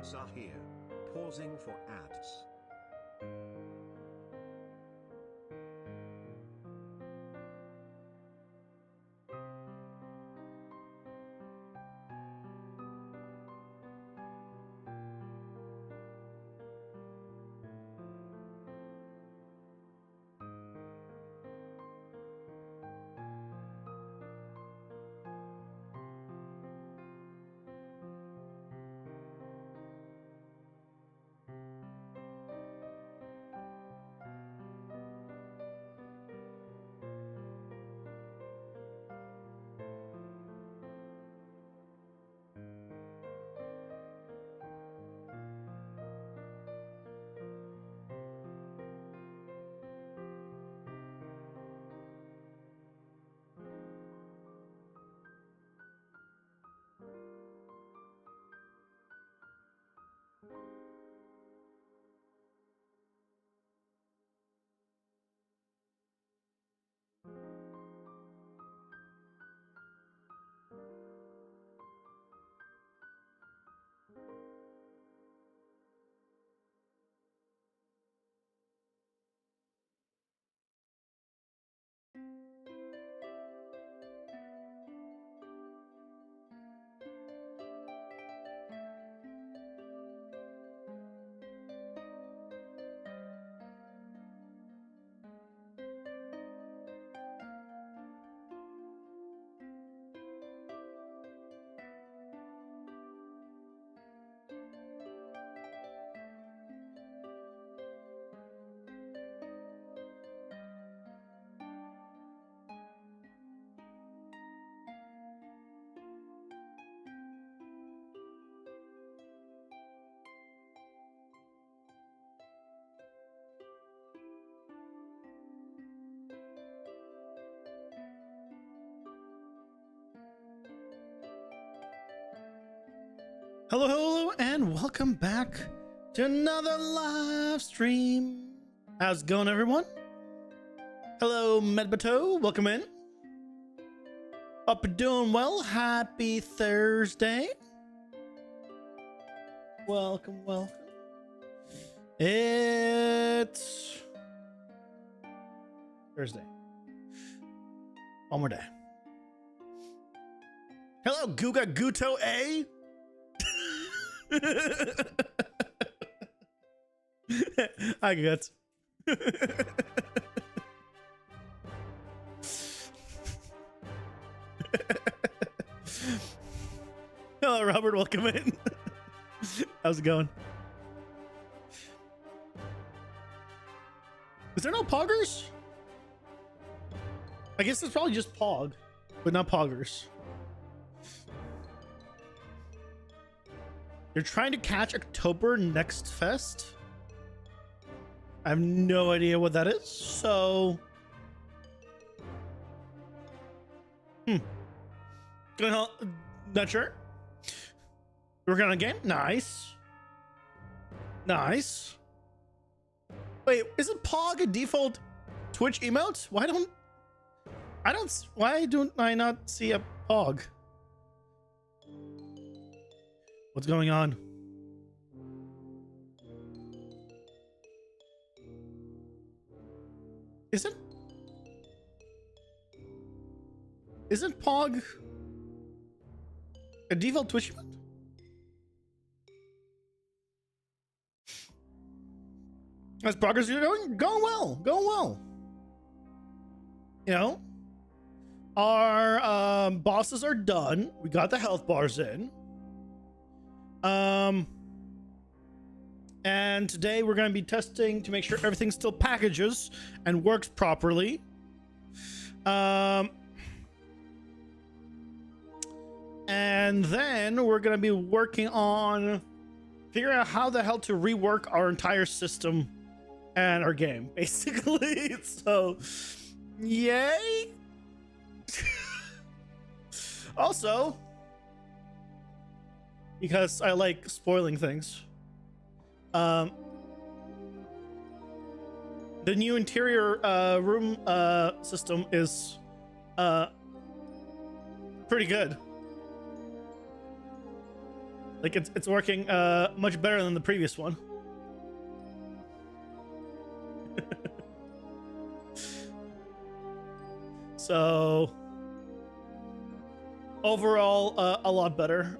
us are here. Pausing for ads. Hello, hello, and welcome back to another live stream. How's it going, everyone? Hello, Medbato. Welcome in. Hope you're doing well. Happy Thursday. Welcome, welcome. It's Thursday. One more day. Hello, Guga Guto A. Hi, Guts. Hello, Robert. Welcome in. How's it going? Is there no poggers? I guess it's probably just pog, but not poggers. You're trying to catch October Next Fest? I have no idea what that is, so... Not sure. Working on a game? Nice. Nice. Wait, isn't Pog a default Twitch emote? Why don't I not see a Pog? What's going on? Isn't Pog a default Twitch event? As progress you're going well. You know, our bosses are done. We got the health bars in. And today we're going to be testing to make sure everything still packages and works properly. And then we're going to be working on figuring out how the hell to rework our entire system and our game, basically. So, yay. Also, because I like spoiling things, the new interior room system is pretty good. Like it's working much better than the previous one. So overall, a lot better.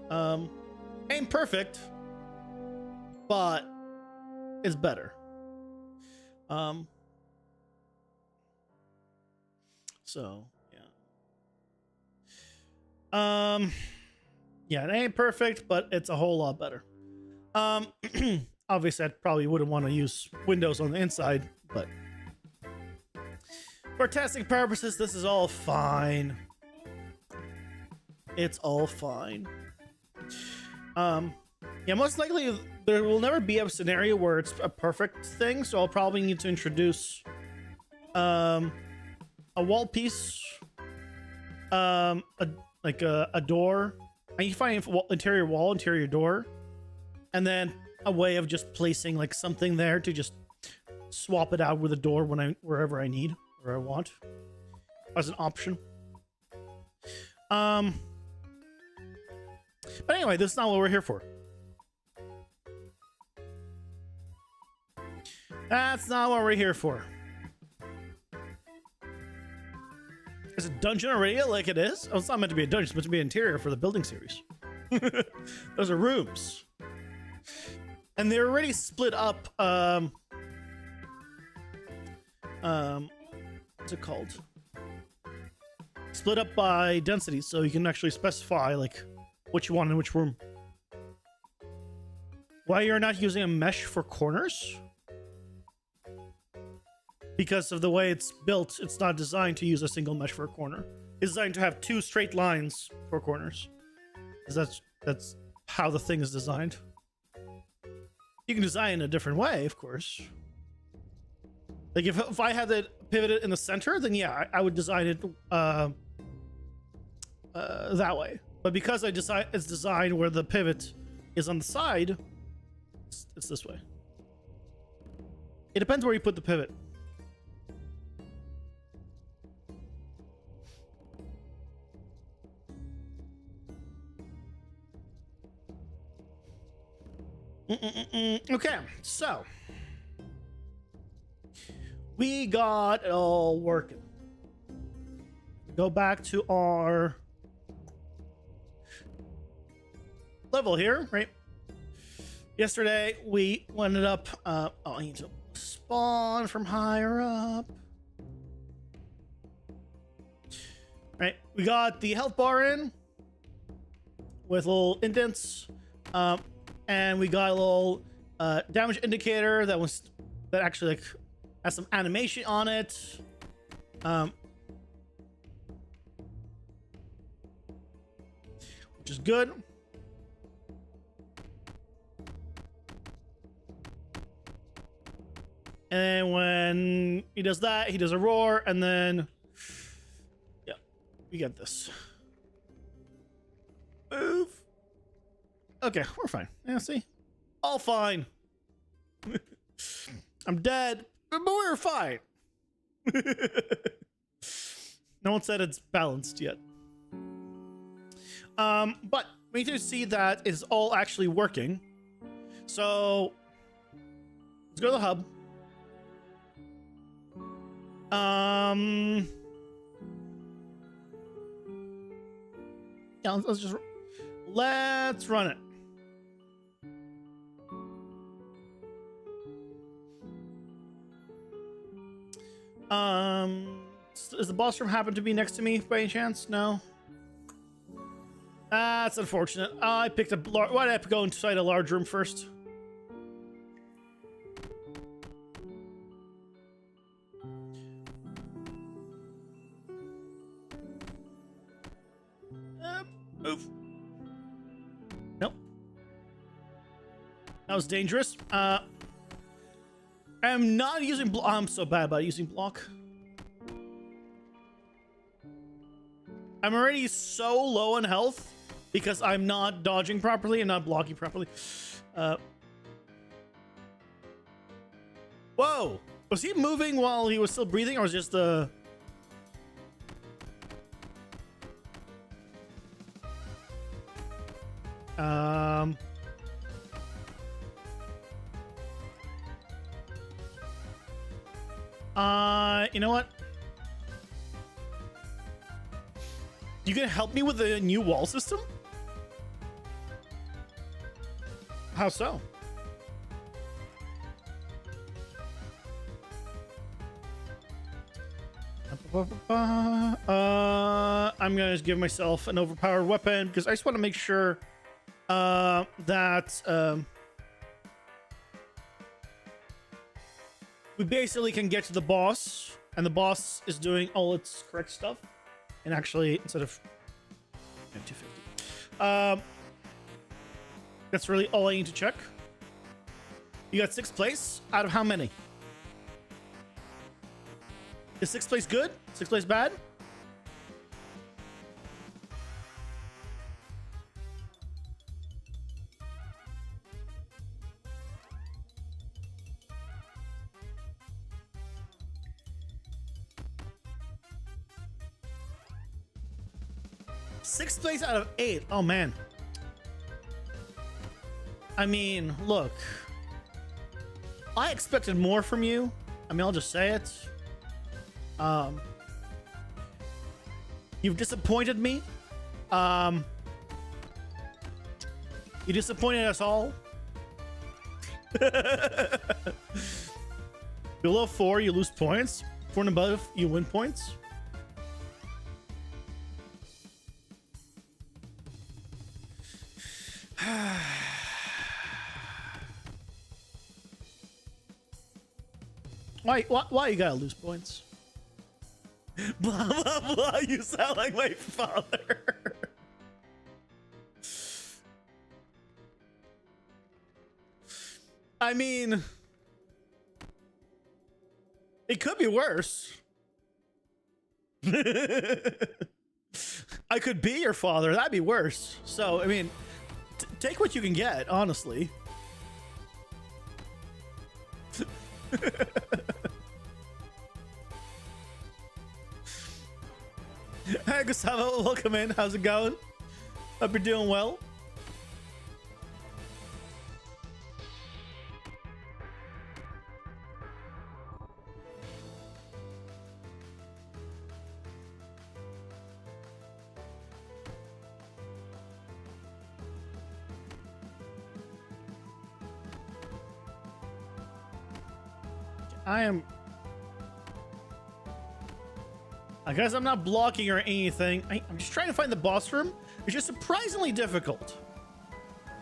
Ain't perfect, but it's better. So yeah. Yeah, it ain't perfect, but it's a whole lot better. Obviously I probably wouldn't want to use Windows on the inside, but for testing purposes, this is all fine. It's all fine. Yeah, most likely there will never be a scenario where it's a perfect thing, so I'll probably need to introduce a wall piece, a door. I need to find interior wall, interior door, and then a way of just placing like something there to just swap it out with a door wherever I need or I want as an option. But anyway, this is not what we're here for. That's not what we're here for. Is it dungeon already like it is? Oh, it's not meant to be a dungeon. It's meant to be an interior for the building series. Those are rooms. And they're already split up. What's it called? Split up by density, so you can actually specify like what you want in which room. Why you're not using a mesh for corners? Because of the way it's built, it's not designed to use a single mesh for a corner. It's designed to have two straight lines for corners. That's how the thing is designed. You can design in a different way, of course. Like if I had it pivoted in the center, then yeah, I would design it that way. But because it's designed where the pivot is on the side, it's this way. It depends where you put the pivot. Okay, so we got it all working. Go back to our level here, right? Yesterday we ended up I need to spawn from higher up. Right, we got the health bar in with little indents. And we got a little damage indicator that actually like has some animation on it. Which is good. And when he does that, he does a roar, and then yeah, we get this. Move. Okay, we're fine. Yeah, see? All fine. I'm dead, but we're fine. No one said it's balanced yet. But we need to see that it's all actually working. So let's go to the hub. Yeah, let's run it. Does the boss room happen to be next to me by any chance? No. That's unfortunate. I picked a why did I have to go inside a large room first? Move. Nope. That was dangerous. I'm not using block. I'm so bad about using block. I'm already so low on health because I'm not dodging properly and not blocking properly. Whoa! Was he moving while he was still breathing, or was it just the... You know what? You gonna help me with the new wall system? How so? I'm gonna give myself an overpowered weapon because I just want to make sure that we basically can get to the boss, and the boss is doing all its correct stuff. And actually, instead of 250, that's really all I need to check. You got 6th place out of how many? Is 6th place good? 6th place bad? Sixth place out of 8. Oh man. I mean, look. I expected more from you. I mean, I'll just say it. You've disappointed me. You disappointed us all. Below 4, you lose points. 4 and above, you win points. Why you gotta lose points? Blah, blah, blah. You sound like my father. I mean, it could be worse. I could be your father. That'd be worse. So, I mean, take what you can get, honestly. Hi, Gustavo. Welcome in. How's it going? Hope you're doing well. I guess I'm not blocking or anything. I'm just trying to find the boss room, which is surprisingly difficult.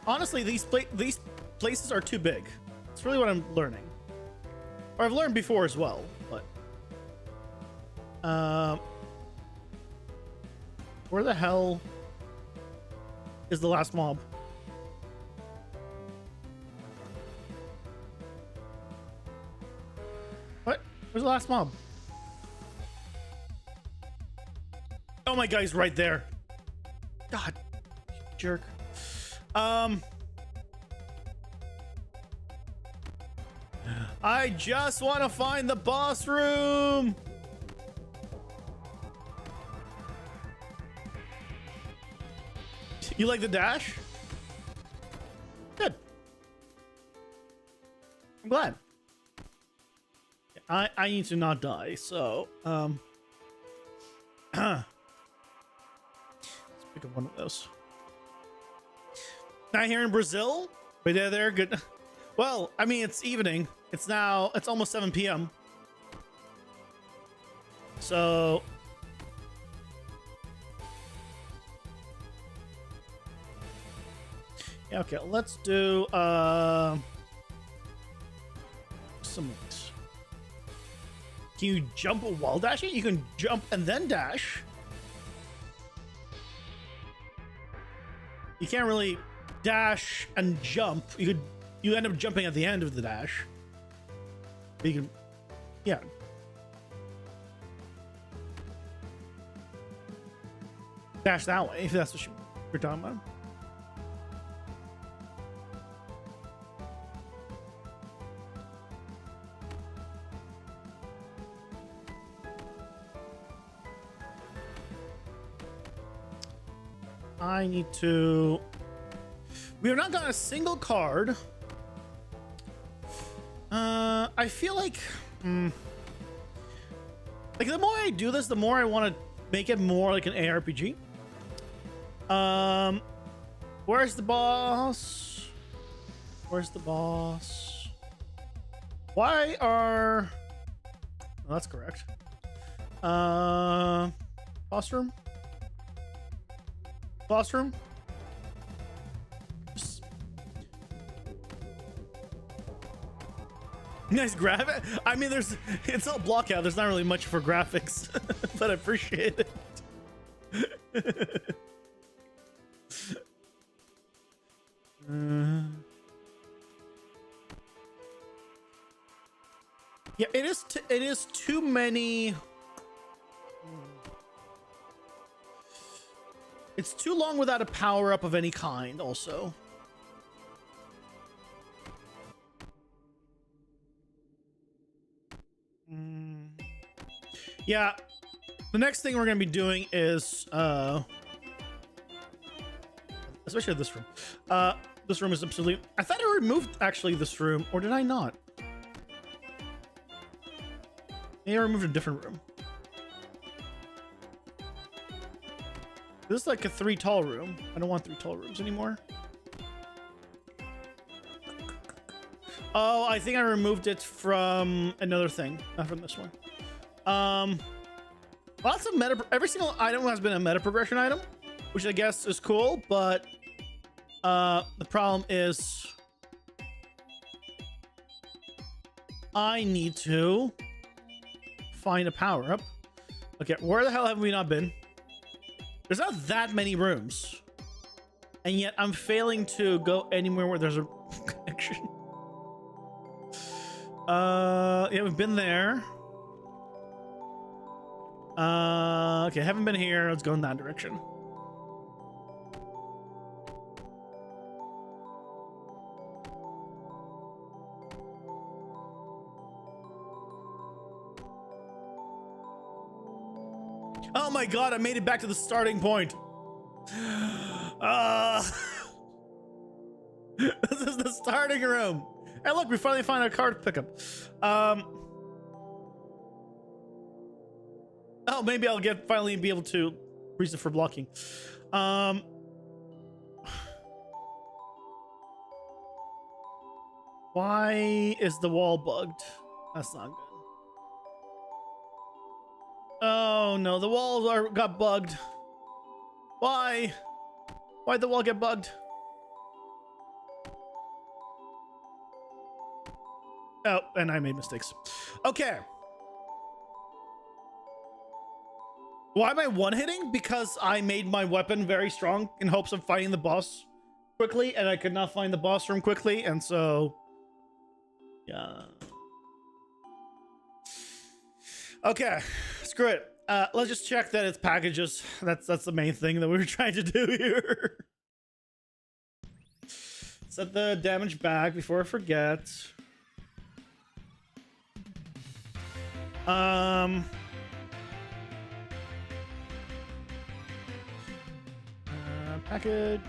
Honestly, these places are too big. It's really what I'm learning. Or I've learned before as well, but... where the hell is the last mob? What? Where's the last mob? Oh my God, he's right there. God, jerk. I just want to find the boss room. You like the dash? Good. I'm glad. I need to not die, so let's pick up one of those. Not here in Brazil? Right there, good. Well, I mean, it's evening. It's almost 7 p.m. So yeah, okay, let's do some links. Can you jump while dashing? You can jump and then dash. You can't really dash and jump. You end up jumping at the end of the dash. But you can, yeah. Dash that way, if that's what you're talking about. I need to... We have not gotten a single card. I feel like... Like, the more I do this, the more I want to make it more like an ARPG. Where's the boss? Where's the boss? Why are... Oh, that's correct. Boss room? Boss room? Nice graphic. I mean, it's all block out. There's not really much for graphics, but I appreciate it. Yeah, it is too many. It's too long without a power up of any kind also. Yeah, the next thing we're gonna be doing is especially this room. This room is absolutely... I thought I removed actually this room, or did I not? Maybe I removed a different room. This is like a 3 tall room. I don't want 3 tall rooms anymore. Oh, I think I removed it from another thing, not from this one. Lots of meta. Every single item has been a meta progression item, which I guess is cool, but the problem is I need to find a power up. Okay, where the hell have we not been? There's not that many rooms, and yet I'm failing to go anywhere where there's a connection. Yeah, we've been there. Okay, haven't been here. Let's go in that direction. Oh my god, I made it back to the starting point. This is the starting room. Hey, look, we finally found a card pickup. Oh, maybe I'll finally be able to reason for blocking. Why is the wall bugged? That's not good. Oh no, the walls got bugged. Why? Why'd the wall get bugged? Oh, and I made mistakes. Okay. Why am I one-hitting? Because I made my weapon very strong in hopes of fighting the boss quickly, and I could not find the boss room quickly, and so... yeah. Okay, screw it. Let's just check that it's packages. That's the main thing that we were trying to do here. Set the damage back before I forget. Package.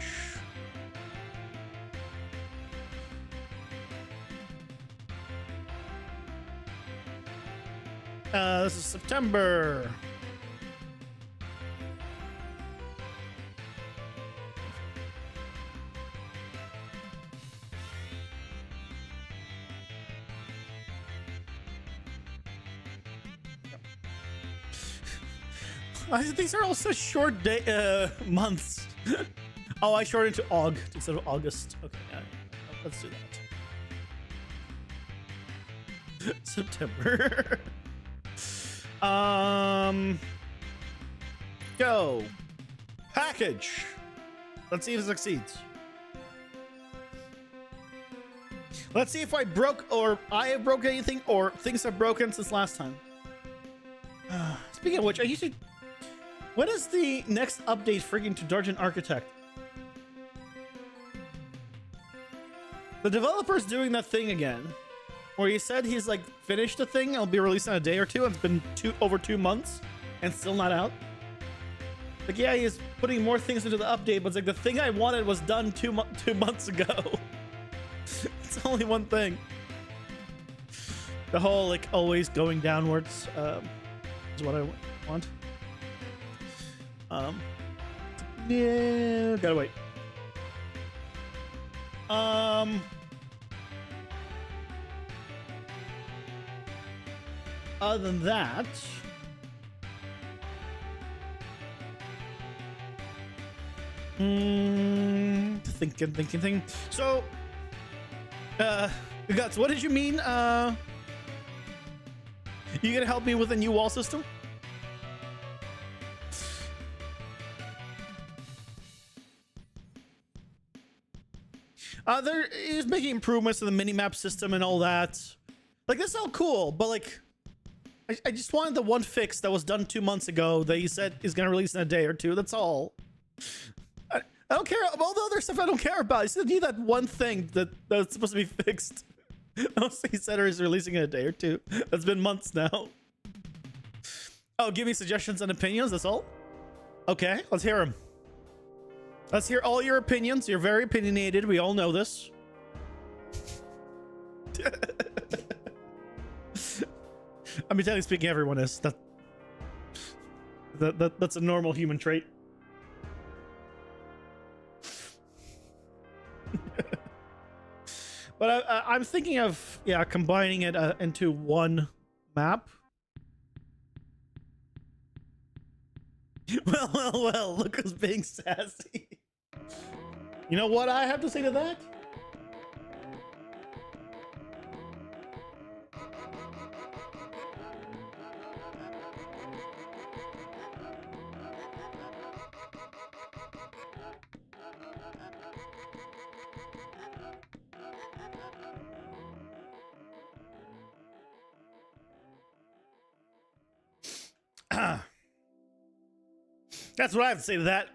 This is September. These are all such short months. Oh, I shortened to Aug instead of August. Okay, yeah, let's do that. September. Go. Package. Let's see if it succeeds. Let's see if I broke or I have broken anything or things have broken since last time. Speaking of which, I usually... When is the next update freaking to Dungeon Architect? The developer's doing that thing again. Where he said he's like finished the thing, it'll be released in a day or two. It's been over 2 months and still not out. Like, yeah, he's putting more things into the update, but it's like the thing I wanted was done 2 months ago. It's only one thing. The whole like always going downwards. is what I want. Yeah, gotta wait. Other than that, thinking. So, Guts, what did you mean? You gonna help me with a new wall system? There is making improvements to the minimap system and all that. Like, that's all cool, but like, I just wanted the one fix that was done 2 months ago that he said is gonna release in a day or two. That's all. I don't care about all the other stuff. I don't care about. I just need that one thing that's supposed to be fixed. He said he's releasing in a day or two. That's been months now. Oh, give me suggestions and opinions. That's all. Okay, let's hear them. Let's hear all your opinions. You're very opinionated. We all know this. I mean, technically speaking, everyone is. That's a normal human trait. But I'm thinking of, yeah, combining it into one map. Well, look who's being sassy. You know what I have to say to that? That's what I have to say to that.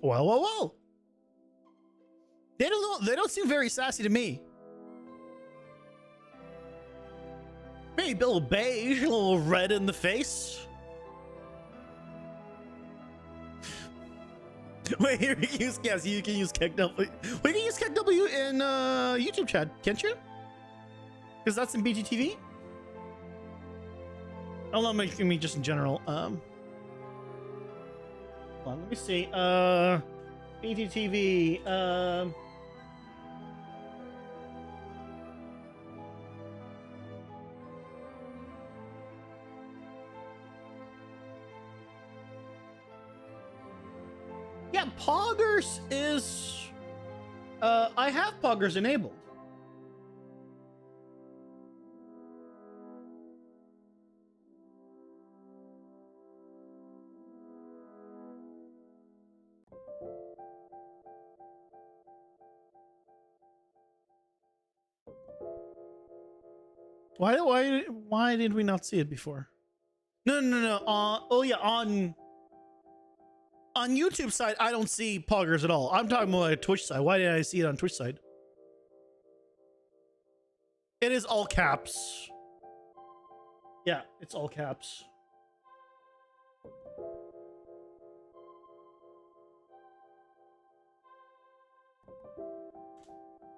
Well. They don't seem very sassy to me. Maybe a little beige, a little red in the face. Wait, here you can use, yes, you can use KEKW. We can use KEKW in YouTube chat, can't you? Because that's in BGTV. Oh, not making me just in general. Hold on, let me see. BGTV. Yeah, Poggers is... I have Poggers enabled. Why did we not see it before? No. Oh yeah, on YouTube side, I don't see Poggers at all. I'm talking about Twitch side. Why did I see it on Twitch side? It is all caps. Yeah, it's all caps.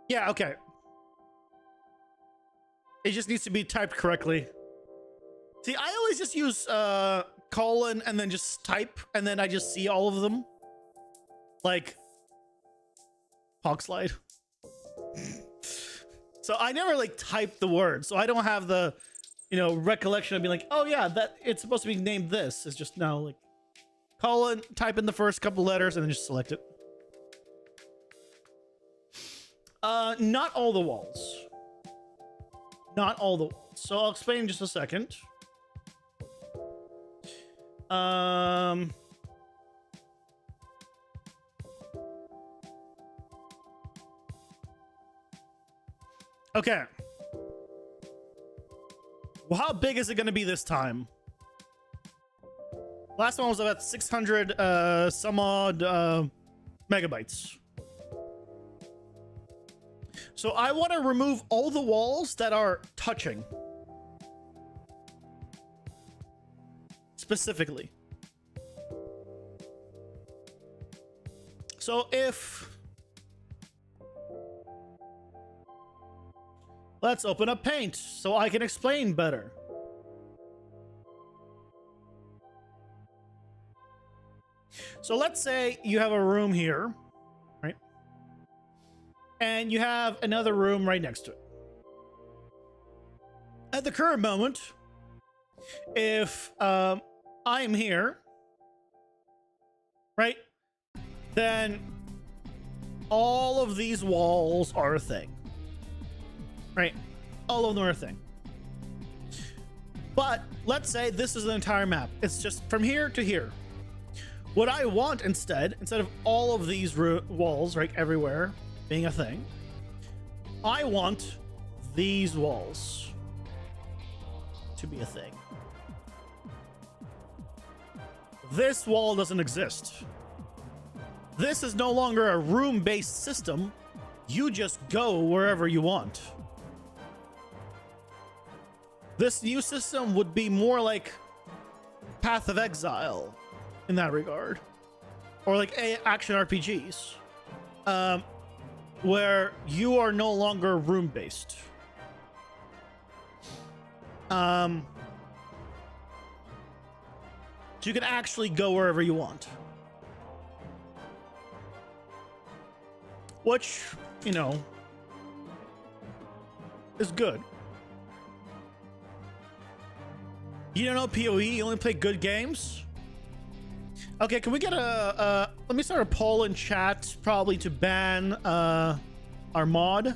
Yeah, okay. It just needs to be typed correctly. See, I always just use colon and then just type, and then I just see all of them. Like hog slide. So I never like type the word, so I don't have the, you know, recollection of being like, oh yeah, that it's supposed to be named this. It's just now like colon, type in the first couple letters, and then just select it. Not all the walls. Not all the walls. So I'll explain in just a second. Okay. Well, how big is it going to be this time? Last one was about 600 some odd megabytes. So I want to remove all the walls that are touching. Specifically. So if... Let's open up Paint so I can explain better. So let's say you have a room here, right? And you have another room right next to it. At the current moment, if I'm here, right, then all of these walls are a thing, right? All of them are a thing. But let's say this is an entire map. It's just from here to here. What I want instead of all of these walls, right, everywhere being a thing, I want these walls to be a thing. This wall doesn't exist. This is no longer a room-based system. You just go wherever you want. This new system would be more like Path of Exile in that regard, or like action RPGs, where you are no longer room-based. So you can actually go wherever you want. Which, you know, is good. You don't know PoE? You only play good games? Okay, can we get a... let me start a poll in chat, probably to ban our mod.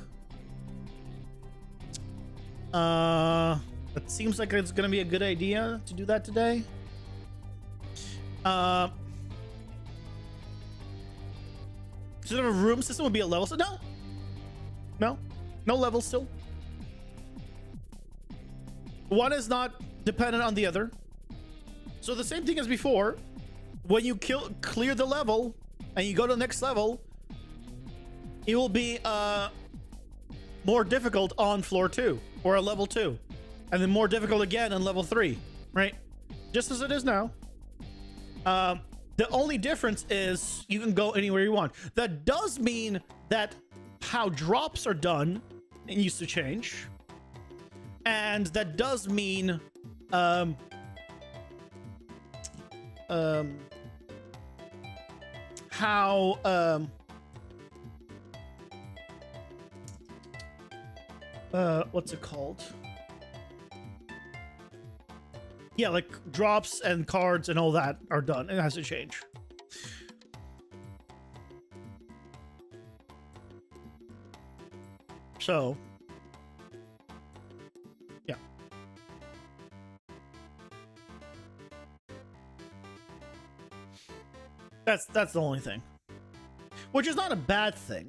It seems like it's going to be a good idea to do that today. Instead of a room system would be a level. So no level still. One is not dependent on the other. So the same thing as before. When you clear the level and you go to the next level, it will be more difficult on floor 2 or a level 2, and then more difficult again on level 3, right? Just as it is now. The only difference is you can go anywhere you want. That does mean that how drops are done used to change, and that does mean how what's it called? Yeah, like drops and cards and all that are done. It has to change. So yeah. That's the only thing. Which is not a bad thing.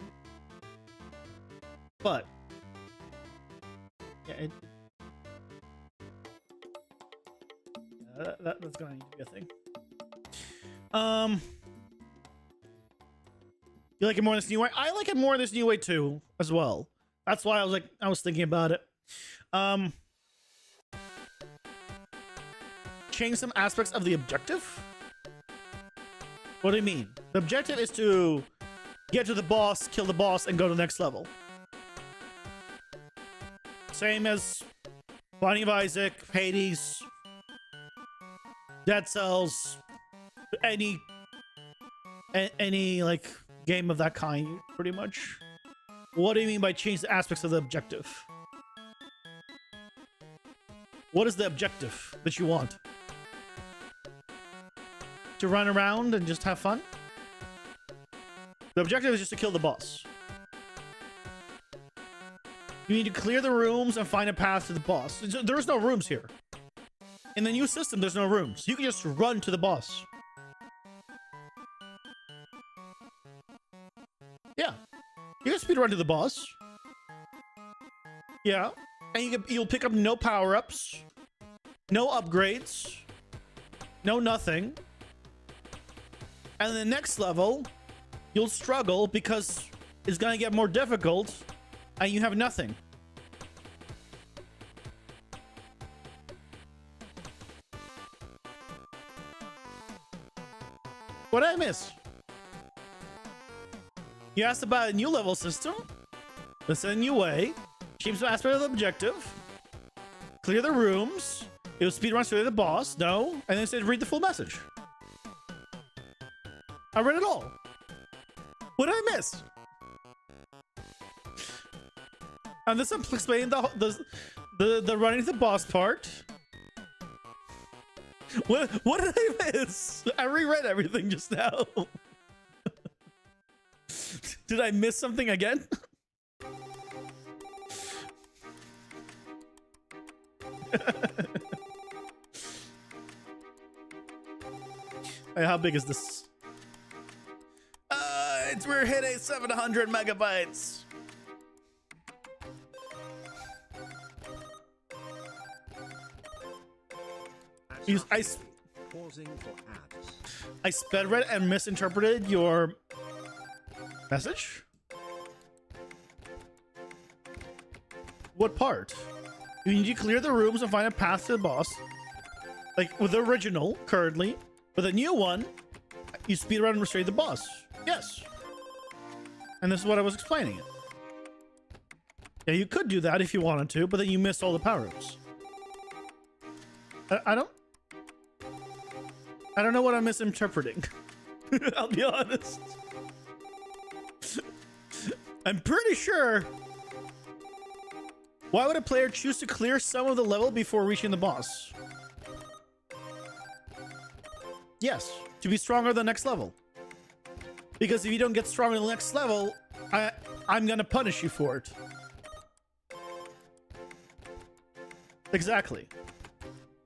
But yeah, that's gonna need to be a thing. You like it more in this new way? I like it more in this new way too, as well. That's why I was thinking about it. Change some aspects of the objective. What do you mean? The objective is to get to the boss, kill the boss, and go to the next level. Same as Binding of Isaac, Hades, Dead Cells, any like game of that kind, pretty much. What do you mean by change the aspects of the objective? What is the objective that you want? To run around and just have fun? The objective is just to kill the boss. You need to clear the rooms and find a path to the boss. There's no rooms here. In the new system, there's no rooms. You can just run to the boss. Yeah. You can speed run to the boss. Yeah. And you'll pick up no power-ups. No upgrades. No nothing. And the next level, you'll struggle because it's going to get more difficult and you have nothing. What did I miss? You asked about a new level system. Let's send you away. Change some aspect of the objective. Clear the rooms. It was speedrun straight to the boss. No. And then it said read the full message. I read it all. What did I miss? And this I'm explaining the running to the boss part. What did I miss? I reread everything just now. Did I miss something again? Hey, how big is this? We're hitting 700 megabytes. Pausing for ads. I sped read and misinterpreted your message. What part? You need to clear the rooms and find a path to the boss. Like with the original, currently. With a new one, you speedrun and restrain the boss. Yes. And this is what I was explaining it. Yeah, you could do that if you wanted to, but then you missed all the power-ups. I don't know what I'm misinterpreting. I'll be honest. I'm pretty sure. Why would a player choose to clear some of the level before reaching the boss? Yes, to be stronger the next level. Because if you don't get stronger the next level, I'm gonna punish you for it. Exactly.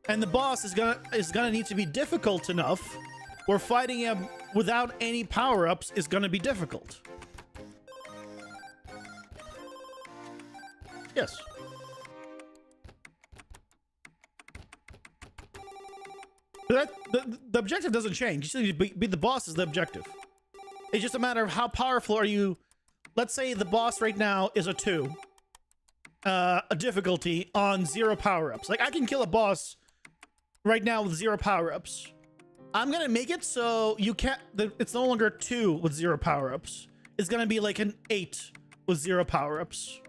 And the boss is gonna need to be difficult enough where fighting him without any power-ups is gonna be difficult. Yes. But the objective doesn't change. You still need to beat the boss is the objective. It's just a matter of how powerful are you. Let's say the boss right now is a 2. A difficulty on 0 power-ups. Like I can kill a boss right now with 0 power-ups. I'm gonna make it so you can't. It's no longer 2 with 0 power-ups. It's gonna be like an 8 with 0 power-ups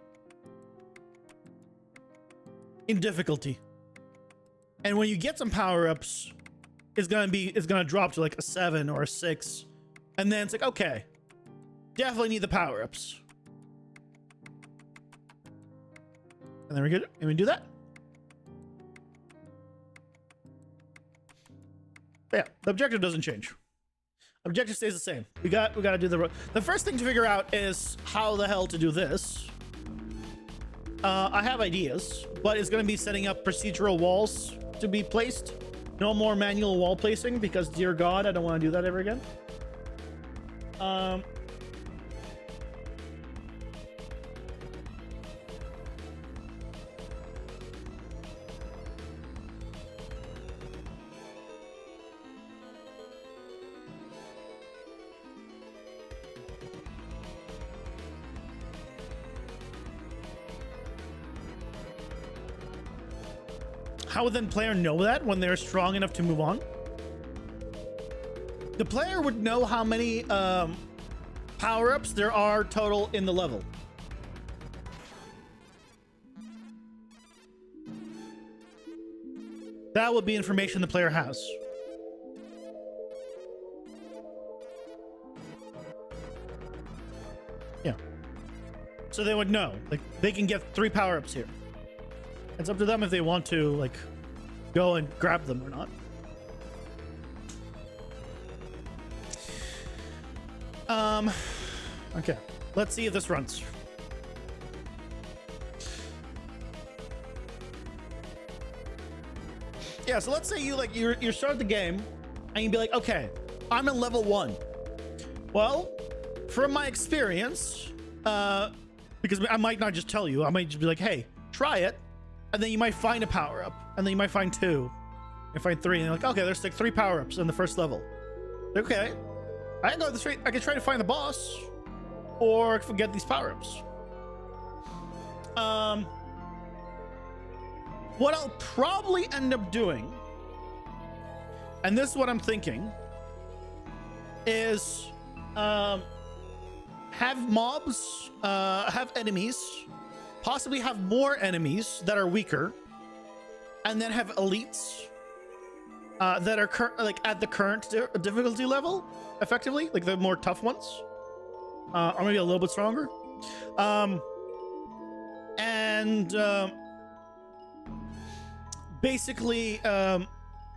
in difficulty. And when you get some power-ups, it's gonna drop to like a 7 or a 6, and then it's like, okay, definitely need the power-ups. And then we're good. Can we do that? Yeah, the objective doesn't change. Objective stays the same. We got to do the first thing to figure out is how the hell to do this. I have ideas, but it's going to be setting up procedural walls to be placed. No more manual wall placing because, dear God, I don't want to do that ever again. How would then player know that when they're strong enough to move on? The player would know how many power-ups there are total in the level. That would be information the player has. Yeah. So they would know. Like, they can get 3 power-ups here. It's up to them if they want to, like, go and grab them or not. Okay. Let's see if this runs. Yeah, so let's say you start the game and you'd be like, okay, I'm in level 1. Well, from my experience, because I might not just tell you, I might just be like, hey, try it. And then you might find a power-up, and then you might find 2, and find 3, and you're like, okay, there's like 3 power-ups in the first level. Okay, I can go straight. I can try to find the boss, or I can get these power-ups. What I'll probably end up doing, and this is what I'm thinking, is have mobs, have enemies, possibly have more enemies that are weaker, and then have elites that are like at the current difficulty level, effectively, like the more tough ones, or maybe a little bit stronger. Basically,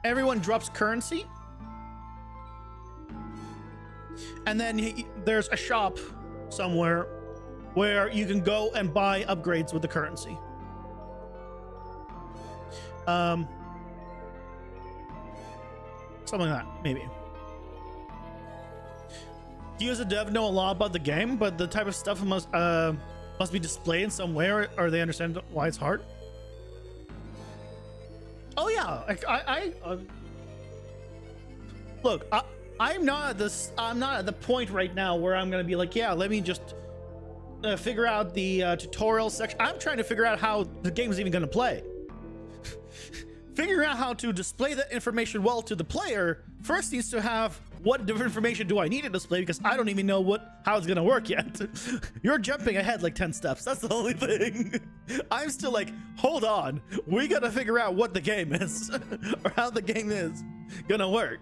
everyone drops currency, and then there's a shop somewhere where you can go and buy upgrades with the currency. Something like that, maybe. You as a dev know a lot about the game, but the type of stuff must be displayed in some way, or they understand why it's hard. Oh yeah, I look, I'm not at this. I'm not at the point right now where I'm gonna be like, yeah, let me just figure out the tutorial section. I'm trying to figure out how the game is even gonna play. Figuring out how to display the information well to the player first needs to have what different information do I need to display, because I don't even know how it's gonna work yet. You're jumping ahead like 10 steps. That's the only thing. I'm still like, hold on. We gotta figure out what the game is or how the game is gonna work,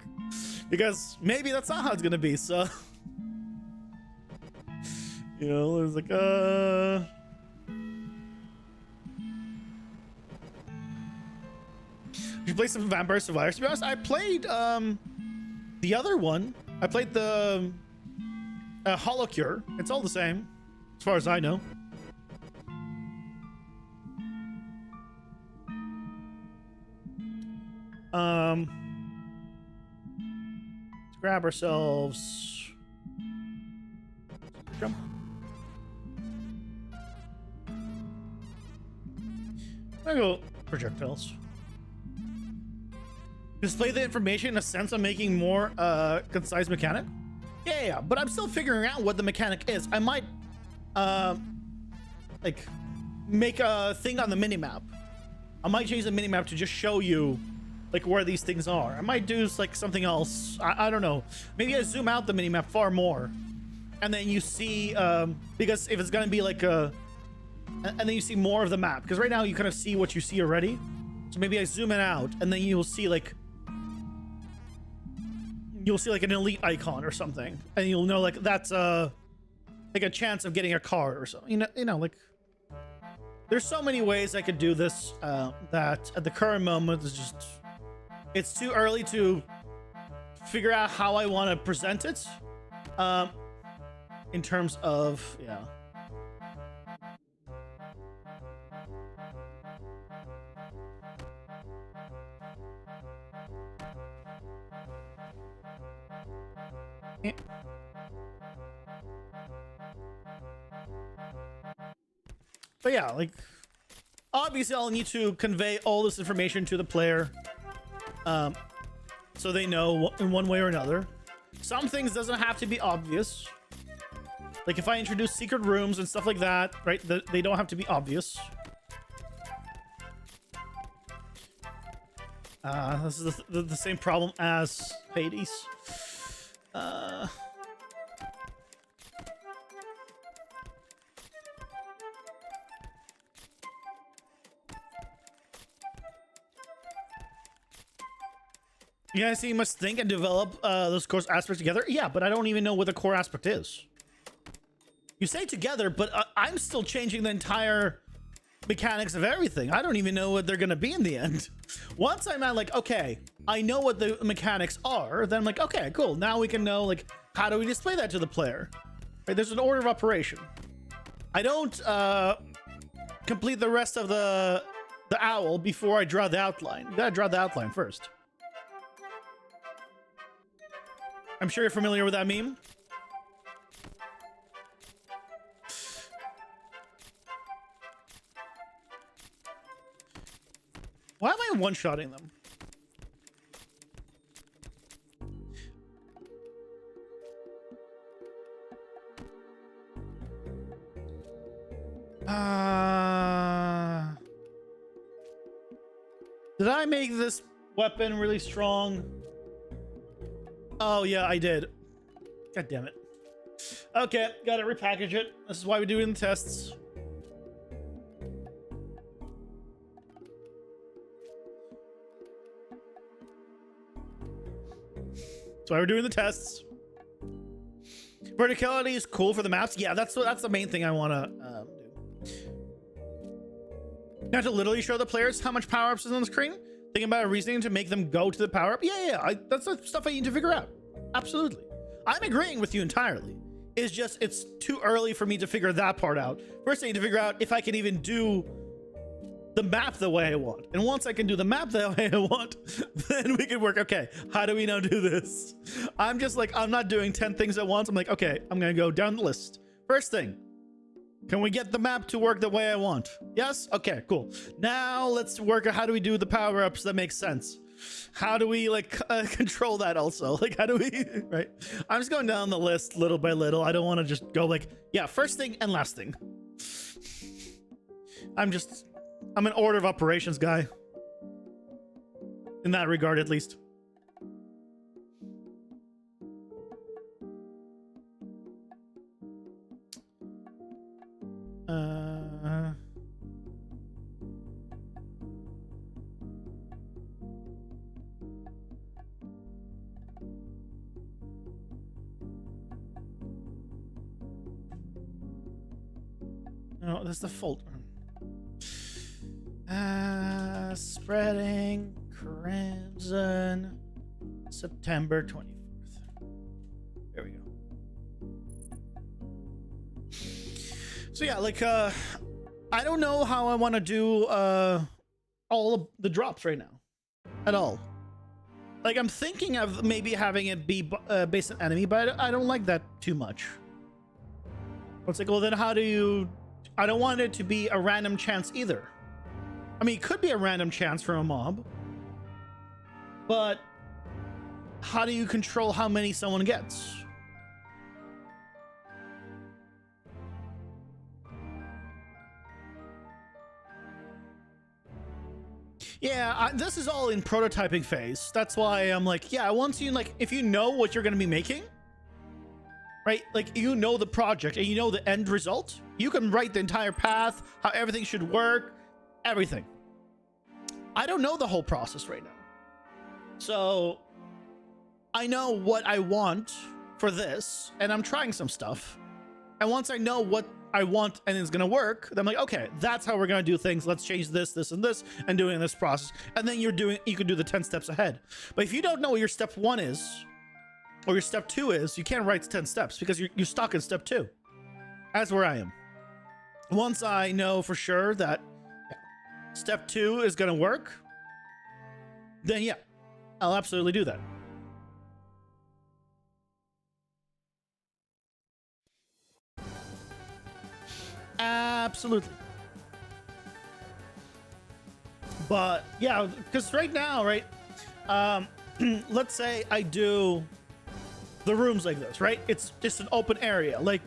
because maybe that's not how it's gonna be. So, you know, it's like, you play some Vampire Survivors. To be honest, I played the other one. I played the Hollow Cure. It's all the same, as far as I know. Let's grab ourselves. Jump. I'm gonna go projectiles. Display the information in a sense of making more concise mechanic. Yeah, but I'm still figuring out what the mechanic is. I might like make a thing on the minimap. I might change the minimap to just show you like where these things are. I might do like something else. I don't know. Maybe I zoom out the minimap far more, and then you see because if it's gonna be like and then you see more of the map, because right now you kind of see what you see already. So maybe I zoom it out, and then you'll see like an elite icon or something, and you'll know like that's like a chance of getting a card or something. You know, like there's so many ways I could do this that at the current moment it's too early to figure out how I want to present it in terms of But yeah, like obviously I'll need to convey all this information to the player so they know in one way or another. Some things doesn't have to be obvious. Like if I introduce secret rooms and stuff like that, right? They don't have to be obvious. This is the same problem as Hades. You guys see, you must think and develop those core aspects together. Yeah, but I don't even know what the core aspect is. You say together, but I'm still changing the entire mechanics of everything. I don't even know what they're gonna be in the end. Once I'm at like, okay, I know what the mechanics are, then I'm like, okay, cool. Now we can know like, how do we display that to the player? Right? There's an order of operation. I don't complete the rest of the owl before I draw the outline. You gotta draw the outline first. I'm sure you're familiar with that meme. Why am I one-shotting them? Did I make this weapon really strong? Oh yeah, I did. God damn it. Okay, gotta repackage it. This is why we do it in the tests. That's why we're doing the tests. Verticality is cool for the maps. Yeah, that's the main thing I want to do. Now to literally show the players how much power-ups is on the screen. Thinking about a reasoning to make them go to the power-up. Yeah, that's the stuff I need to figure out. Absolutely. I'm agreeing with you entirely. It's just, it's too early for me to figure that part out. First, I need to figure out if I can even do the map the way I want. And once I can do the map the way I want, then we can work, okay, how do we now do this? I'm just like, I'm not doing 10 things at once. I'm like, okay, I'm going to go down the list. First thing, can we get the map to work the way I want? Yes? Okay, cool. Now let's work out how do we do the power-ups that make sense. How do we like control that also? Like, how do we, right? I'm just going down the list little by little. I don't want to just go like, yeah, first thing and last thing. I'm an order of operations guy. In that regard, at least. No, that's the folder. Spreading Crimson, September 24th. There we go. So yeah, like I don't know how I want to do all of the drops right now at all. Like I'm thinking of maybe having it be based on enemy, but I don't like that too much. It's like, well then how do you, I don't want it to be a random chance either. I mean, it could be a random chance from a mob, but how do you control how many someone gets? Yeah, this is all in prototyping phase. That's why I'm like, yeah, once you like, if you know what you're going to be making, right? Like you know the project and you know the end result, you can write the entire path, how everything should work, everything. I don't know the whole process right now. So I know what I want for this and I'm trying some stuff. And once I know what I want and it's going to work, then I'm like, okay, that's how we're going to do things. Let's change this, this, and this and doing this process. And then you can do the 10 steps ahead. But if you don't know what your step 1 is or your step 2 is, you can't write 10 steps because you're stuck in step 2. That's where I am. Once I know for sure that step 2 is going to work, then yeah, I'll absolutely do that. Absolutely. But yeah, because right now, right, let's say I do the rooms like this, right? It's just an open area, like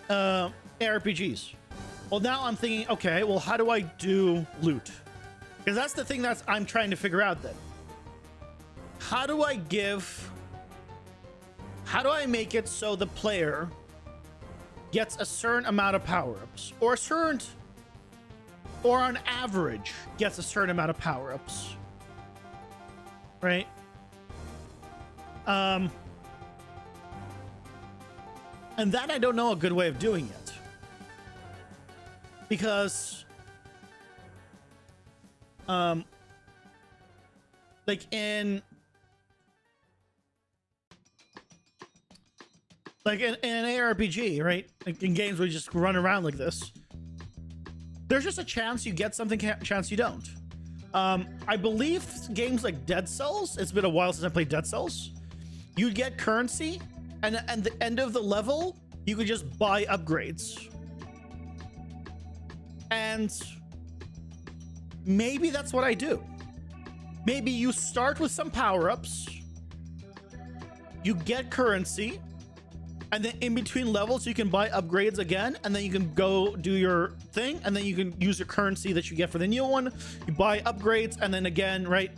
ARPGs. Well, now I'm thinking, okay, well, how do I do loot? Because that's the thing I'm trying to figure out then. How do I make it so the player gets a certain amount of power-ups or on average gets a certain amount of power-ups, right? And that I don't know a good way of doing it, because like in an ARPG, right? Like in games where you just run around like this, there's just a chance you get something, chance you don't. I believe games like Dead Cells, it's been a while since I played Dead Cells, you get currency and at the end of the level, you could just buy upgrades. And maybe that's what I do. Maybe you start with some power-ups, you get currency, and then in between levels you can buy upgrades again, and then you can go do your thing, and then you can use your currency that you get for the new one, you buy upgrades, and then again, right?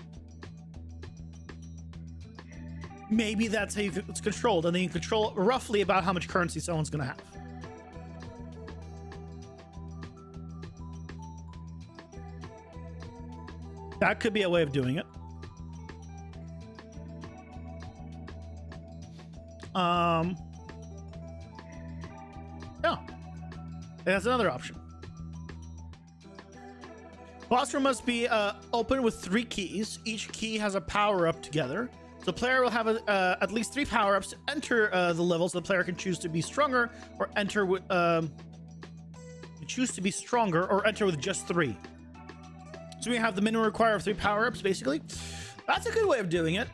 maybe that's how it's controlled, and then you control roughly about how much currency someone's going to have. That could be a way of doing it. Yeah, that's another option. Boss room must be open with 3 keys. Each key has a power up together. The player will have at least 3 power ups to enter the levels. The player can choose to be stronger or enter with just 3. So we have the minimum require of 3 power ups, basically. That's a good way of doing it.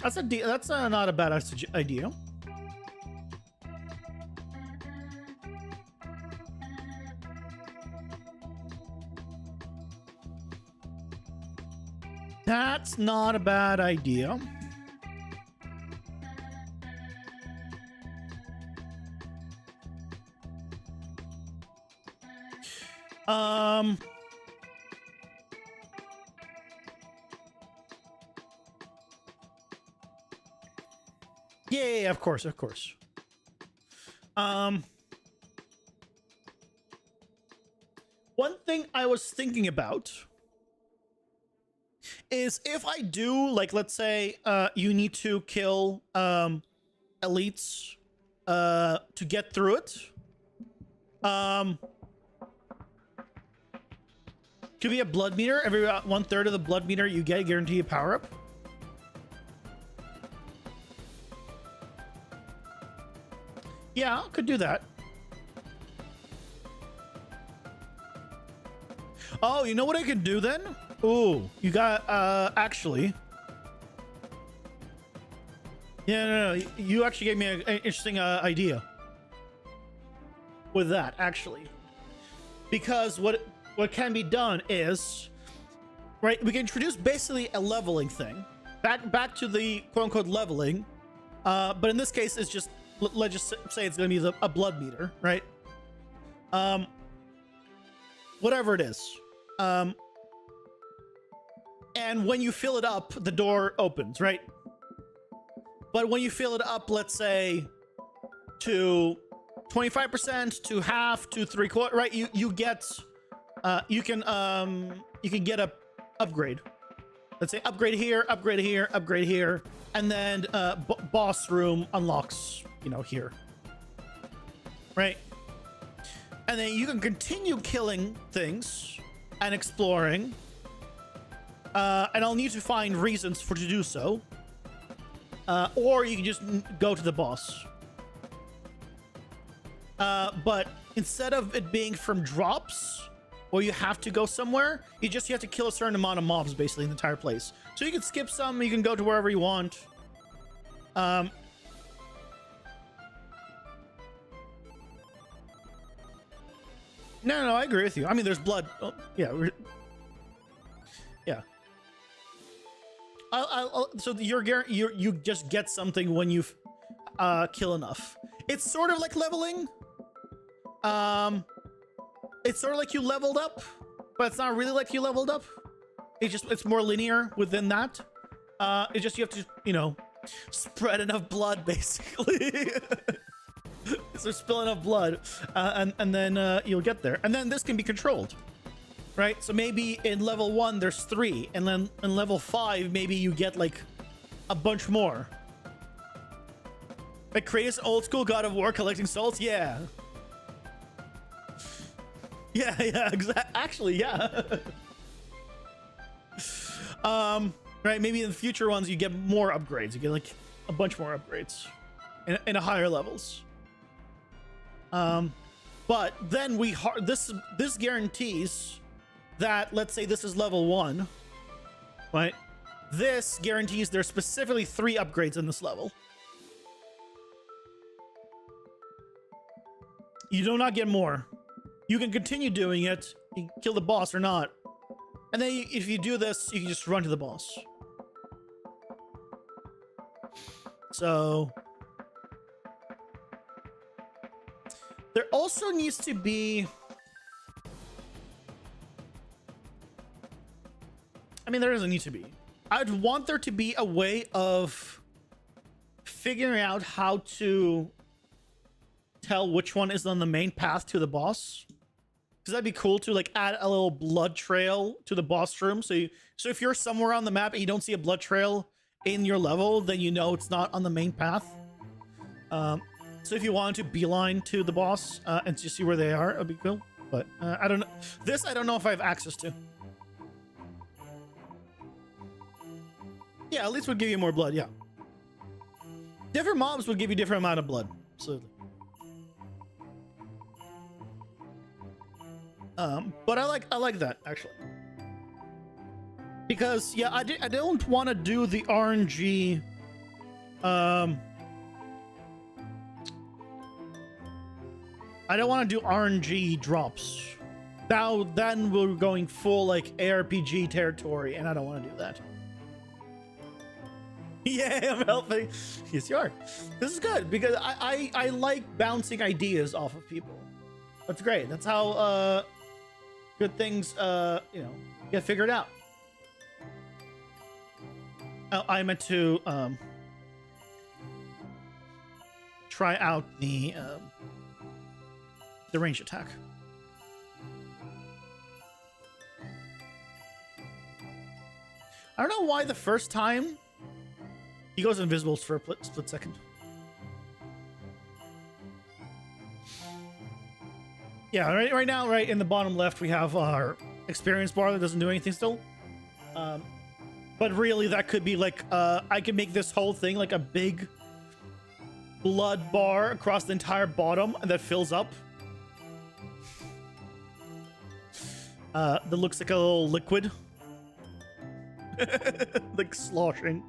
That's not a bad idea. That's not a bad idea. Yeah, of course. One thing I was thinking about is if I do, like, let's say you need to kill elites to get through it. Could be a blood meter. Every 1/3 of the blood meter you get, guarantee a power up. Yeah, could do that. Oh, you know what I could do then? Ooh, you got actually. Yeah, no, you actually gave me an interesting idea with that, actually. Because what can be done is, right, we can introduce basically a leveling thing. Back to the quote-unquote leveling. But in this case, it's just, let's just say it's going to be a blood meter, right? Whatever it is. And when you fill it up, the door opens, right? But when you fill it up, let's say to 25%, to half, to 3/4, right? You get you can get a upgrade. Let's say upgrade here, upgrade here, upgrade here, and then boss room unlocks, you know, here, right? And then you can continue killing things and exploring, and I'll need to find reasons to do so, or you can just go to the boss. But instead of it being from drops, where you have to go somewhere, you have to kill a certain amount of mobs basically in the entire place. So you can skip some, you can go to wherever you want. No, I agree with you. I mean, there's blood. Oh, yeah, yeah. So you just get something when you kill enough. It's sort of like leveling. It's sort of like you leveled up, but it's not really like you leveled up. It's more linear within that. It's just you have to, you know, spread enough blood basically. So spill enough blood, and then you'll get there. And then this can be controlled, right? So maybe in level 1 there's 3, and then in level 5 maybe you get like a bunch more. Like create an old school God of War collecting souls. Yeah, exactly. Actually, yeah. Right, maybe in the future ones you get more upgrades. You get like a bunch more upgrades in a higher levels. But then this guarantees that, let's say this is level 1, right? This guarantees there's specifically 3 upgrades in this level. You do not get more. You can continue doing it. You can kill the boss or not. And then if you do this, you can just run to the boss. So there also needs to be I mean, there doesn't need to be. I'd want there to be a way of figuring out how to tell which one is on the main path to the boss. Because that'd be cool to like add a little blood trail to the boss room. So if you're somewhere on the map and you don't see a blood trail in your level, then you know it's not on the main path. So if you wanted to beeline to the boss and just see where they are, it'd be cool. But I don't know. This I don't know if I have access to. Yeah, at least would give you more blood. Yeah. Different mobs would give you different amount of blood. Absolutely. But I like that actually, because yeah, I don't want to do the RNG. I don't want to do RNG drops. Now then we're going full like ARPG territory, and I don't want to do that. Yeah, I'm helping. Yes, you are. This is good because I like bouncing ideas off of people. That's great. That's how good things you know, get figured out. Oh, I meant to try out the range attack. I don't know why the first time he goes invisible for a split second. Yeah, right now, right in the bottom left, we have our experience bar that doesn't do anything still. But really, that could be like, I could make this whole thing like a big blood bar across the entire bottom that fills up. That looks like a little liquid. Like sloshing.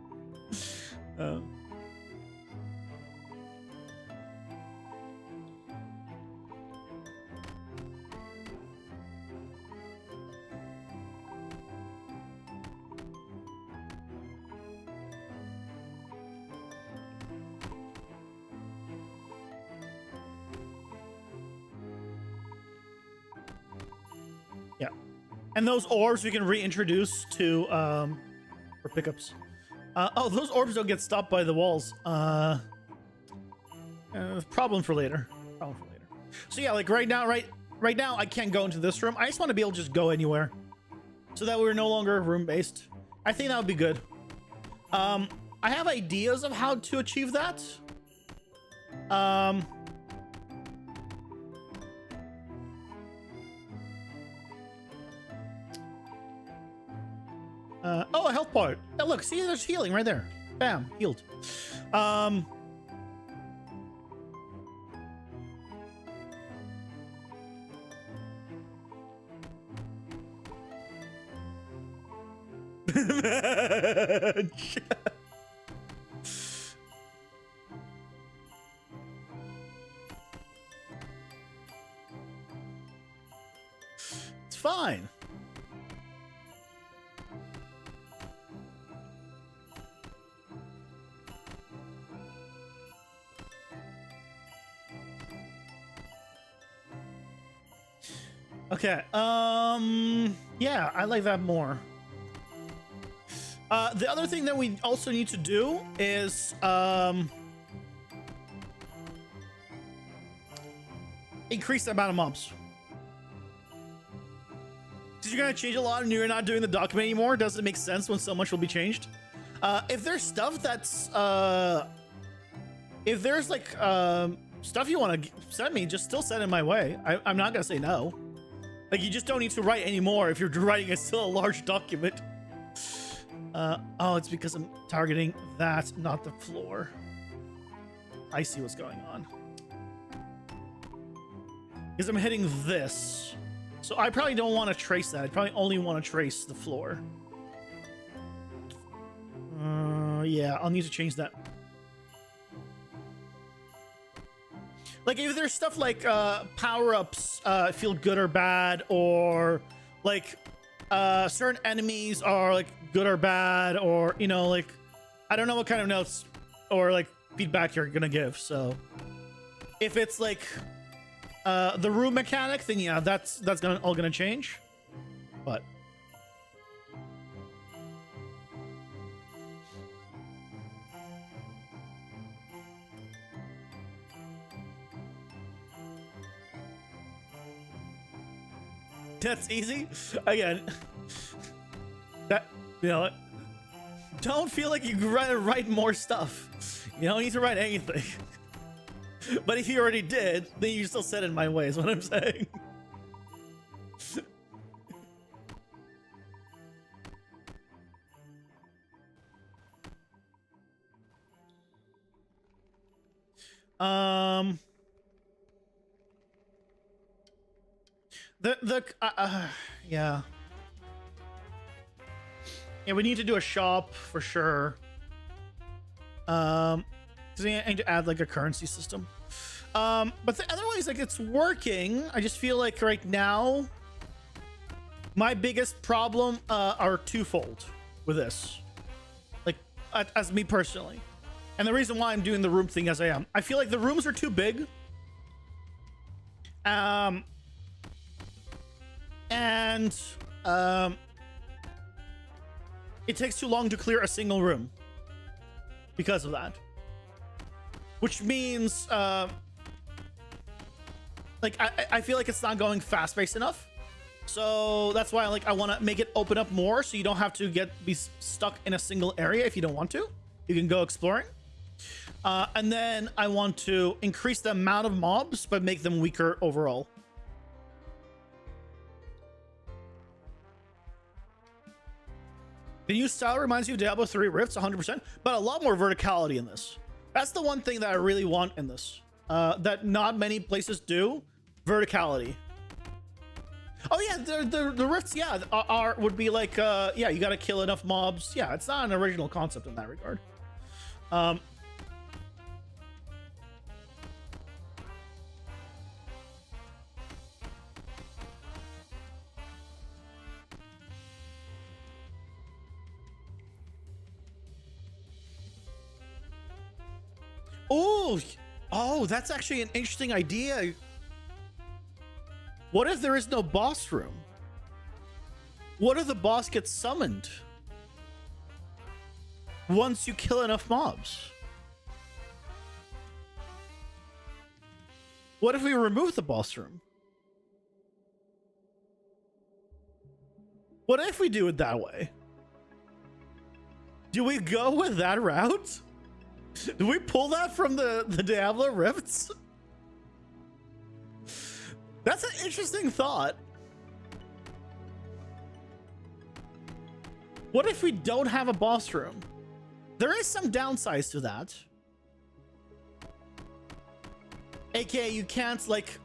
Yeah, and those orbs we can reintroduce to for pickups. Oh, those orbs don't get stopped by the walls. Problem for later. Problem for later. So yeah, like right now I can't go into this room. I just want to be able to just go anywhere, so that we're no longer room based. I think that would be good. I have ideas of how to achieve that. Oh, a health part. Oh, look, see, there's healing right there. Bam, healed. It's fine. Okay, yeah, I like that more. The other thing that we also need to do is, increase the amount of mobs. Because you're gonna change a lot and you're not doing the document anymore. Does it make sense when so much will be changed? If there's stuff that's, if there's like, stuff you want to send me, just still send it my way. I'm not gonna say no. Like, you just don't need to write anymore if you're writing still a large document. Oh, it's because I'm targeting that, not the floor. I see what's going on. Because I'm hitting this. So I probably don't want to trace that. I probably only want to trace the floor. Yeah, I'll need to change that. Like, if there's stuff like power-ups feel good or bad, or like certain enemies are like good or bad, or, you know, like, I don't know what kind of notes or like feedback you're gonna give. So if it's like the room mechanic, then yeah, that's all gonna change. But That's easy. Again, that, you know, don't feel like you gotta write more stuff. You don't need to write anything. But if you already did, then you still set in my way, is what I'm saying. Yeah. Yeah, we need to do a shop for sure. Because we need to add like a currency system. But otherwise, like, it's working. I just feel like right now, my biggest problem are twofold with this. Like, as me personally. And the reason why I'm doing the room thing as I am, I feel like the rooms are too big. It takes too long to clear a single room because of that. Which means, like, I feel like it's not going fast-paced enough. So that's why, like, I want to make it open up more so you don't have to be stuck in a single area if you don't want to. You can go exploring. And then I want to increase the amount of mobs, but make them weaker overall. The new style reminds you of Diablo 3 Rifts 100%, but a lot more verticality in this. That's the one thing that I really want in this. That not many places do. Verticality. Oh yeah, the rifts, yeah, would be like, yeah, you gotta kill enough mobs. Yeah, it's not an original concept in that regard. Oh, that's actually an interesting idea. What if there is no boss room? What if the boss gets summoned once you kill enough mobs? What if we remove the boss room? What if we do it that way? Do we go with that route? Do we pull that from the Diablo Rifts? That's an interesting thought. What if we don't have a boss room? There is some downsides to that. AKA, you can't, like,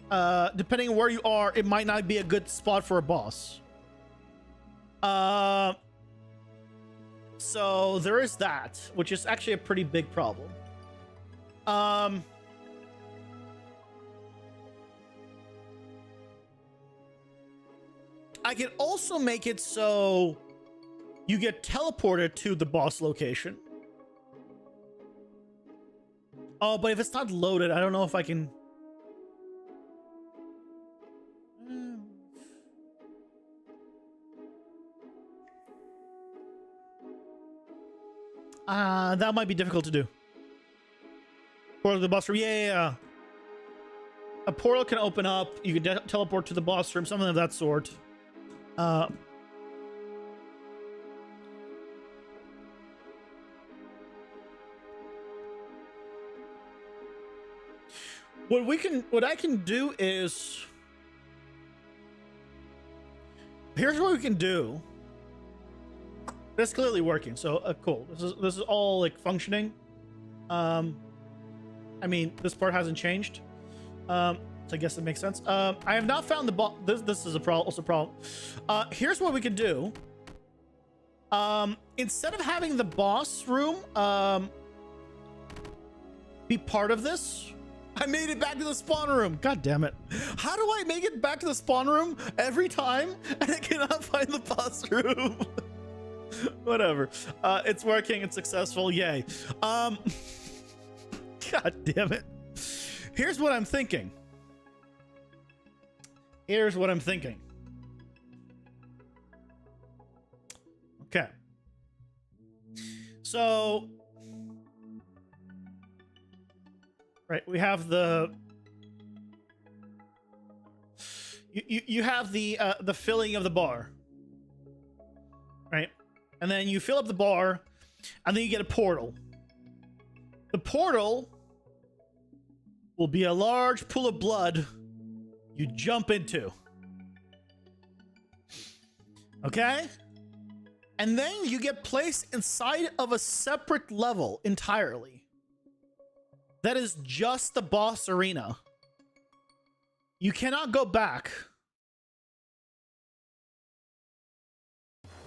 depending on where you are, it might not be a good spot for a boss. So there is that, which is actually a pretty big problem. I can also make it so you get teleported to the boss location. Oh, but if it's not loaded, I don't know if I can. That might be difficult to do. Portal to the boss room. Yeah. A portal can open up. You can teleport to the boss room, something of that sort. What I can do is, here's what we can do. That's clearly working, so cool. This is all like functioning. I mean, this part hasn't changed, so I guess it makes sense. I have not found the boss. This is also a problem. Here's what we can do. Instead of having the boss room be part of this, I made it back to the spawn room. God damn it. How do I make it back to the spawn room every time and I cannot find the boss room? Whatever. It's working. It's successful. Yay. God damn it. Here's what I'm thinking. Okay. So, right, we have you have the filling of the bar, right? And then you fill up the bar, and then you get a portal. The portal will be a large pool of blood you jump into. Okay? And then you get placed inside of a separate level entirely. That is just the boss arena. You cannot go back.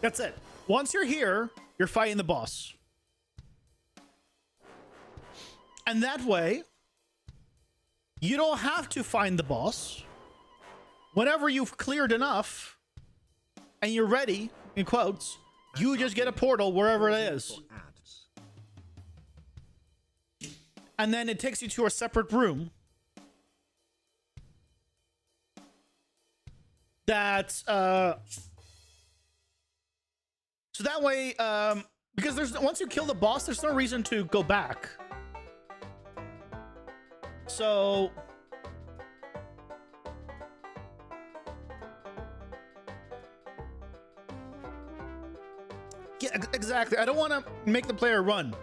That's it. Once you're here, you're fighting the boss. And that way, you don't have to find the boss. Whenever you've cleared enough and you're ready, in quotes, you just get a portal wherever it is. And then it takes you to a separate room that so that way because once you kill the boss, there's no reason to go back. So yeah, exactly. I don't want to make the player run.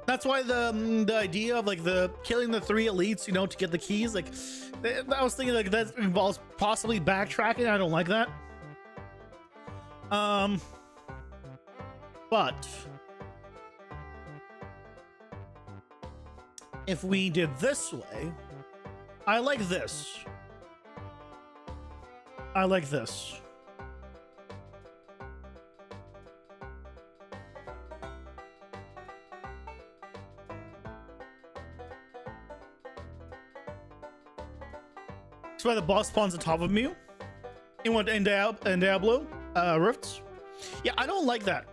That's why the idea of like the killing the 3 elites, you know, to get the keys, like I was thinking like that involves possibly backtracking. I don't like that. But if we did this way, I like this. I like this. That's why the boss spawns on top of me in Diablo Rifts. Yeah, I don't like that.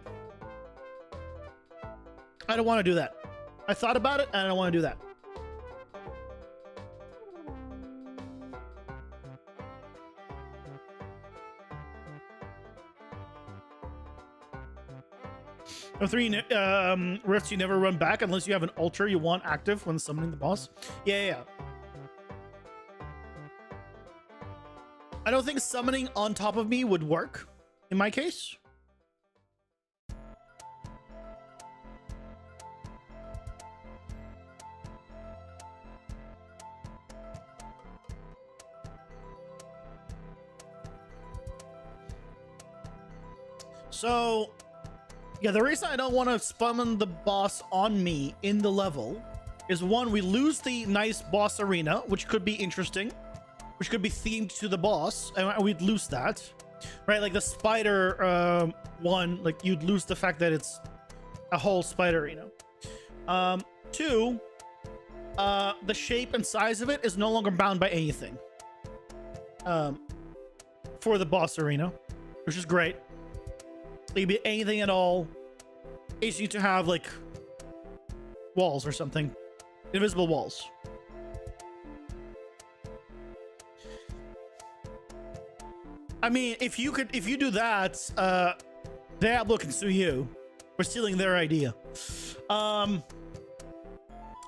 I don't want to do that. I thought about it and I don't want to do that. The 3 rifts, you never run back unless you have an altar you want active when summoning the boss. Yeah. I don't think summoning on top of me would work in my case. So, yeah, the reason I don't want to summon the boss on me in the level is, one, we lose the nice boss arena, which could be interesting, which could be themed to the boss, and we'd lose that, right? Like the spider one, like you'd lose the fact that it's a whole spider arena. 2, the shape and size of it is no longer bound by anything for the boss arena, which is great. It could be anything at all. It's you to have like walls or something, invisible walls. I mean, if you do that, Diablo can sue you for stealing their idea.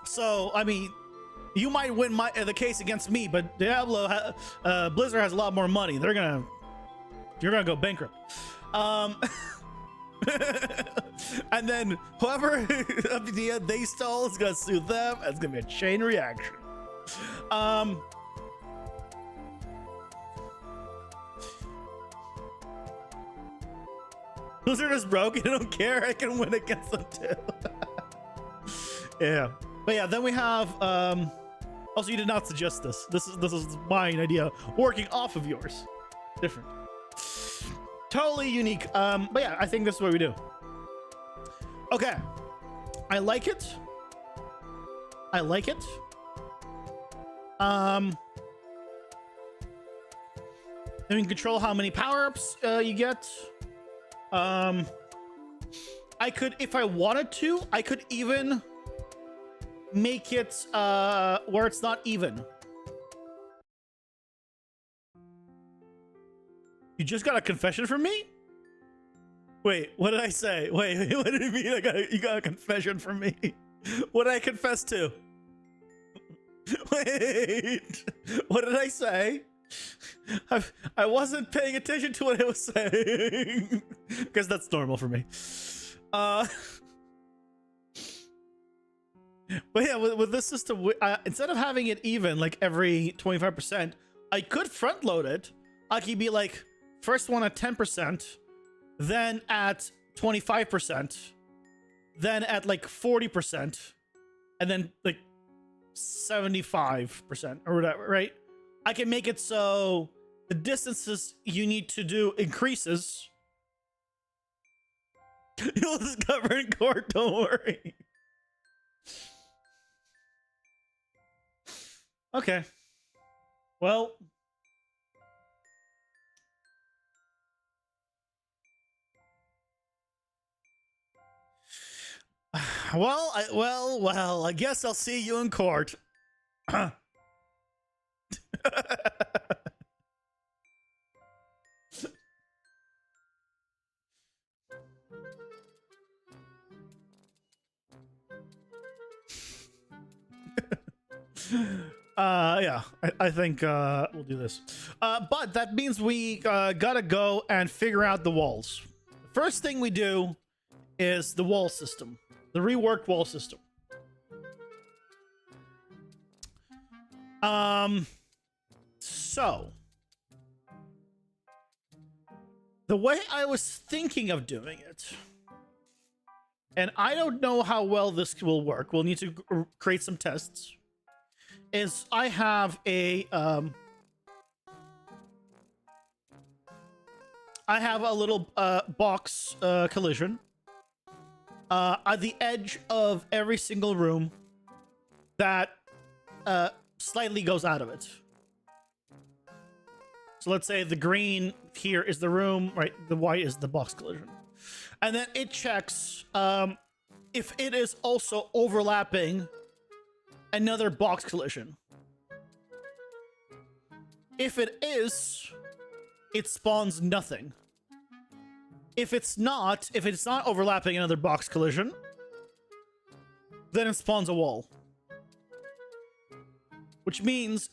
So I mean, you might win the case against me, but Diablo, Blizzard has a lot more money. You're gonna go bankrupt. And then whoever of the end they stole is gonna sue them. It's gonna be a chain reaction. Blizzard is broke. I don't care. I can win against them too. Yeah, but yeah, then we have also, you did not suggest this. This is my idea working off of yours. Different. Totally unique. But yeah, I think this is what we do. Okay. I like it. I like it. Then we can control how many power-ups you get. I could, if I wanted to, I could even make it where it's not even. You just got a confession from me? Wait, what did I say? Wait, what did it mean? You got a confession from me? What did I confess to? Wait, what did I say? I wasn't paying attention to what I was saying because that's normal for me. But yeah, with this system, instead of having it even like every 25%, I could front load it. I could be like first one at 10%, then at 25%, then at like 40%, and then like 75% or whatever, right? I can make it so the distances you need to do increases. You'll discover in court, don't worry. Okay. Well. Well, I guess I'll see you in court. Yeah, I think we'll do this. But that means we gotta go and figure out the walls. The first thing we do is the wall system, the reworked wall system. So the way I was thinking of doing it, and I don't know how well this will work, we'll need to create some tests, is I have a little box collision at the edge of every single room that slightly goes out of it. So let's say the green here is the room, right? The white is the box collision. And then it checks if it is also overlapping another box collision. If it is, it spawns nothing. If it's not overlapping another box collision, then it spawns a wall. Which means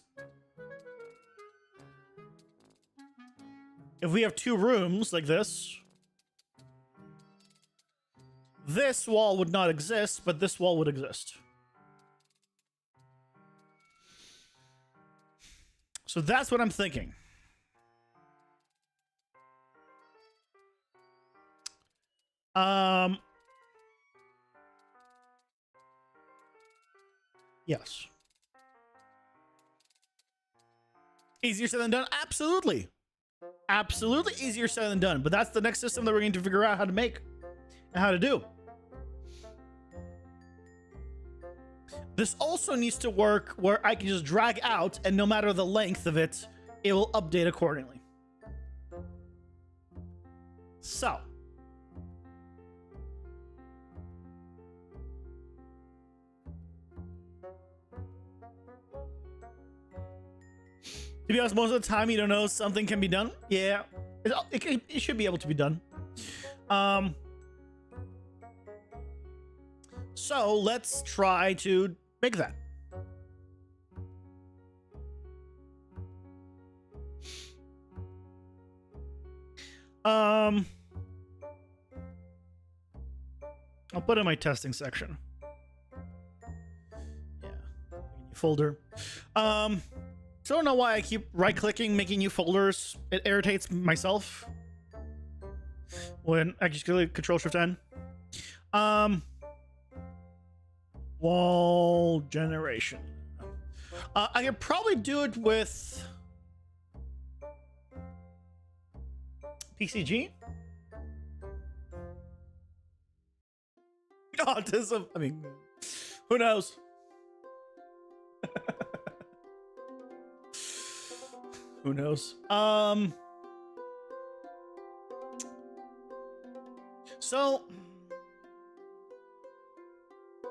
if we have two rooms like this, this wall would not exist, but this wall would exist. So that's what I'm thinking. Yes. Easier said than done? Absolutely. Absolutely easier said than done. But that's the next system that we're going to figure out how to make and how to do. This also needs to work where I can just drag out, and no matter the length of it, it will update accordingly. So. To be honest, most of the time you don't know something can be done. Yeah, it should be able to be done. So let's try to make that. I'll put it in my testing section. Yeah, folder. So I don't know why I keep right-clicking, making new folders. It irritates myself when I just Control-Shift-N. Wall generation. I could probably do it with PCG. Autism. I mean, who knows? Who knows? So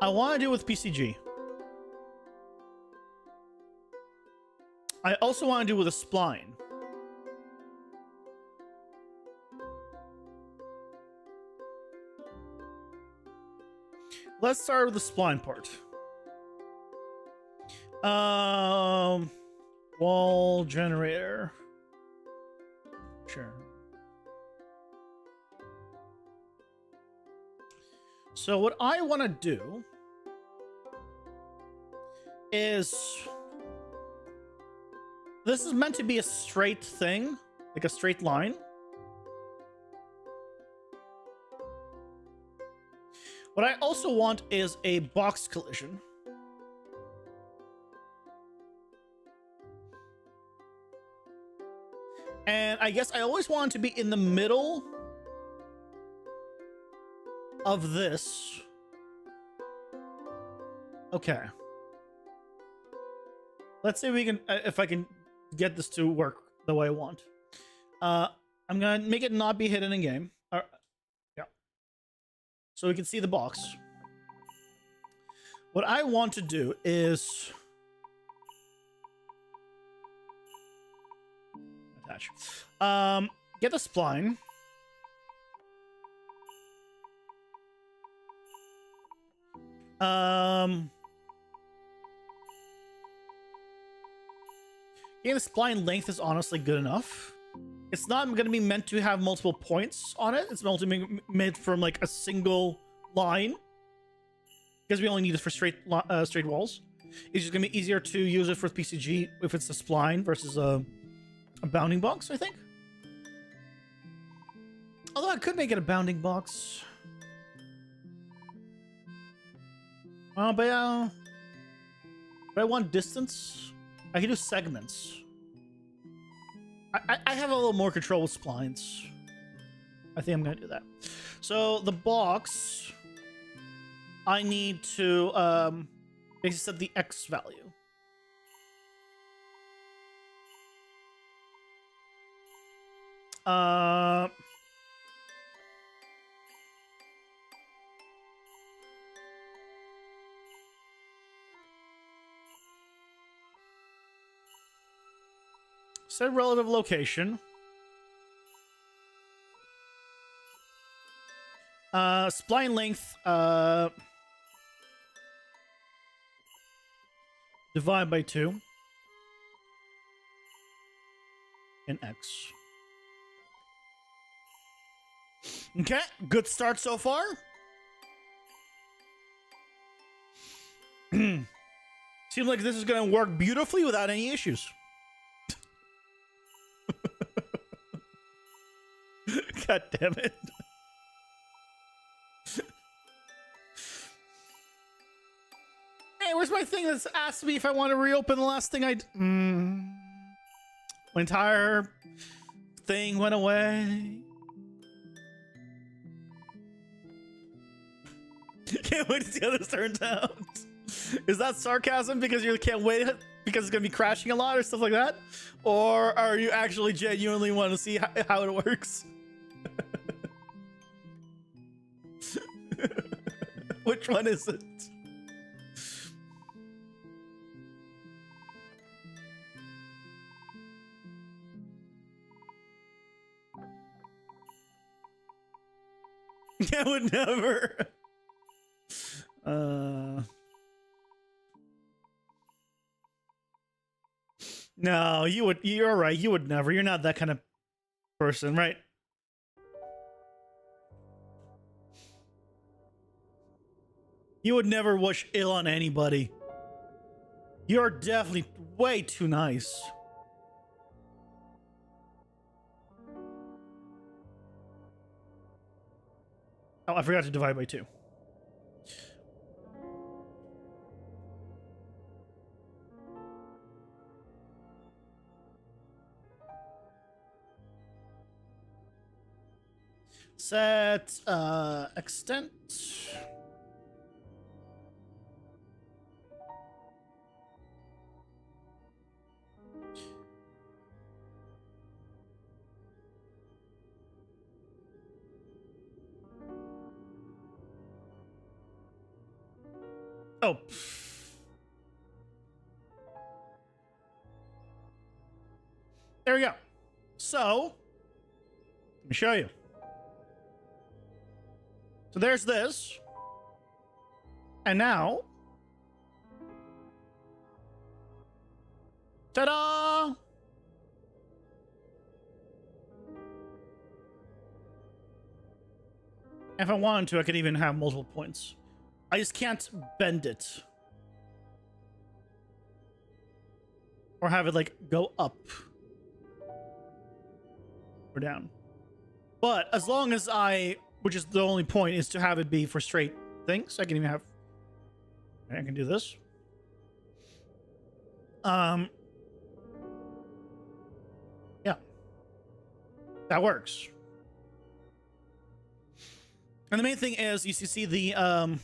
I want to do it with PCG. I also want to do it with a spline. Let's start with the spline part. Wall generator. Sure. So what I want to do is, this is meant to be a straight thing, like a straight line. What I also want is a box collision. And I guess I always want it to be in the middle of this. Okay. Let's see if we can, if I can get this to work the way I want. I'm gonna make it not be hidden in game. Yeah. So we can see the box. What I want to do is attach. Get the spline. Getting the spline length is honestly good enough. It's not going to be meant to have multiple points on it. It's meant to be made from like a single line, because we only need it for straight walls. It's just going to be easier to use it for PCG if it's a spline versus a bounding box, I think. Although I could make it a bounding box. But I want distance. I can do segments. I have a little more control with splines. I think I'm gonna do that. So the box, I need to basically set the X value. Set relative location. Spline length. Divide by 2. And X. Okay, good start so far. Seems like this is going to work beautifully without any issues. God damn it. Hey, where's my thing that's asked me if I want to reopen the last thing I my entire thing went away. Can't wait to see how this turns out. Is that sarcasm because you can't wait because it's going to be crashing a lot or stuff like that? Or are you actually genuinely want to see how it works? Which one is it? I would never. No, you would. You're right. You would never. You're not that kind of person, right? You would never wish ill on anybody. You're definitely way too nice. Oh, I forgot to divide by 2. Set extent. Oh. There we go. So, let me show you. So there's this. And now, Ta-da! If I wanted to, I could even have multiple points. I just can't bend it. Or have it like go up or down. But as long as which is the only point, is to have it be for straight things. I can even have, I can do this. Yeah, that works. And the main thing is, you see the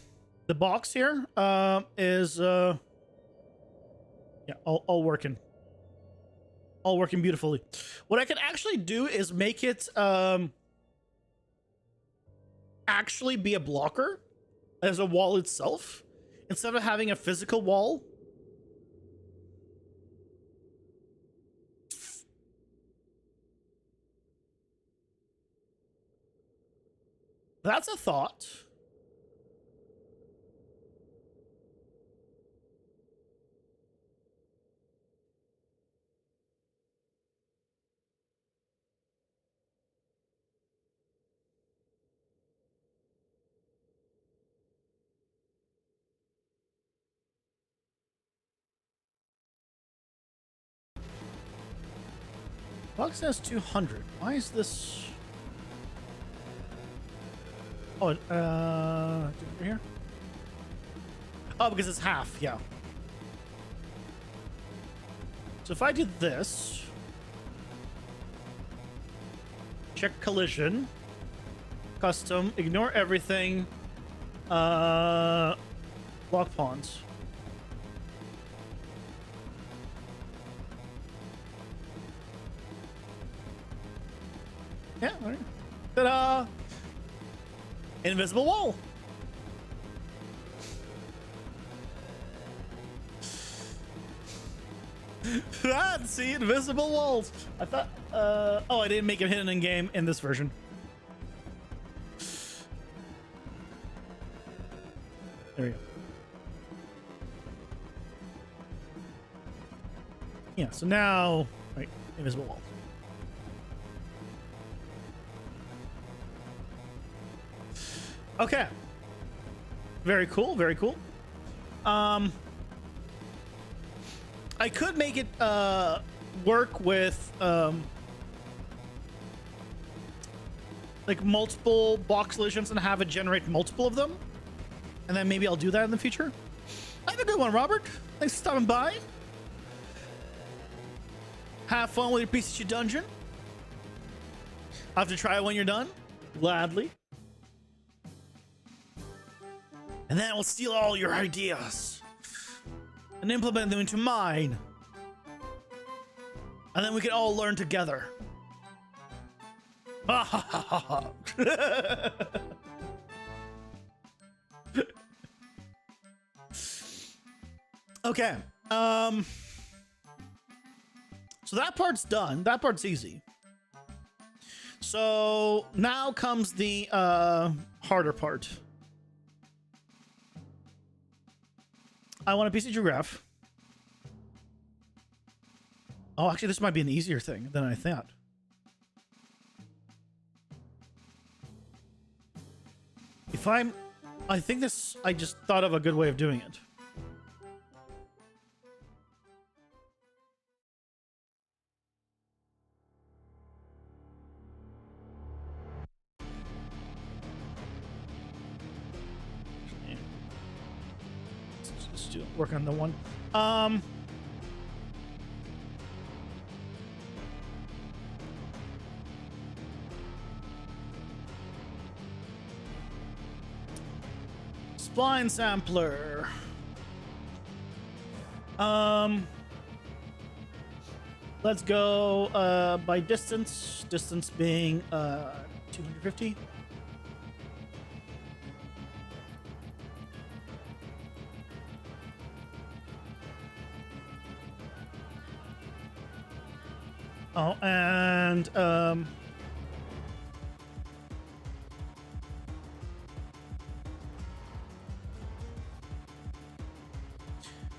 box here is yeah, all working beautifully. What I can actually do is make it actually be a blocker as a wall itself, instead of having a physical wall. That's a thought. Box says 200. Why is this? Oh, over here. Oh, because it's half. Yeah. So if I did this, check collision, custom, ignore everything, block pawns. Yeah. All right. Ta-da! Invisible wall. See, invisible walls. I thought, oh, I didn't make it hidden in game in this version. There we go. Yeah, so now, right, invisible walls. Okay. Very cool, very cool. I could make it work with like multiple box collisions and have it generate multiple of them. And then maybe I'll do that in the future. Have a good one, Robert. Thanks for stopping by. Have fun with your PCG dungeon. I'll have to try it when you're done. Gladly. And then I will steal all your ideas and implement them into mine. And then we can all learn together. Ha ha ha ha ha. Okay. So that part's done. That part's easy. So now comes the harder part. I want a PCG graph. Oh, actually, this might be an easier thing than I thought. I think this, I just thought of a good way of doing it. Let's do work on the one. Spline sampler. Let's go by distance. Distance being 250. Oh, and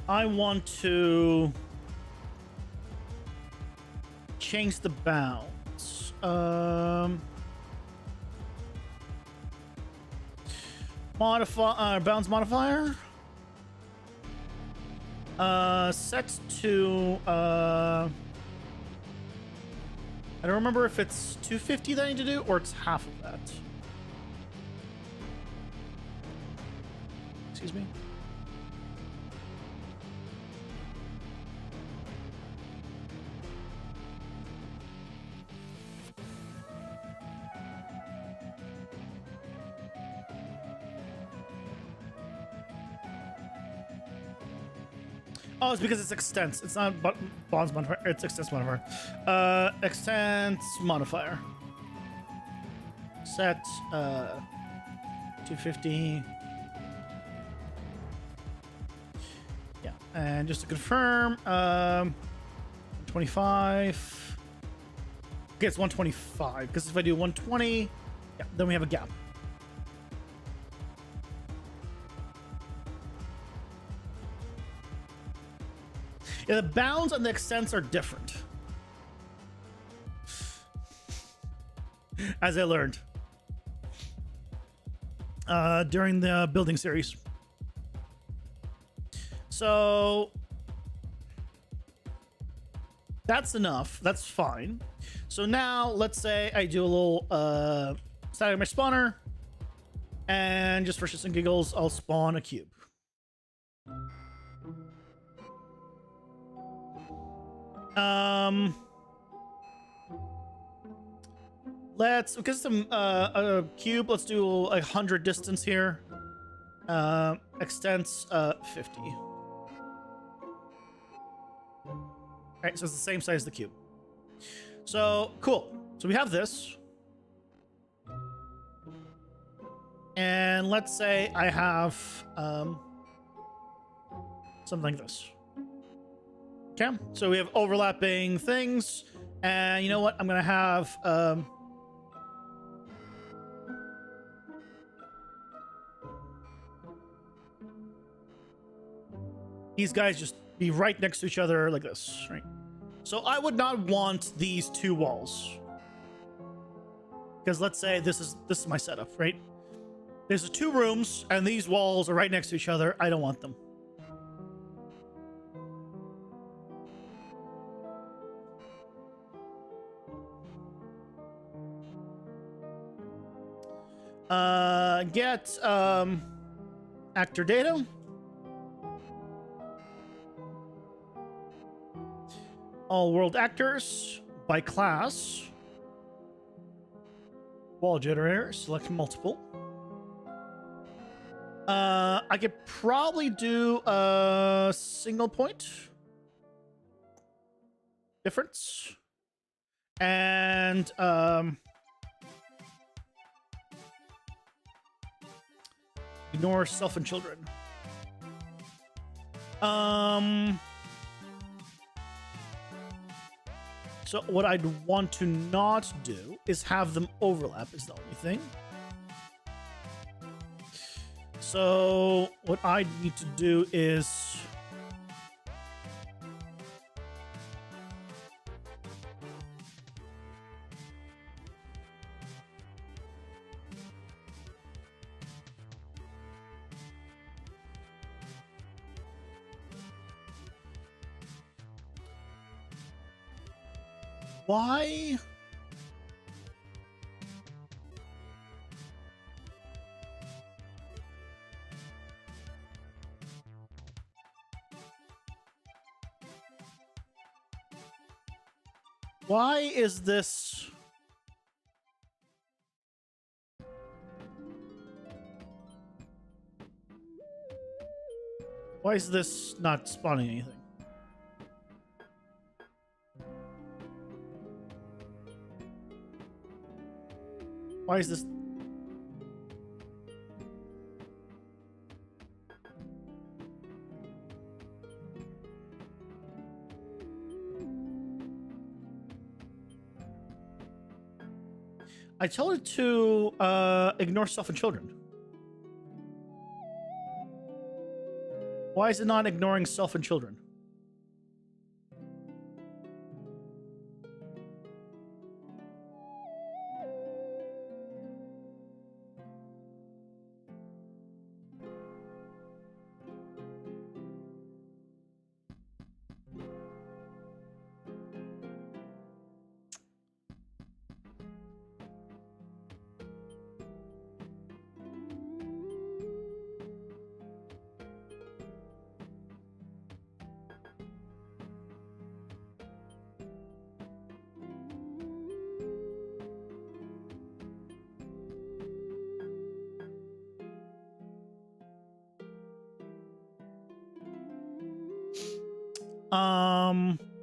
I want to change the bounds. Bounds modifier. Set to I don't remember if it's 250 that I need to do or it's half of that. Excuse me. Oh, it's because it's extents. It's not bonds modifier. It's extents modifier. Extents modifier. Set 250. Yeah, and just to confirm, 25. Okay, it's 125. Because if I do 120, yeah, then we have a gap. Yeah, the bounds and the extents are different. As I learned during the building series. So that's enough. That's fine. So now let's say I do a little static my spawner, and just for shits and giggles, I'll spawn a cube. Let's, because it's a cube, let's do 100 distance here. Extents 50. Alright, so it's the same size as the cube. So cool. So we have this. And let's say I have something like this. Okay, so we have overlapping things, and you know what? I'm gonna have these guys just be right next to each other like this, right? So I would not want these two walls, because let's say this is my setup, right? There's two rooms, and these walls are right next to each other. I don't want them. Get actor data. All world actors by class. Wall generator, select multiple. I could probably do a single point difference. And ignore self and children. So what I'd want to not do is have them overlap is the only thing. So what I need to do is why? Why is this? Why is this not spawning anything? Why is this? I told it to ignore self and children. Why is it not ignoring self and children?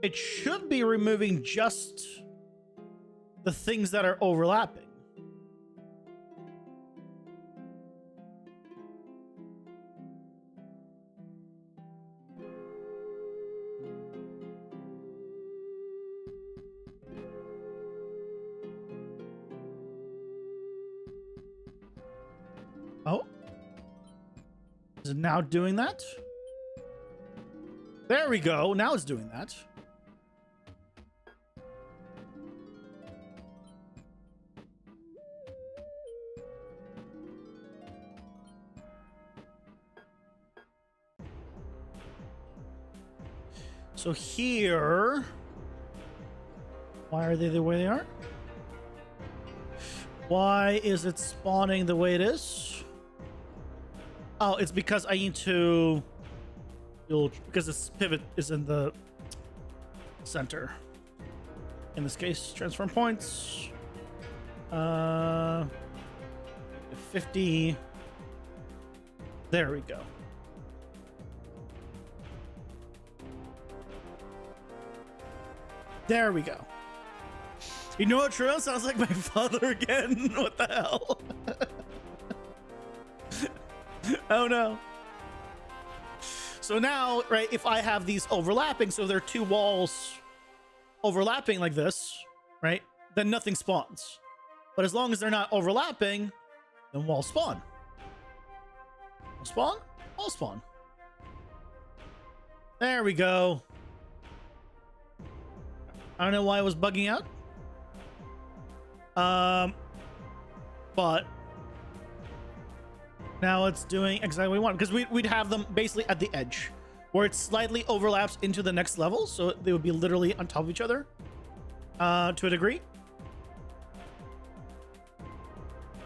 It should be removing just the things that are overlapping. Oh. Is it now doing that? There we go. Now it's doing that. So here, why are they the way they are? Why is it spawning the way it is? Oh, it's because I need to build, because this pivot is in the center. In this case, transform points. 50. There we go. There we go. You know what, True? Sounds like my father again. What the hell? Oh no. So now, right, if I have these overlapping, so there are two walls overlapping like this, right, then nothing spawns. But as long as they're not overlapping, then walls spawn. Wall spawn? Wall spawn. There we go. I don't know why it was bugging out. But now it's doing exactly what we want, because we'd have them basically at the edge where it slightly overlaps into the next level, so they would be literally on top of each other to a degree.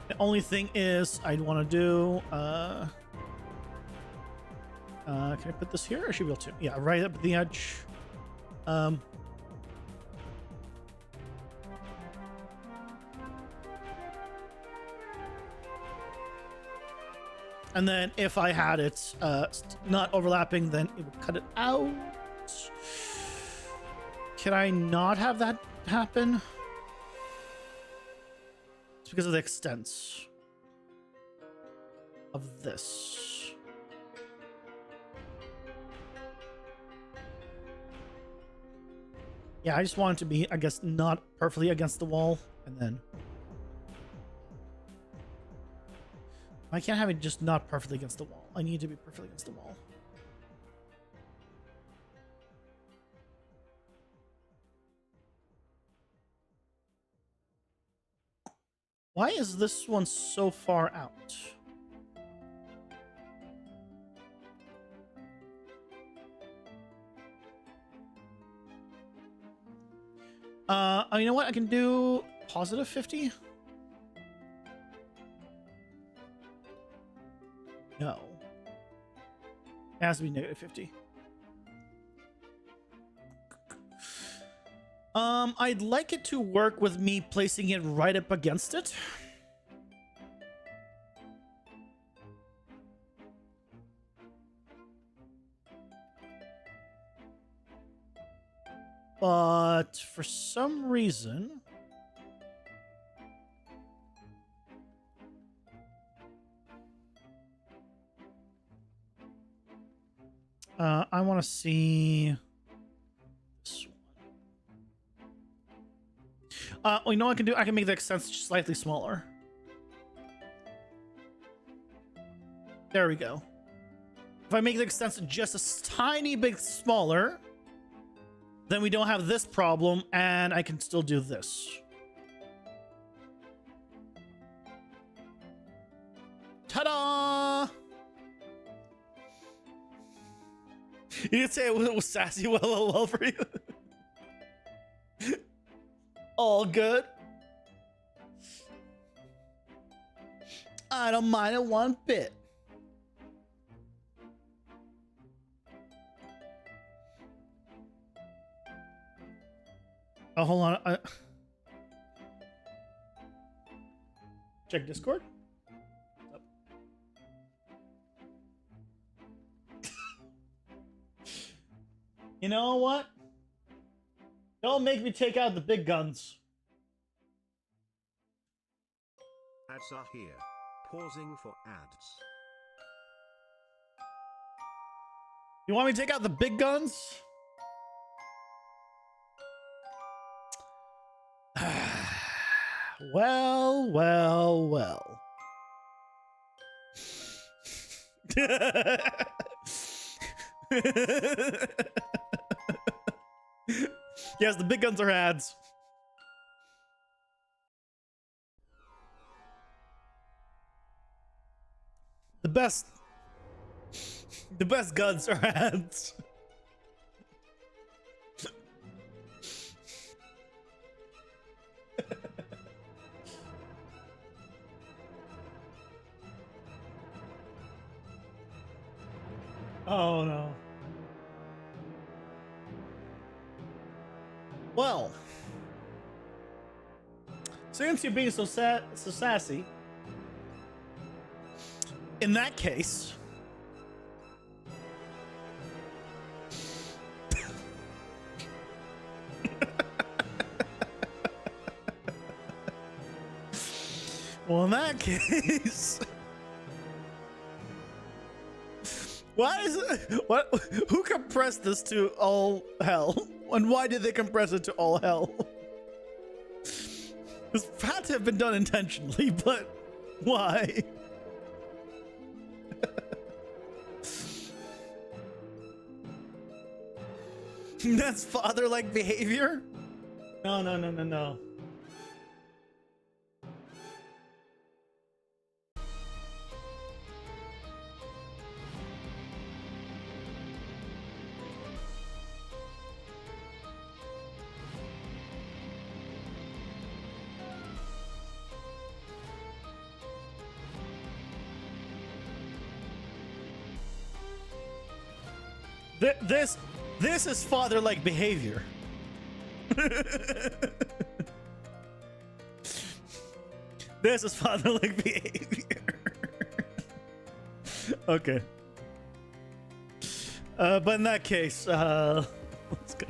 The only thing is I'd want to do can I put this here? I should be able to. Yeah, right up at the edge. And then if I had it not overlapping, then it would cut it out. Can I not have that happen? It's because of the extents of this. Yeah, I just want it to be, I guess, not perfectly against the wall, and then I can't have it just not perfectly against the wall. I need to be perfectly against the wall. Why is this one so far out? You know what? I can do positive 50. No. It has to be negative 50. I'd like it to work with me placing it right up against it. But for some reason, I want to see this one. Well, you know what I can do? I can make the extents slightly smaller. There we go. If I make the extents just a tiny bit smaller, then we don't have this problem, and I can still do this. Ta-da! You didn't say it was sassy well for you. All good. I don't mind it one bit. Oh, hold on. Check Discord. You know what? Don't make me take out the big guns. Ads are here. Pausing for ads. You want me to take out the big guns? Well, well, well. Yes, the big guns are ads. The best guns are ads. Oh no. Well, since you're being so sassy, in that case, well, in that case, why is it? What? Who compressed this to all hell? And why did they compress it to all hell? This had to have been done intentionally, but why? That's father-like behavior? No, no, no, no, no. This is father-like behavior. This is father-like behavior. Okay. But in that case, let's go.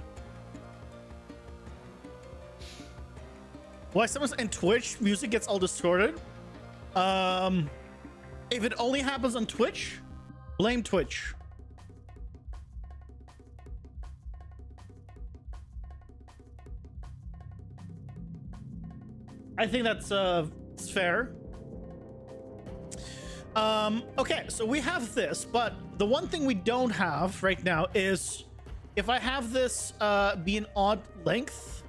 Why someone's in Twitch music gets all distorted? If it only happens on Twitch, blame Twitch. I think that's fair. Okay, so we have this, but the one thing we don't have right now is if I have this be an odd length,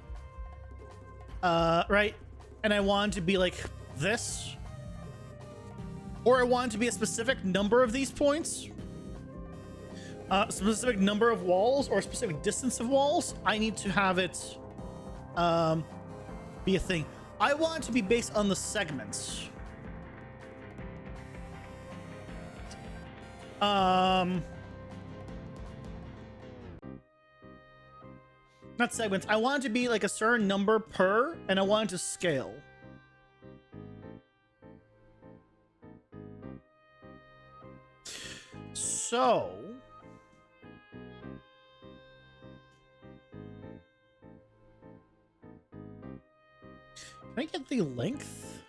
right? And I want it to be like this, or I want it to be a specific number of these points, specific number of walls, or a specific distance of walls, I need to have it be a thing. I want it to be based on the segments. Not segments. I want it to be like a certain number per, and I want it to scale. So can I get the length?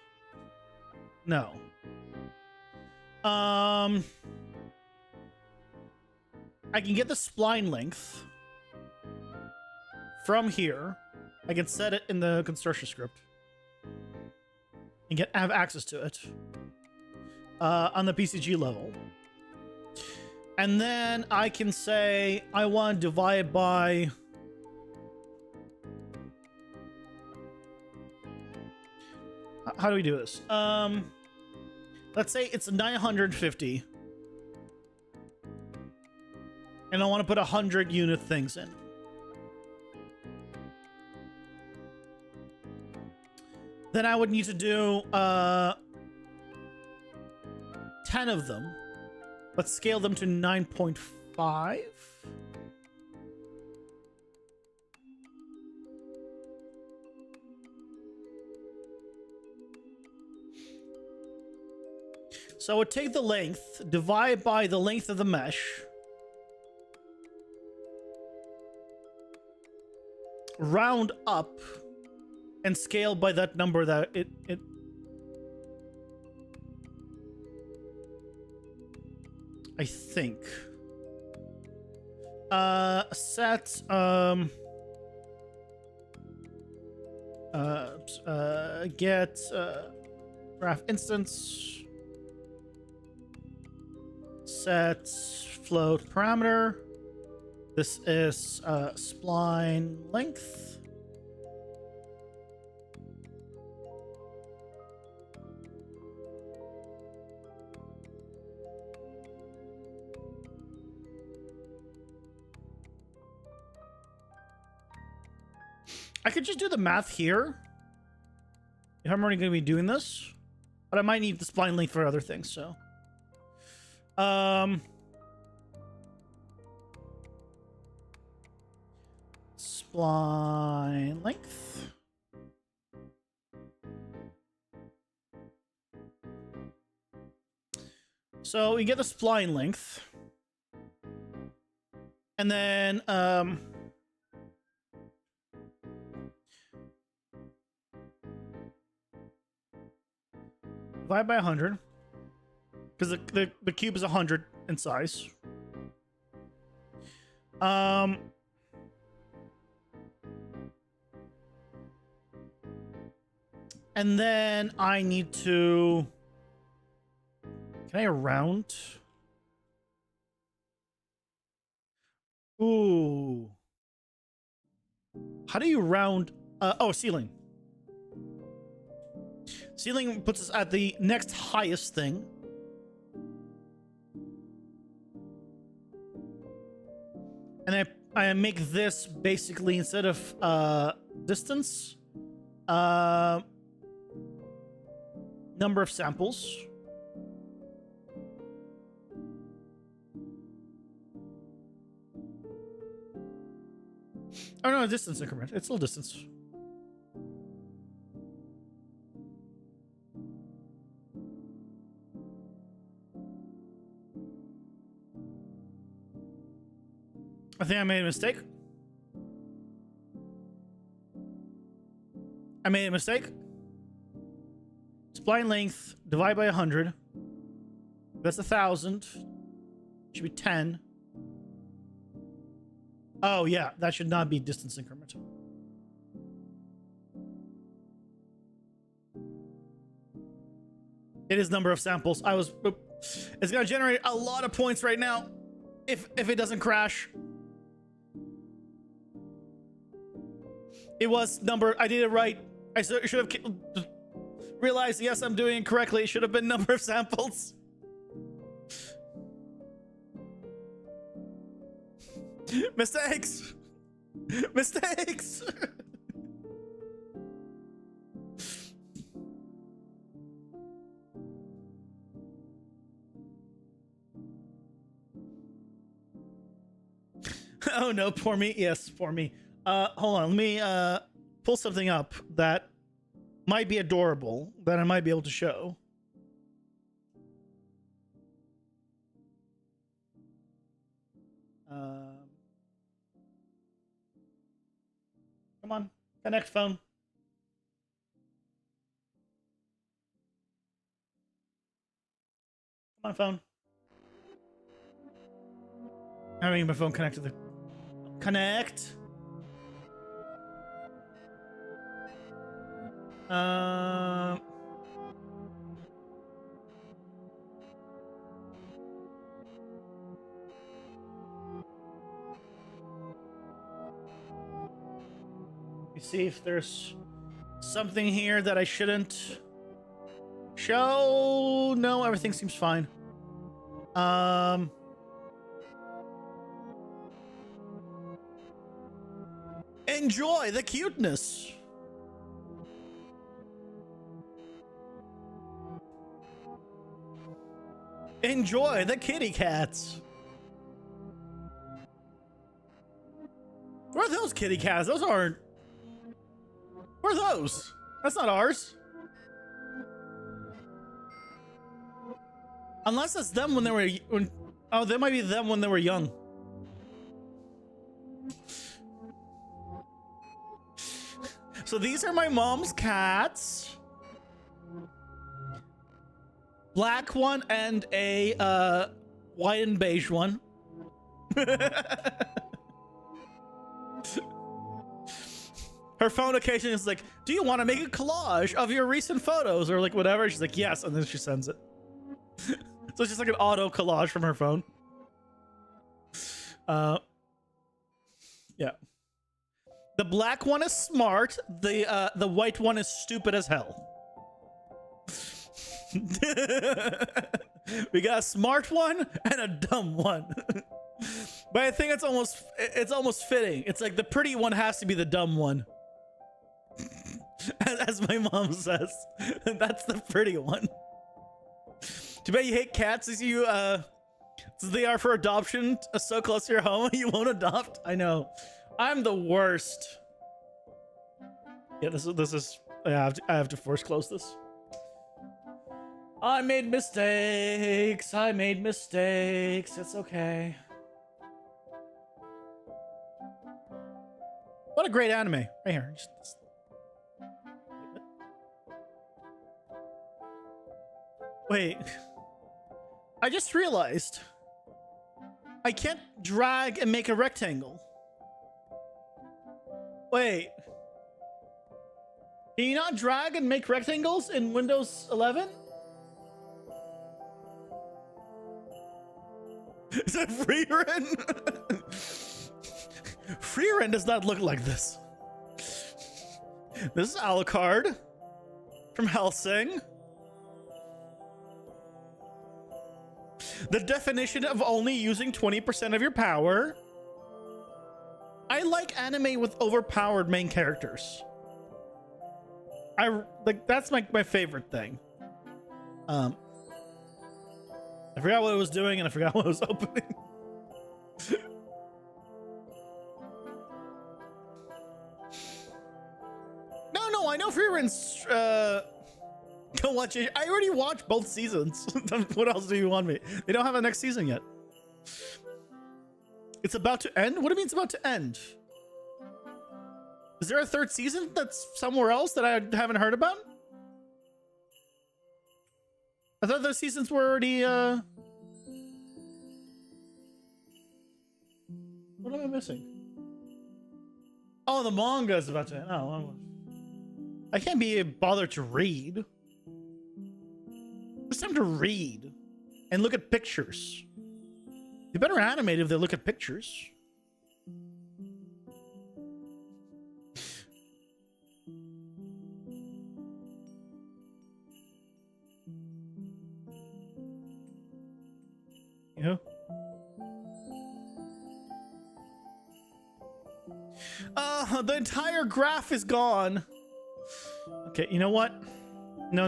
No. I can get the spline length from here. I can set it in the construction script and have access to it on the PCG level. And then I can say I want to divide by how do we do this? Let's say it's 950. And I want to put 100 unit things in. Then I would need to do 10 of them, but scale them to 9.5. So I would take the length, divide by the length of the mesh. round up and scale by that number that it I think. Set get graph instance, set float parameter. This is spline length. I could just do the math here if I'm already going to be doing this, but I might need the spline length for other things. So, spline length. So we get the spline length, and then divide by 100, because the cube is 100 in size. And then I need to... Can I round? Ooh. How do you round? Oh, ceiling. Ceiling puts us at the next highest thing. And I make this basically, instead of distance, number of samples. Oh no, distance increment. It's still distance. I think I made a mistake. Spline length, divide by 100. That's 1,000. Should be 10. Oh yeah, that should not be distance increment. It is number of samples. It's gonna generate a lot of points right now if it doesn't crash. It was number, I did it right. I should have realized, yes, I'm doing it correctly. It should have been number of samples. Mistakes! Mistakes! Oh no, poor me. Yes, poor me. Hold on, let me pull something up that might be adorable that I might be able to show. Come on, connect phone. Come on, phone. Having my phone connected to the connect. You see if there's something here that I shouldn't show. No, everything seems fine. Enjoy the cuteness. Enjoy the kitty cats. Where are those kitty cats? Those aren't. Where are those? That's not ours. Unless that's them when they were. Oh, that might be them when they were young. So these are my mom's cats. Black one and a white and beige one. Her phone occasionally is like, do you want to make a collage of your recent photos or like whatever? She's like, yes, and then she sends it. So it's just like an auto collage from her phone. Yeah. The black one is smart. The white one is stupid as hell. We got a smart one and a dumb one. But I think it's almost fitting. It's like the pretty one has to be the dumb one. As my mom says. That's the pretty one. Too bad you hate cats as you they are for adoption so close to your home you won't adopt. I know. I'm the worst. Yeah, this is I have to force close this. I made mistakes. I made mistakes. It's okay. What a great anime. Right here. Wait. I just realized I can't drag and make a rectangle. Wait. Can you not drag and make rectangles in Windows 11? Is that Freerun? Freerun does not look like this. This is Alucard from Helsing. The definition of only using 20% of your power. I like anime with overpowered main characters. I like that's my favorite thing. I forgot what I was doing and I forgot what I was opening. No, I know Freerun's don't watch it. I already watched both seasons. What else do you want me? They don't have a next season yet. It's about to end? What do you mean it's about to end? Is there a third season that's somewhere else that I haven't heard about? I thought those seasons were already what am I missing? Oh, the manga is about to end. Oh, I can't be bothered to read. It's time to read and look at pictures. They better animate if they look at pictures. You know? The entire graph is gone. Okay, you know what? No.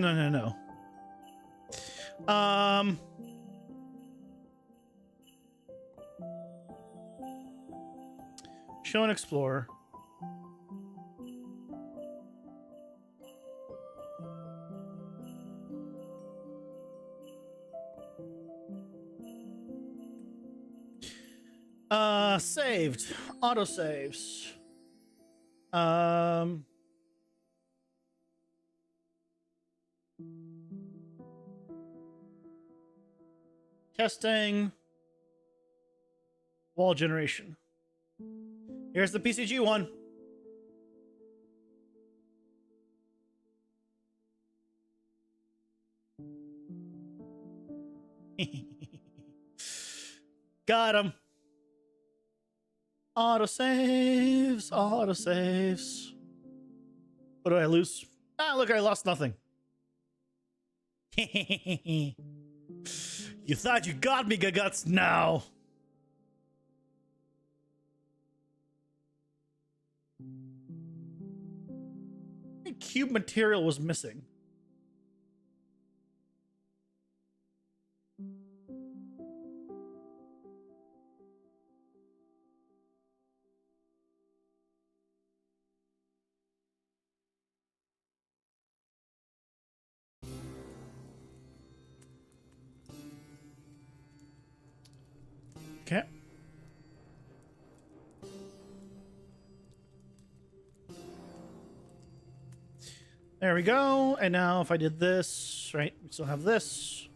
Show and explore. Saved. Auto saves. Testing. Wall generation. Here's the PCG one. Got him. Auto saves. Auto saves. What do I lose? Ah, look, I lost nothing. You thought you got me, Gaguts? Now. Cube material was missing. Okay. There we go. And now if I did this, right, we still have this.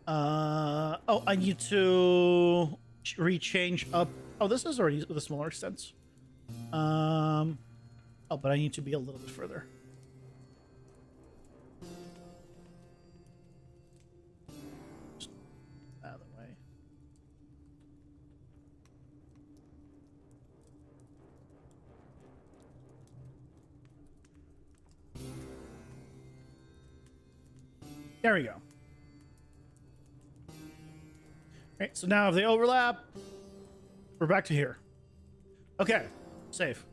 Oh, I need to rechange up. Oh, this is already with a smaller extent. Oh, but I need to be a little bit further. Just out of the way. There we go. Right, so now if they overlap, we're back to here. Okay, save.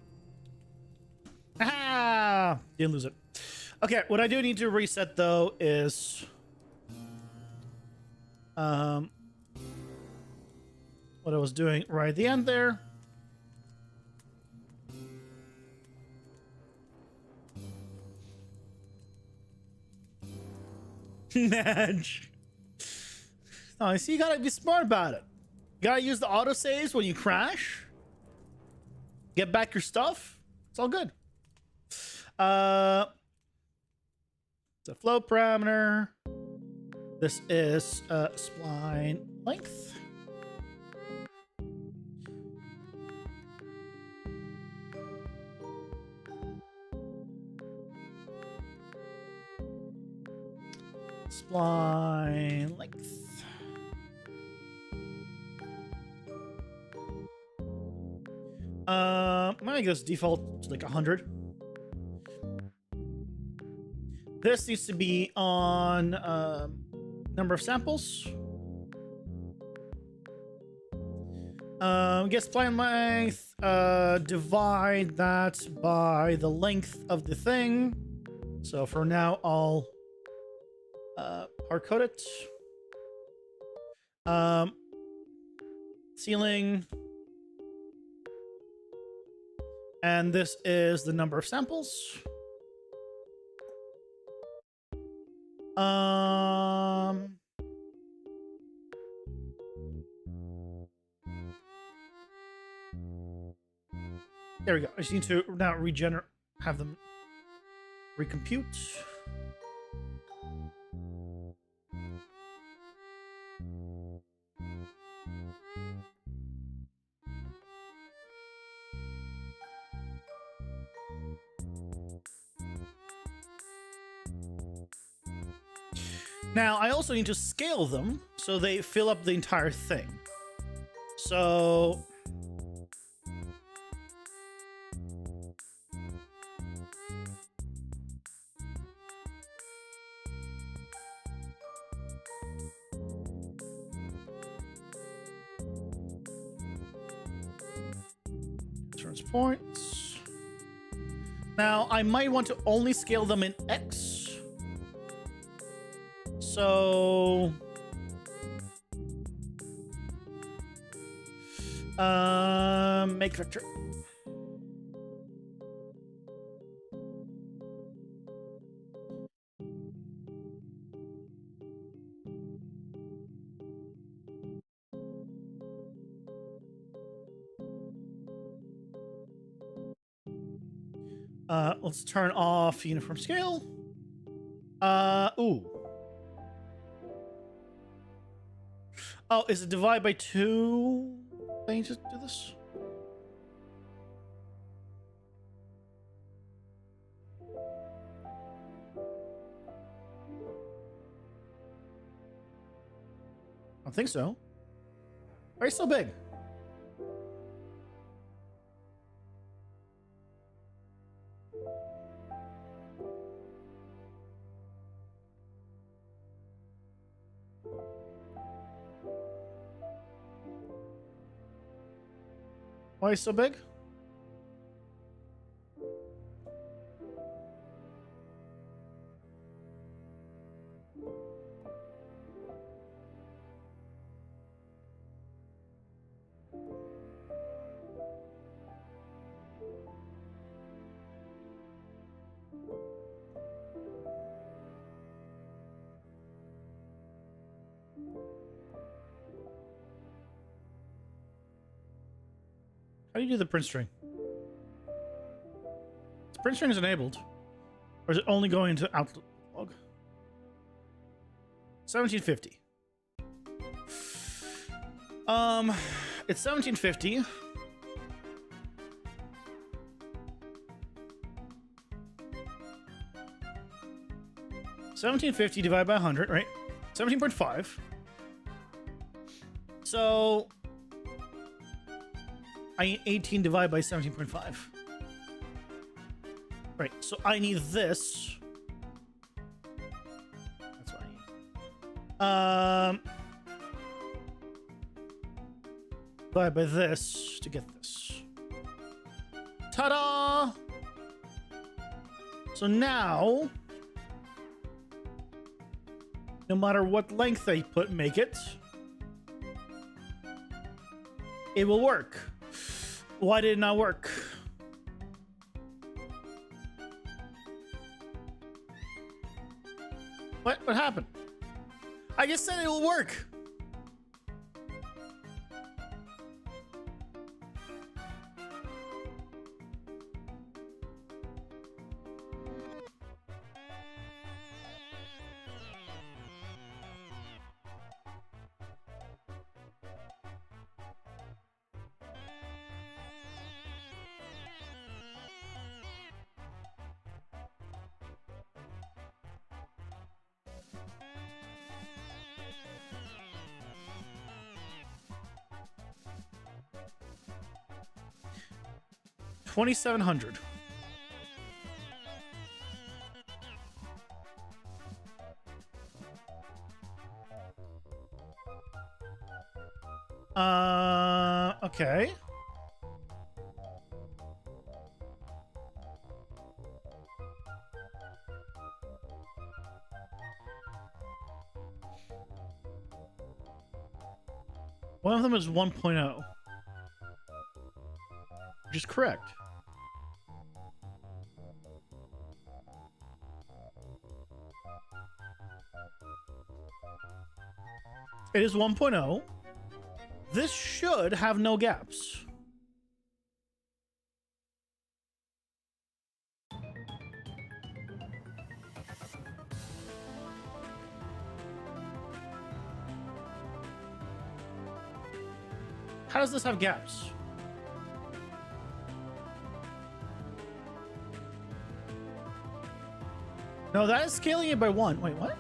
Ah, didn't lose it. Okay, what I do need to reset though is what I was doing right at the end there. Madge. Oh, I see, you gotta be smart about it. You gotta use the autosaves when you crash. Get back your stuff. It's all good. It's a flow parameter. This is spline length. Spline length. I'm gonna guess default to like 100. This needs to be on number of samples. Get spline length. Divide that by the length of the thing. So for now, I'll hard code it. Ceiling. And this is the number of samples. There we go. I just need to now regenerate, have them recompute. Now, I also need to scale them so they fill up the entire thing. So... reference points. Now, I might want to only scale them in X. So, make vector. Let's turn off uniform scale. Ooh. Oh, is it divide by 2? I need to do this. I don't think so. Why are you so big? Why are you so big? How do you do the print string? The print string is enabled. Or is it only going to Outlook? 1750. It's 1750. $17.50 divided by 100, right? 17.5. So I need 18 divided by 17.5. Right, so I need this. That's what I need. Divided by this to get this. Ta-da! So now, no matter what length I make it, it will work. Why did it not work? What happened? I just said it will work. $2,700. Okay. One of them is 1.0, which is correct. It is 1.0. This should have no gaps. How does this have gaps? No, that is scaling it by 1. Wait, what?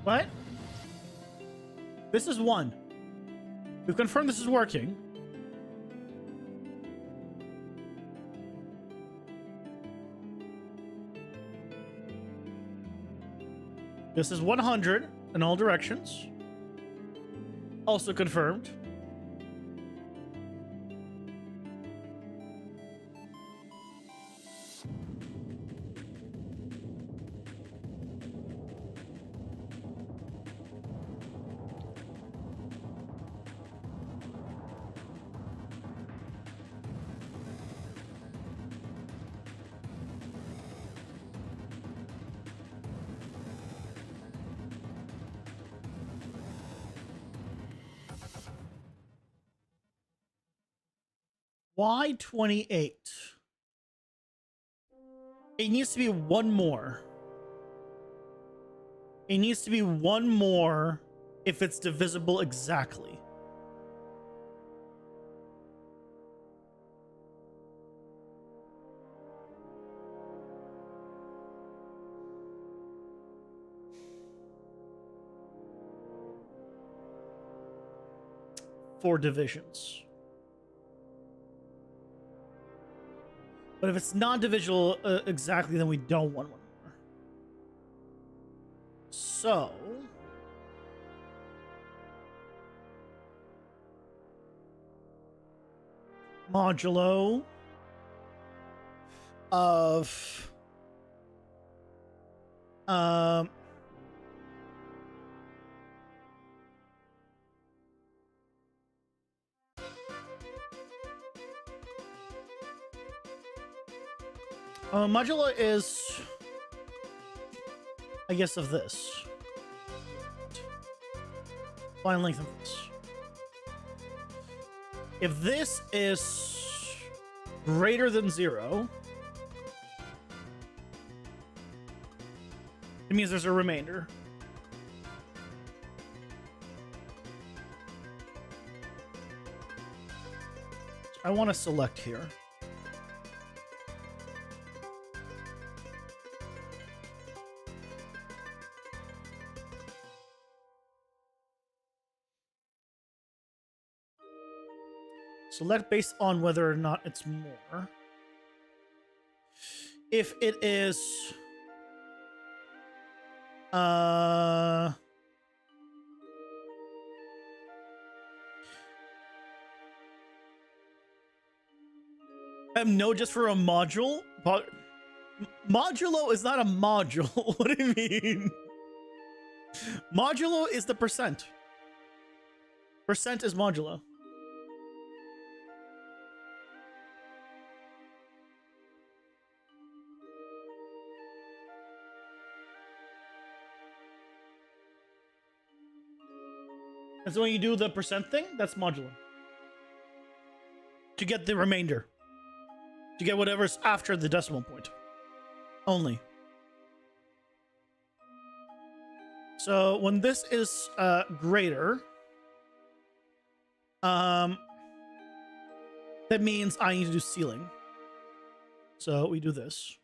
What? This is 1. We've confirmed this is working. This is 100 in all directions. Also confirmed. Why 28? It needs to be one more. It needs to be one more if it's divisible exactly. Four divisions. But if it's not divisible exactly, then we don't want one more. So modulo of Modulo is, I guess, of this. Line length of this. If this is greater than 0, it means there's a remainder. So I want to select here. Select based on whether or not it's more. If it is no, just for a module. Modulo is not a module. What do you mean? Modulo is the percent. Percent is modulo. And so when you do the percent thing, that's modulo. To get the remainder. To get whatever's after the decimal point. Only. So when this is greater, that means I need to do ceiling. So we do this.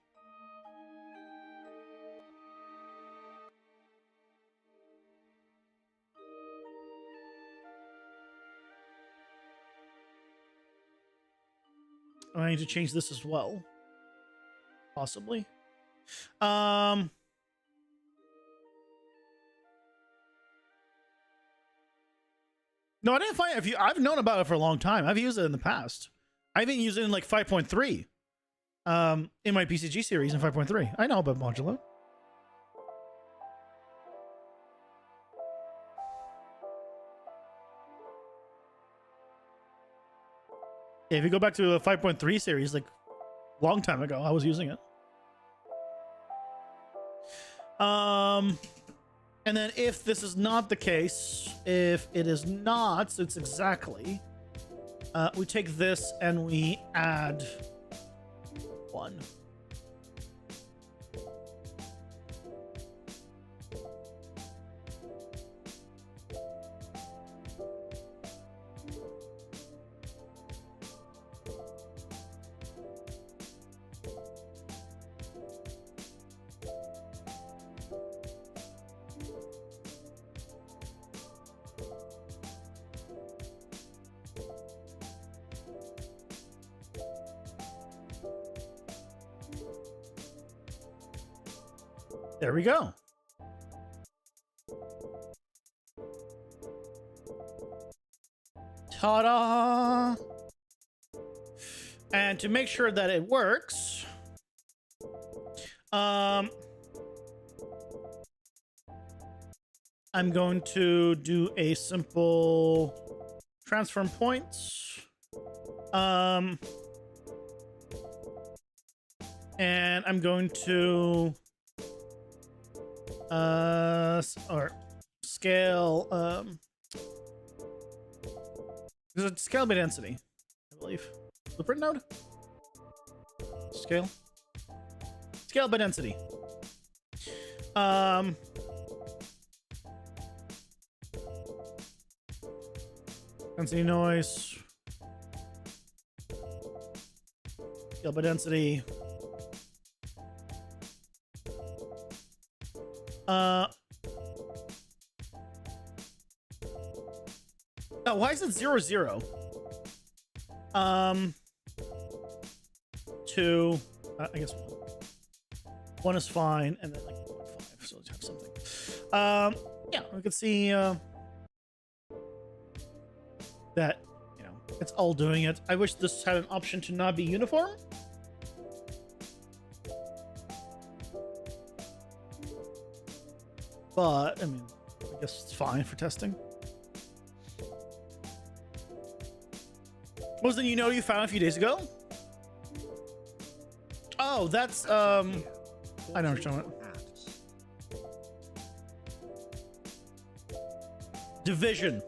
I need to change this as well. Possibly. No, I didn't find it. I've known about it for a long time. I've used it in the past. I even used it in like 5.3. In my PCG series in 5.3. I know about modulo. Yeah, if you go back to a 5.3 series, like a long time ago, I was using it. And then if this is not the case, if it is not, so it's exactly, we take this and we add 1. There we go. Ta-da! And to make sure that it works, I'm going to do a simple transform points. And I'm going to or scale there's a scale by density, I believe. Blueprint node? Scale by density. Density noise. Scale by density. Oh, why is it 0, 0? 2, I guess 1. 1 is fine, and then like 5, so let's have something. Yeah, we can see that, you know, it's all doing it. I wish this had an option to not be uniform. But, I mean, I guess it's fine for testing. What was the new node you found a few days ago? Oh, that's I don't understand it. Division,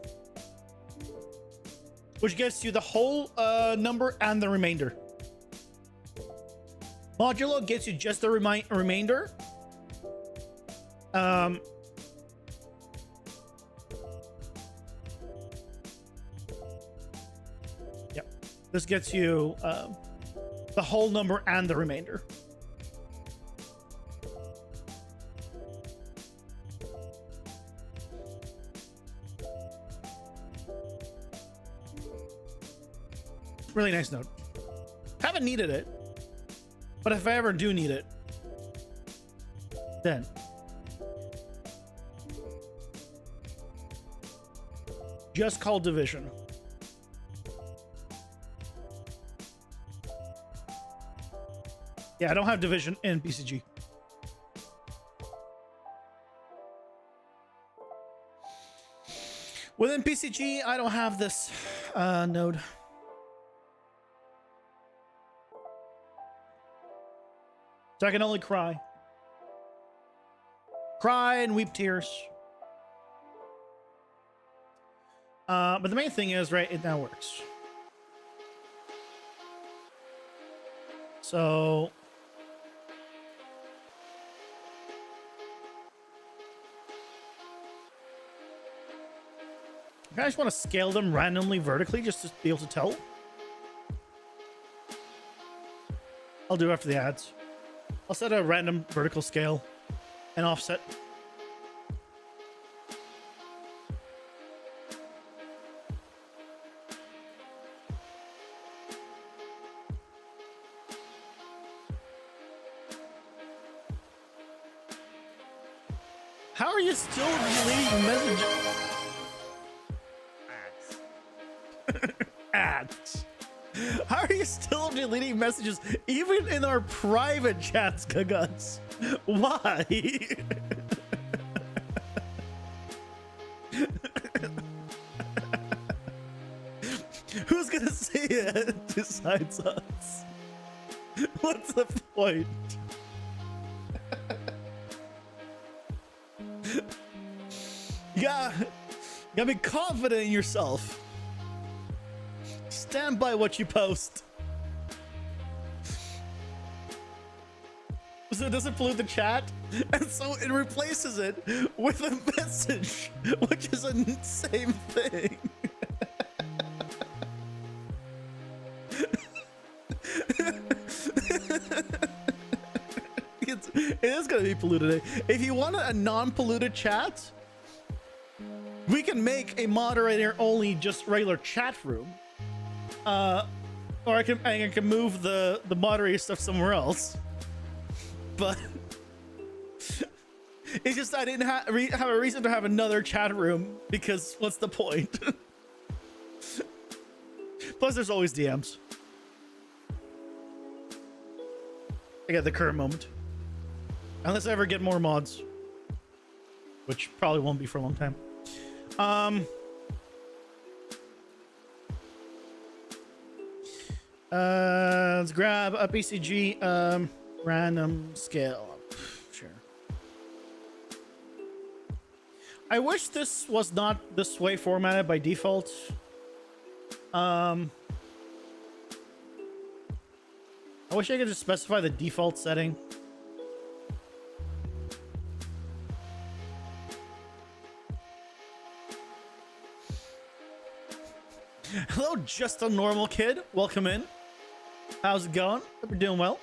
which gets you the whole number and the remainder. Modulo gets you just the remainder. Yep. This gets you the whole number and the remainder. Really nice note. Haven't needed it, but if I ever do need it, then just call division. Yeah, I don't have division in BCG. Within BCG, I don't have this node. So I can only cry. Cry and weep tears. But the main thing is, right, it now works. So I just want to scale them randomly vertically just to be able to tell. I'll do it after the ads. I'll set a random vertical scale and offset. How are you still deleting messages? Ads. How are you still deleting messages even in our private chats, Kaguts? Why? Who's gonna say it besides us? What's the point? You gotta be confident in yourself. Stand by what you post. So it doesn't pollute the chat, and so it replaces it with a message, which is a same thing. It is gonna be polluted. If you want a non-polluted chat, we can make a moderator only just regular chat room. Or I can move the moderator stuff somewhere else. But it's just I didn't have a reason to have another chat room because what's the point? Plus, there's always DMs. I got the current moment. Unless I ever get more mods, which probably won't be for a long time. Let's grab a BCG random scale. Sure. I wish this was not this way formatted by default. I wish I could just specify the default setting. Hello, just a normal kid. Welcome in. How's it going? Hope you're doing well.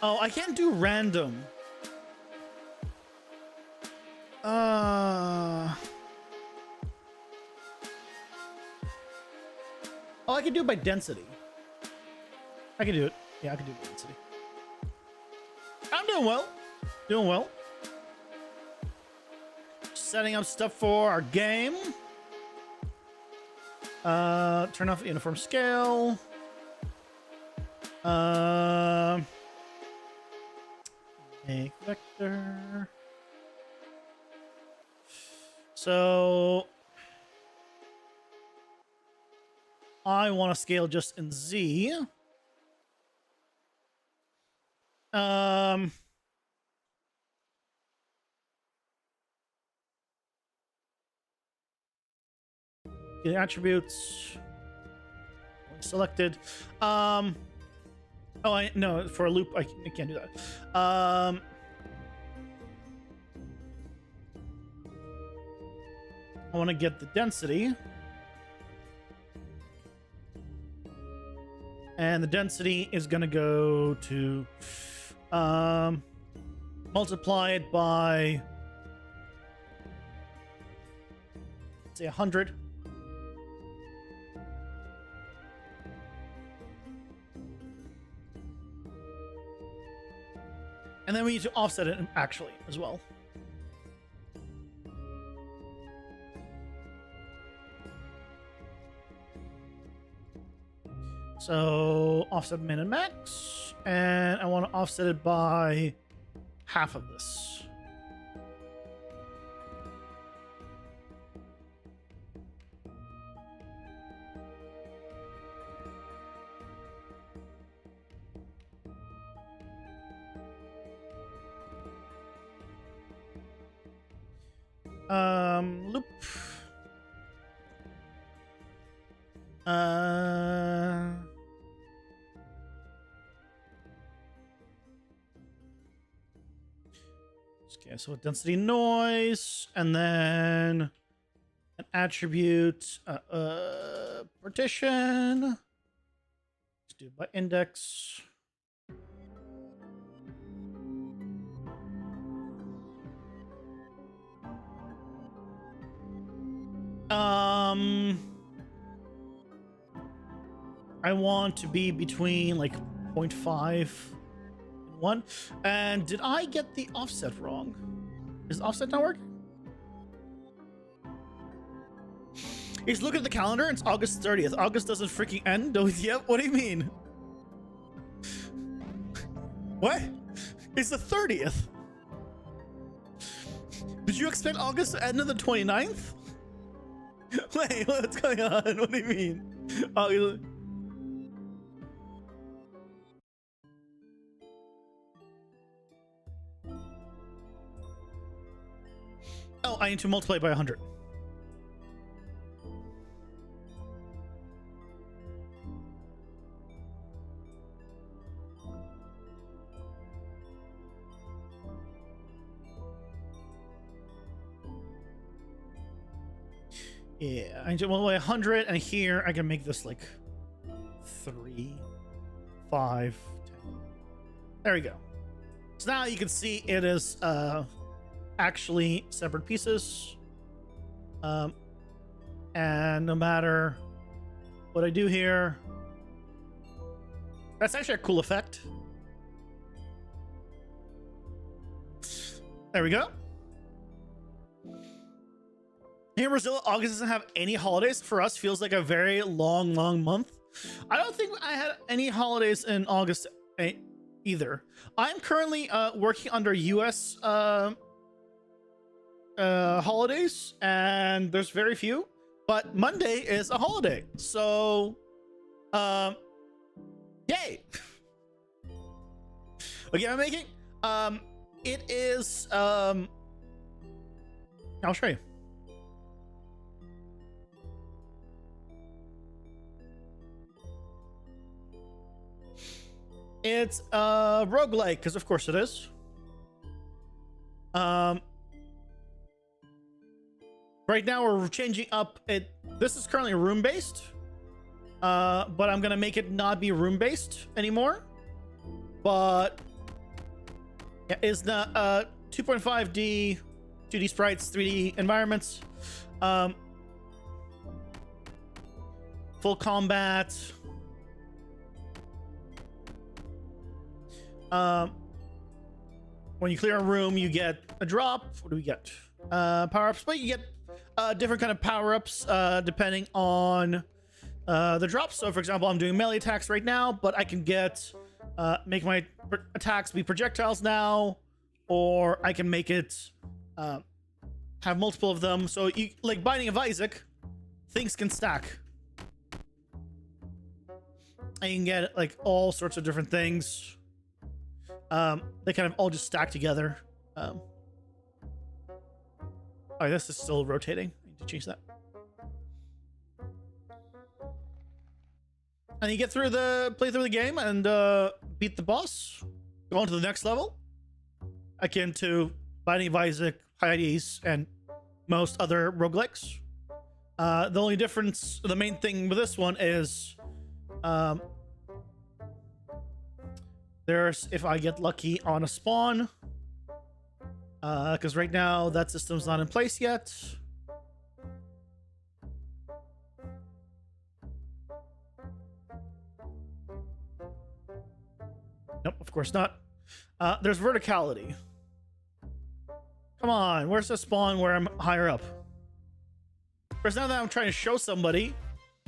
Oh, I can't do random. Oh, I can do it by density. I can do it. Yeah, I can do it by density. I'm doing well. Doing well. Setting up stuff for our game. Turn off uniform scale. Make vector. So I want to scale just in Z. The attributes selected. Oh, no, for a loop I can't do that. I want to get the density. And the density is going to go to multiply it by, let's say, 100. And then we need to offset it actually as well. So offset min and max, and I want to offset it by half of this. Loop. Okay, so density noise, and then an attribute partition. Let's do it by index. I want to be between like 0.5 and 1. And did I get the offset wrong? Is offset not working? He's looking at the calendar. It's August 30th. August doesn't freaking end. Yep. What do you mean? What? It's the 30th. Did you expect August to end on the 29th? Wait, what's going on? What do you mean? Oh, I need to multiply by 100. Yeah, I need to multiply 100, and here I can make this like 3, 5, 10. There we go. So now you can see it is actually separate pieces. And no matter what I do here, that's actually a cool effect. There we go. Here in Brazil, August doesn't have any holidays. For us, feels like a very long month. I don't think I had any holidays in August either. I'm currently working under US holidays, and there's very few, but Monday is a holiday, so yay. Okay, I'm making it is I'll show you. It's roguelike, because of course it is. Right now we're changing up it. This is currently room based, but I'm gonna make it not be room based anymore. But yeah, it's not 2.5D, 2D sprites, 3D environments, full combat. When you clear a room, you get a drop. What do we get? Power-ups, but you get different kind of power-ups depending on the drops. So, for example, I'm doing melee attacks right now, but I can get make my attacks be projectiles now, or I can make it have multiple of them. So, you like Binding of Isaac, things can stack. and you can get like all sorts of different things. They kind of all just stack together. Oh, this is still rotating. I need to change that. And you get through play through the game and beat the boss. Go on to the next level, akin to Binding of Isaac, Hades, and most other roguelikes. The only difference, the main thing with this one is, there's, if I get lucky on a spawn, because right now that system's not in place yet. Nope, of course not. There's verticality. Come on, where's the spawn where I'm higher up? First, now that I'm trying to show somebody,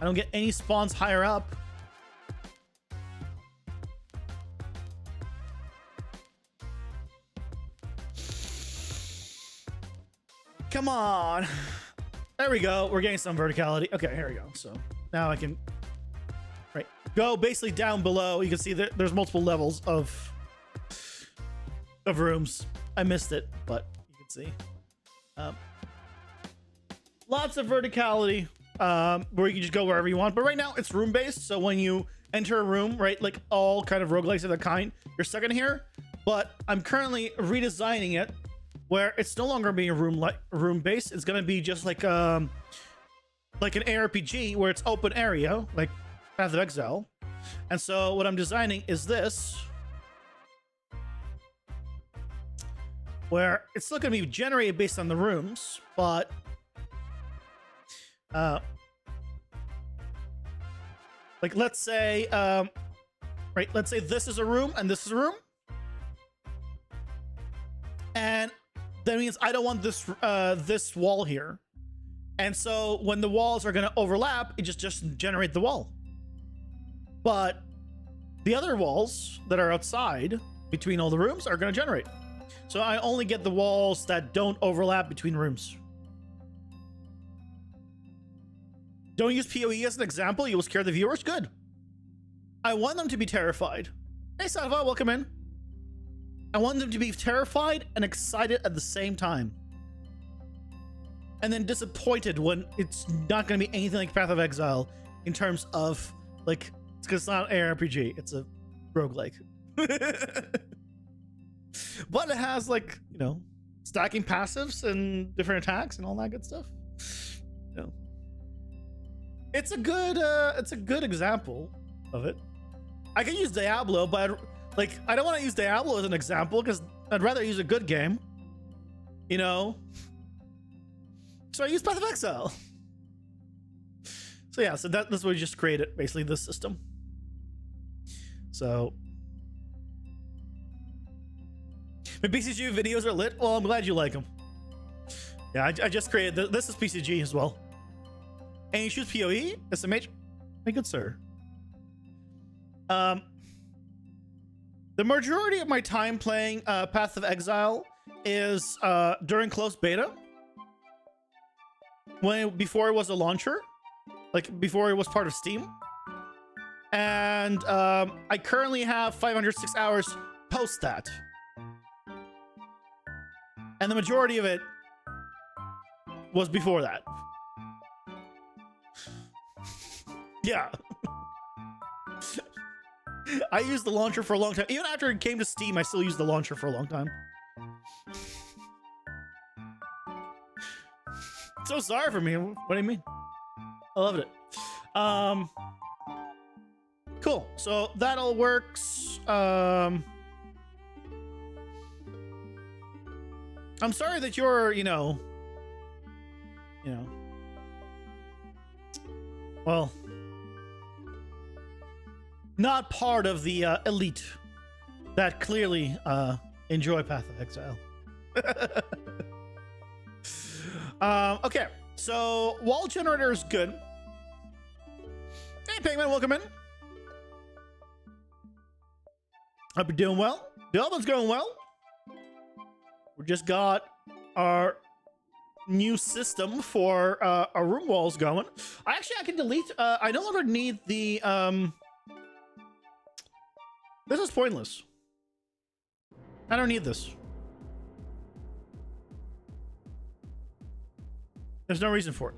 I don't get any spawns higher up. Come on. There we go. We're getting some verticality. Okay, here we go. So now I can go basically down below. You can see that there's multiple levels of rooms. I missed it, but you can see. Lots of verticality, where you can just go wherever you want. But right now it's room based. So when you enter a room, right, like all kind of roguelikes of the kind, you're stuck in here. But I'm currently redesigning it where it's no longer being room based. It's gonna be just like an ARPG where it's open area, like Path of Exile. And so what I'm designing is this, where it's still going to be generated based on the rooms, but like let's say let's say this is a room and this is a room, and that means I don't want this this wall here. And so when the walls are going to overlap, it just generate the wall. But the other walls that are outside between all the rooms are going to generate. So I only get the walls that don't overlap between rooms. Don't use PoE as an example. You will scare the viewers. Good. I want them to be terrified. Hey, Salva, welcome in. I want them to be terrified and excited at the same time. And then disappointed when it's not going to be anything like Path of Exile in terms of, like, it's because it's not an ARPG. It's a roguelike. But it has, like, you know, stacking passives and different attacks and all that good stuff. You know, it's a good example of it. I can use Diablo, but I don't want to use Diablo as an example because I'd rather use a good game, you know. So I use Path of Exile. So yeah, so that's what we just created, basically, this system. So my PCG videos are lit. Well, I'm glad you like them. Yeah, I just created this is PCG as well. And you choose PoE, SMH. My good sir. The majority of my time playing Path of Exile is during closed beta. Before it was a launcher, like before it was part of Steam. And I currently have 506 hours post that. And the majority of it was before that. Yeah. I used the launcher for a long time. Even after it came to Steam, I still used the launcher for a long time. So sorry for me. What do you mean? I loved it. Cool. So that all works. I'm sorry that you're, you know, well, not part of the elite that clearly enjoy Path of Exile. Okay, so wall generator is good. Hey, Penguin, welcome in. Hope you're doing well. Development's going well. We just got our new system for our room walls going. I can delete. I no longer need the This is pointless. I don't need this. There's no reason for it.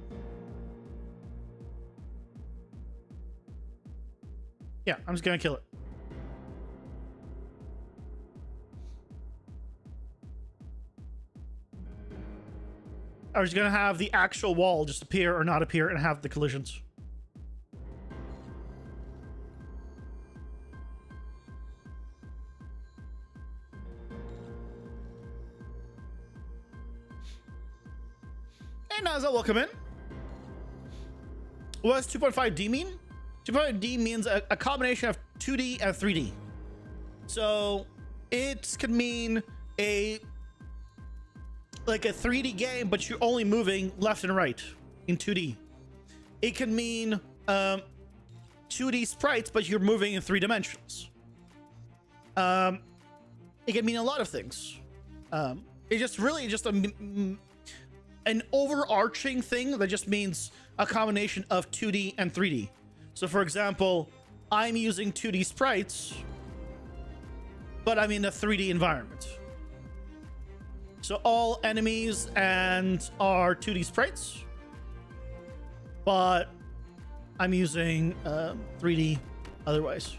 Yeah, I'm just gonna kill it. I was gonna have the actual wall just appear or not appear and have the collisions. And Naza, welcome in. What does 2.5D mean? 2.5D means a combination of 2D and 3D. So it could mean like a 3D game, but you're only moving left and right in 2D. It can mean 2D sprites, but you're moving in 3 dimensions. It can mean a lot of things. It's just really just an overarching thing that just means a combination of 2D and 3D. So for example, I'm using 2D sprites, but I'm in a 3D environment. So all enemies and are 2D sprites, but I'm using 3D otherwise.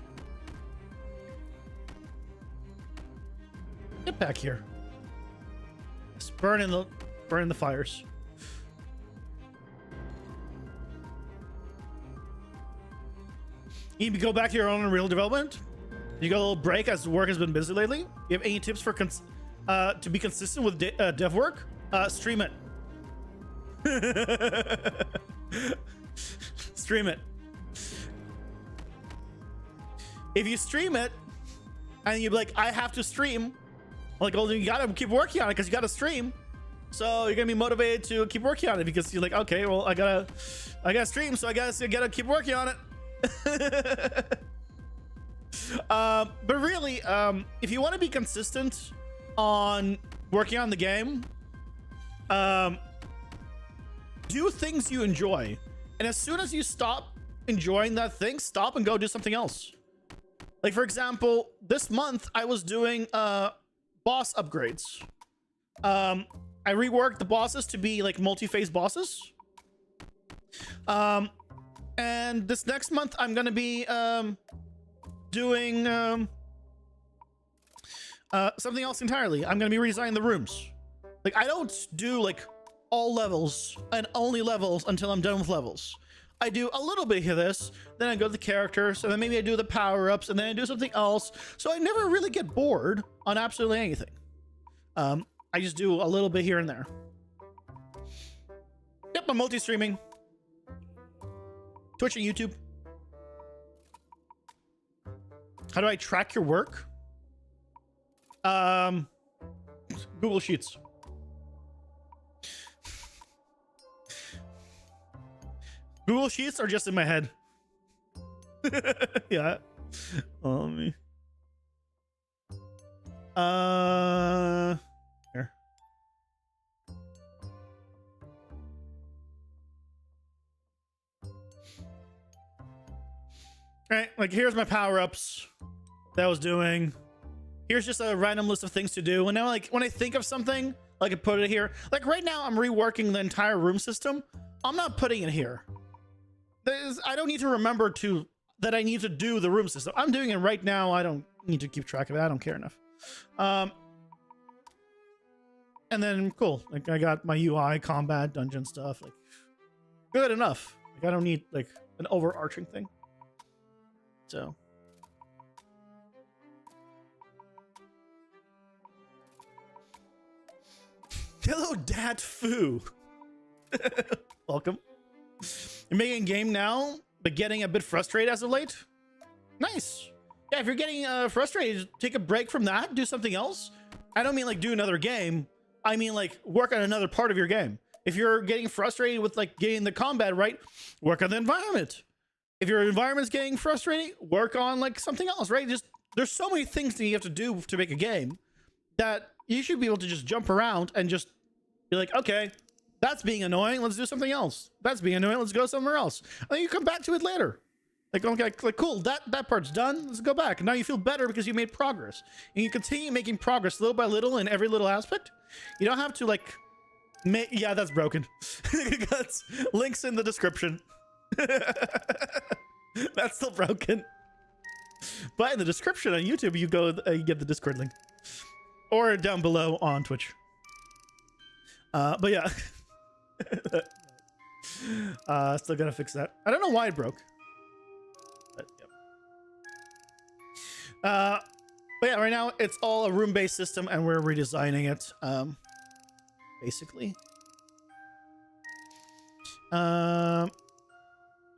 Get back here. Just burn in the fires. You go back to your own Unreal development. You got a little break as work has been busy lately. You have any tips for to be consistent with dev work? Stream it. Stream it. If you stream it and you're like, I have to stream, like, well, you gotta keep working on it because you gotta stream. So you're gonna be motivated to keep working on it because you're like, okay, well, I gotta stream, so I gotta keep working on it. But really, if you want to be consistent on working on the game, do things you enjoy, and as soon as you stop enjoying that thing, stop and go do something else. Like for example, this month I was doing boss upgrades. I reworked the bosses to be like multi-phase bosses. And this next month I'm gonna be doing something else entirely. I'm gonna be redesigning the rooms. Like, I don't do like all levels and only levels until I'm done with levels. I do a little bit of this, then I go to the characters, and then maybe I do the power-ups, and then I do something else. So I never really get bored on absolutely anything. I just do a little bit here and there. Yep, I'm multi-streaming. Twitch and YouTube. How do I track your work? Google Sheets. Google Sheets are just in my head. Yeah. Let me. Here. All right, like here's my power-ups that I was doing. Here's just a random list of things to do. And now, like, when I think of something, like I put it here. Like right now, I'm reworking the entire room system. I'm not putting it here. I don't need to remember that I need to do the room system. I'm doing it right now. I don't need to keep track of it. I don't care enough. And then cool. Like I got my UI, combat, dungeon stuff. Like good enough. Like I don't need like an overarching thing. So. Hello, Dad Foo. Welcome. You're making a game now, but getting a bit frustrated as of late? Nice. Yeah, if you're getting frustrated, take a break from that, do something else. I don't mean like do another game. I mean like work on another part of your game. If you're getting frustrated with like getting the combat right, work on the environment. If your environment's getting frustrating, work on like something else, right? Just there's so many things that you have to do to make a game that you should be able to just jump around and just be like, okay, that's being annoying. Let's do something else. That's being annoying. Let's go somewhere else. And then you come back to it later. Like, okay, like cool, that part's done. Let's go back. And now you feel better because you made progress. And you continue making progress little by little in every little aspect. You don't have to like make, yeah, that's broken. That's links in the description. That's still broken. But in the description on YouTube, you go, you get the Discord link. Or down below on Twitch. But yeah. Still gotta fix that. I don't know why it broke. But, yeah. But yeah, right now it's all a room-based system and we're redesigning it. Basically.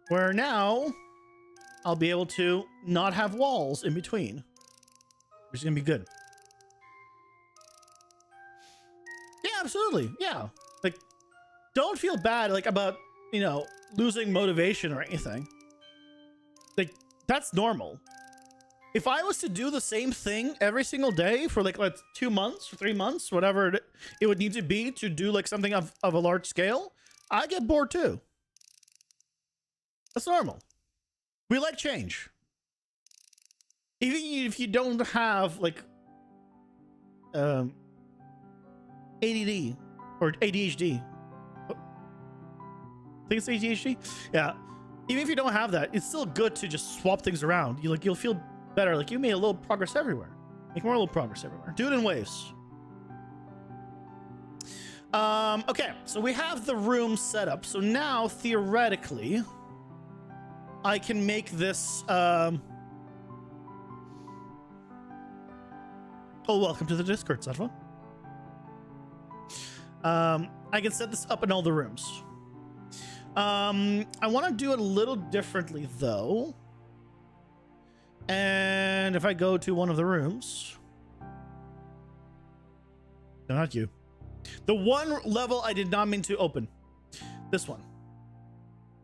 Where now I'll be able to not have walls in between, which is gonna be good. Yeah, absolutely. Yeah. Like, don't feel bad like about, you know, losing motivation or anything. Like, that's normal. If I was to do the same thing every single day for like 2 months or 3 months, whatever it would need to be to do like something of a large scale, I get bored too. That's normal. We like change. Even if you don't have like ADD or ADHD. I think it's ADHD. Yeah. Even if you don't have that, it's still good to just swap things around. You'll feel better. Like you made a little progress everywhere. Make more little progress everywhere. Do it in waves. Okay, so we have the room set up. So now theoretically, I can make this oh, welcome to the Discord, Satva. I can set this up in all the rooms. I want to do it a little differently though. And if I go to one of the rooms, no, not you. The one level I did not mean to open. This one.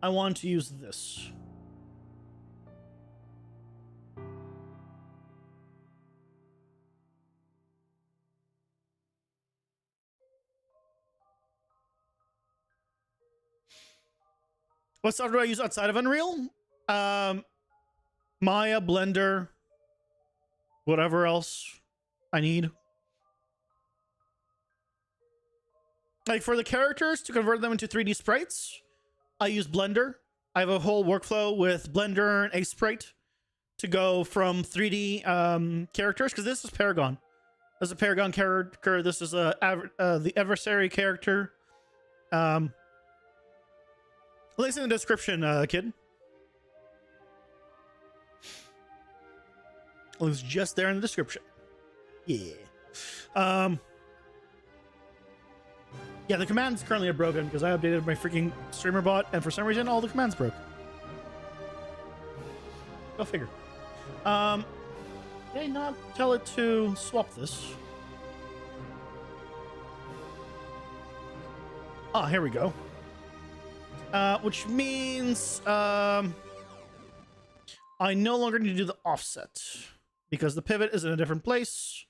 I want to use this. What software do I use outside of Unreal? Maya, Blender, whatever else I need. Like for the characters, to convert them into 3D sprites, I use Blender. I have a whole workflow with Blender and Sprite to go from 3D characters, because this is Paragon. This is a Paragon character. This is the adversary character. Links in the description, kid. Links just there in the description. Yeah. Yeah, the commands currently are broken because I updated my freaking streamer bot, and for some reason all the commands broke. Go figure. Did I not tell it to swap this? Ah, here we go. Which means I no longer need to do the offset because the pivot is in a different place.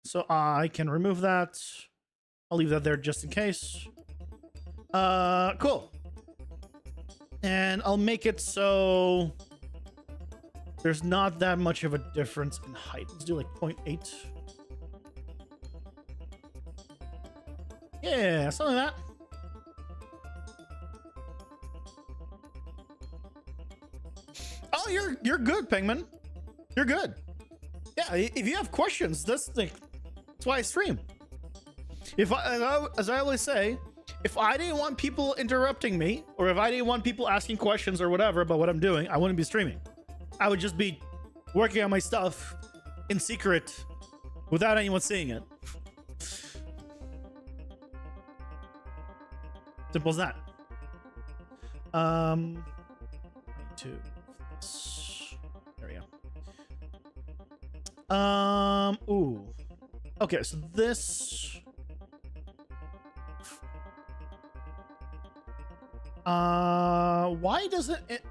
So I can remove that. I'll leave that there just in case. Cool. And I'll make it so there's not that much of a difference in height. Let's do like 0.8. Yeah, something like that. Oh, you're good, Penguin. You're good. Yeah, if you have questions, that's why I stream. If as I always say, if I didn't want people interrupting me, or if I didn't want people asking questions or whatever about what I'm doing, I wouldn't be streaming. I would just be working on my stuff in secret without anyone seeing it. Simple as that. There we go. Ooh. Okay, so this. Why doesn't it?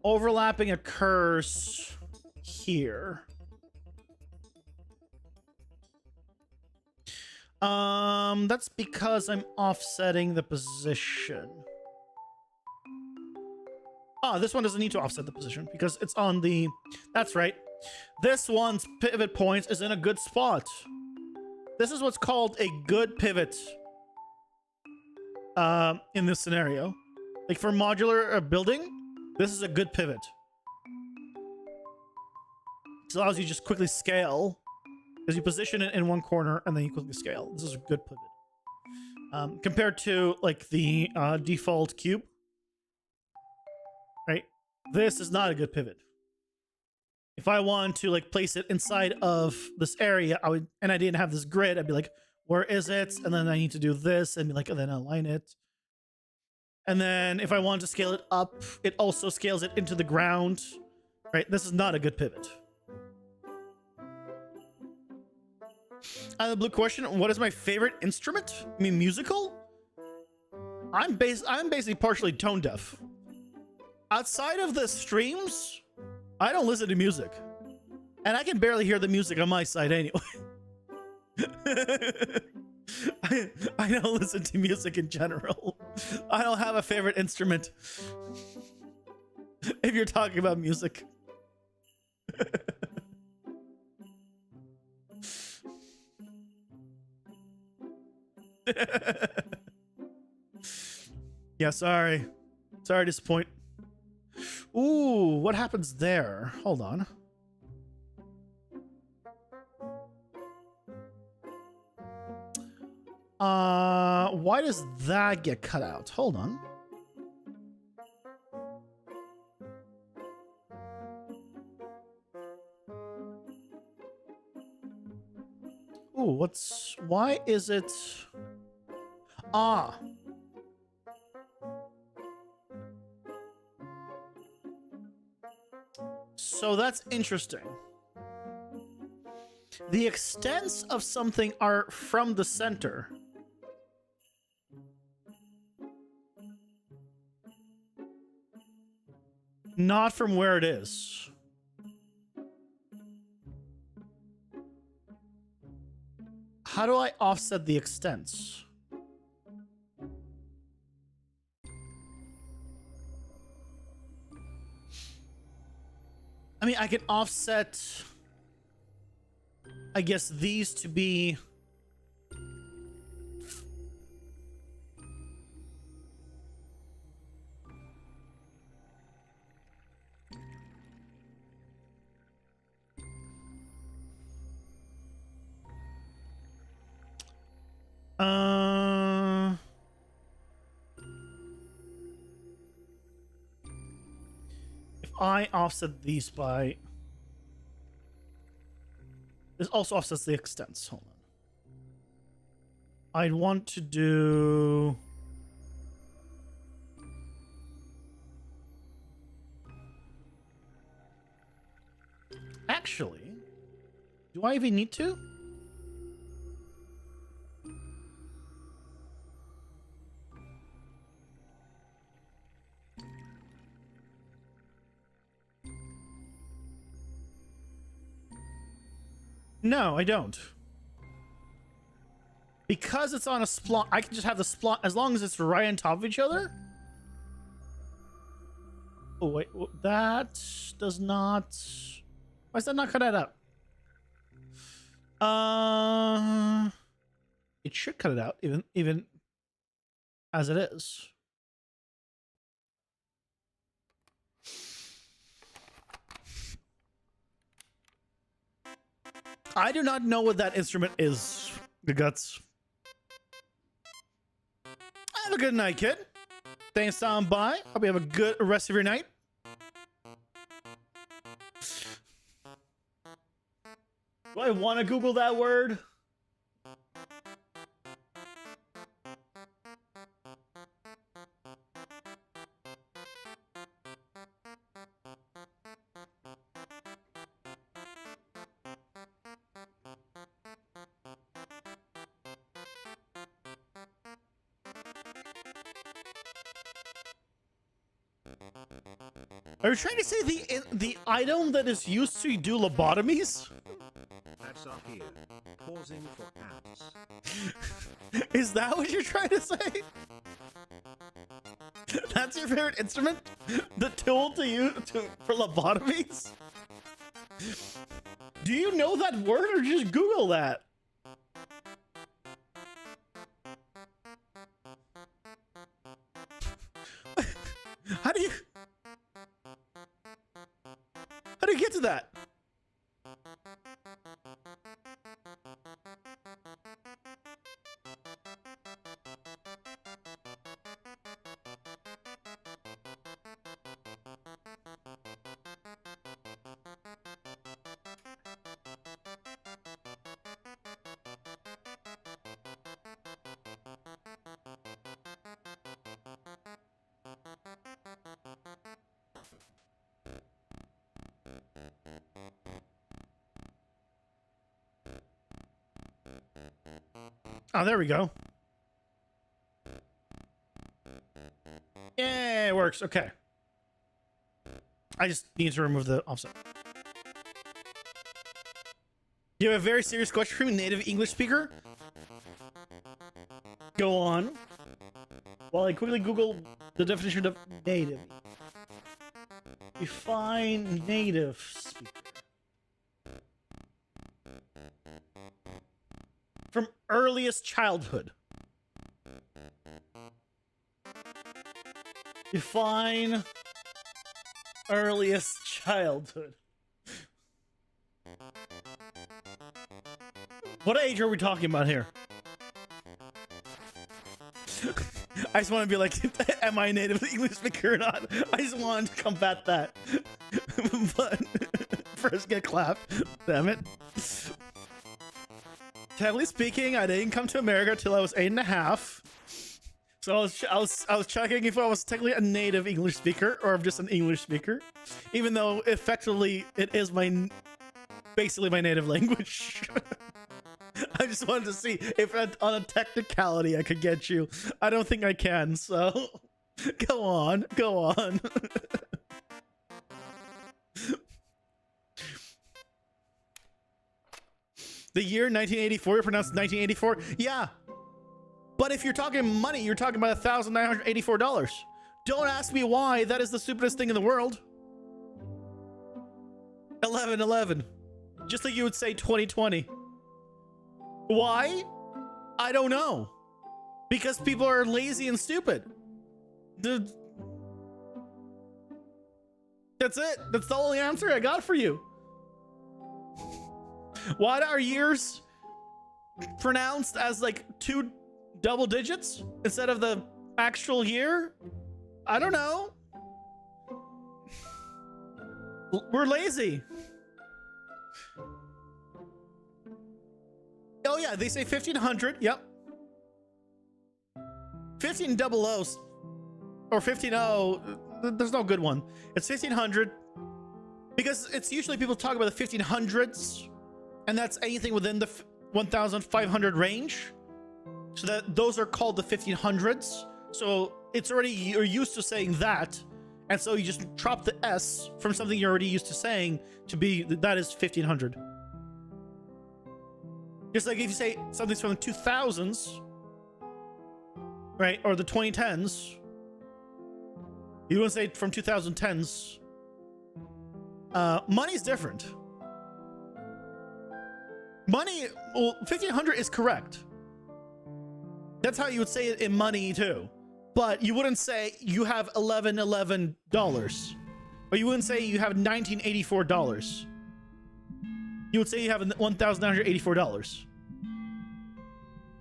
Overlapping occurs here. That's because I'm offsetting the position. Ah, this one doesn't need to offset the position because it's on the... That's right. This one's pivot point is in a good spot. This is what's called a good pivot in this scenario. Like for modular building, this is a good pivot. It allows you to just quickly scale because you position it in one corner and then you quickly scale. This is a good pivot. Compared to like the default cube, right? This is not a good pivot. If I want to like place it inside of this area, and I didn't have this grid, I'd be like, where is it? And then I need to do this and be like, and then align it. And then if I want to scale it up, it also scales it into the ground, right? This is not a good pivot. The blue question, what is my favorite instrument? I mean, musical? I'm basically partially tone deaf. Outside of the streams, I don't listen to music. And I can barely hear the music on my side anyway. I don't listen to music in general. I don't have a favorite instrument. If you're talking about music. Yeah, sorry. Sorry to disappoint. Ooh, what happens there? Hold on. Why does that get cut out? Hold on. Ooh, why is it? Ah. So that's interesting. The extents of something are from the center. Not from where it is. How do I offset the extents? I mean, I can offset, I guess, these to be... If I offset these by... This also offsets the extents. Hold on. I'd want to do... Actually, do I even need to? No, I don't. Because it's on a splot, I can just have the splot as long as it's right on top of each other. Oh, wait, that does not... Why is that not cut out? It should cut it out, even as it is. I do not know what that instrument is. The guts. Have a good night, kid. Thanks for stopping by. Hope you have a good rest of your night. Do I want to Google that word? Are you trying to say the item that is used to do lobotomies? Hats are here. Pausing for ants. Is that what you're trying to say? That's your favorite instrument? The tool to use for lobotomies? Do you know that word or just Google that? How do you get to that? Oh, there we go. Yeah, it works. Okay. I just need to remove the offset. You have a very serious question for me, native English speaker? Go on. While I quickly Google the definition of native. Define native speaker. From earliest childhood. Define earliest childhood. What age are we talking about here? I just want to be like, am I a native English speaker or not? I just wanted to combat that. But first get clapped. Damn it. Technically speaking, I didn't come to America till I was 8.5. So I was checking if I was technically a native English speaker or just an English speaker, even though effectively it is basically my native language. I just wanted to see if on a technicality I could get you. I don't think I can, so go on. The year 1984, you pronounced 1984? Yeah. But if you're talking money, you're talking about $1,984. Don't ask me why. That is the stupidest thing in the world. 11/11. Just like you would say 2020. Why? I don't know. Because people are lazy and stupid. That's it. That's the only answer I got for you. Why are years pronounced as like 2 double digits instead of the actual year? I don't know. We're lazy. Oh yeah, they say 1500. Yep. 1500 or 150. There's no good one. It's 1500 because it's usually people talk about the 1500s, and that's anything within the 1500 range. So that those are called the 1500s. So it's already, you're used to saying that, and so you just drop the S from something you're already used to saying to be that is 1500. Just like if you say something's from the 2000s, right, or the 2010s, you wouldn't say from 2010s. Money's different. Money, well, 1500 is correct. That's how you would say it in money too. But you wouldn't say you have $1111, or you wouldn't say you have $1984. You would say you have $1,984.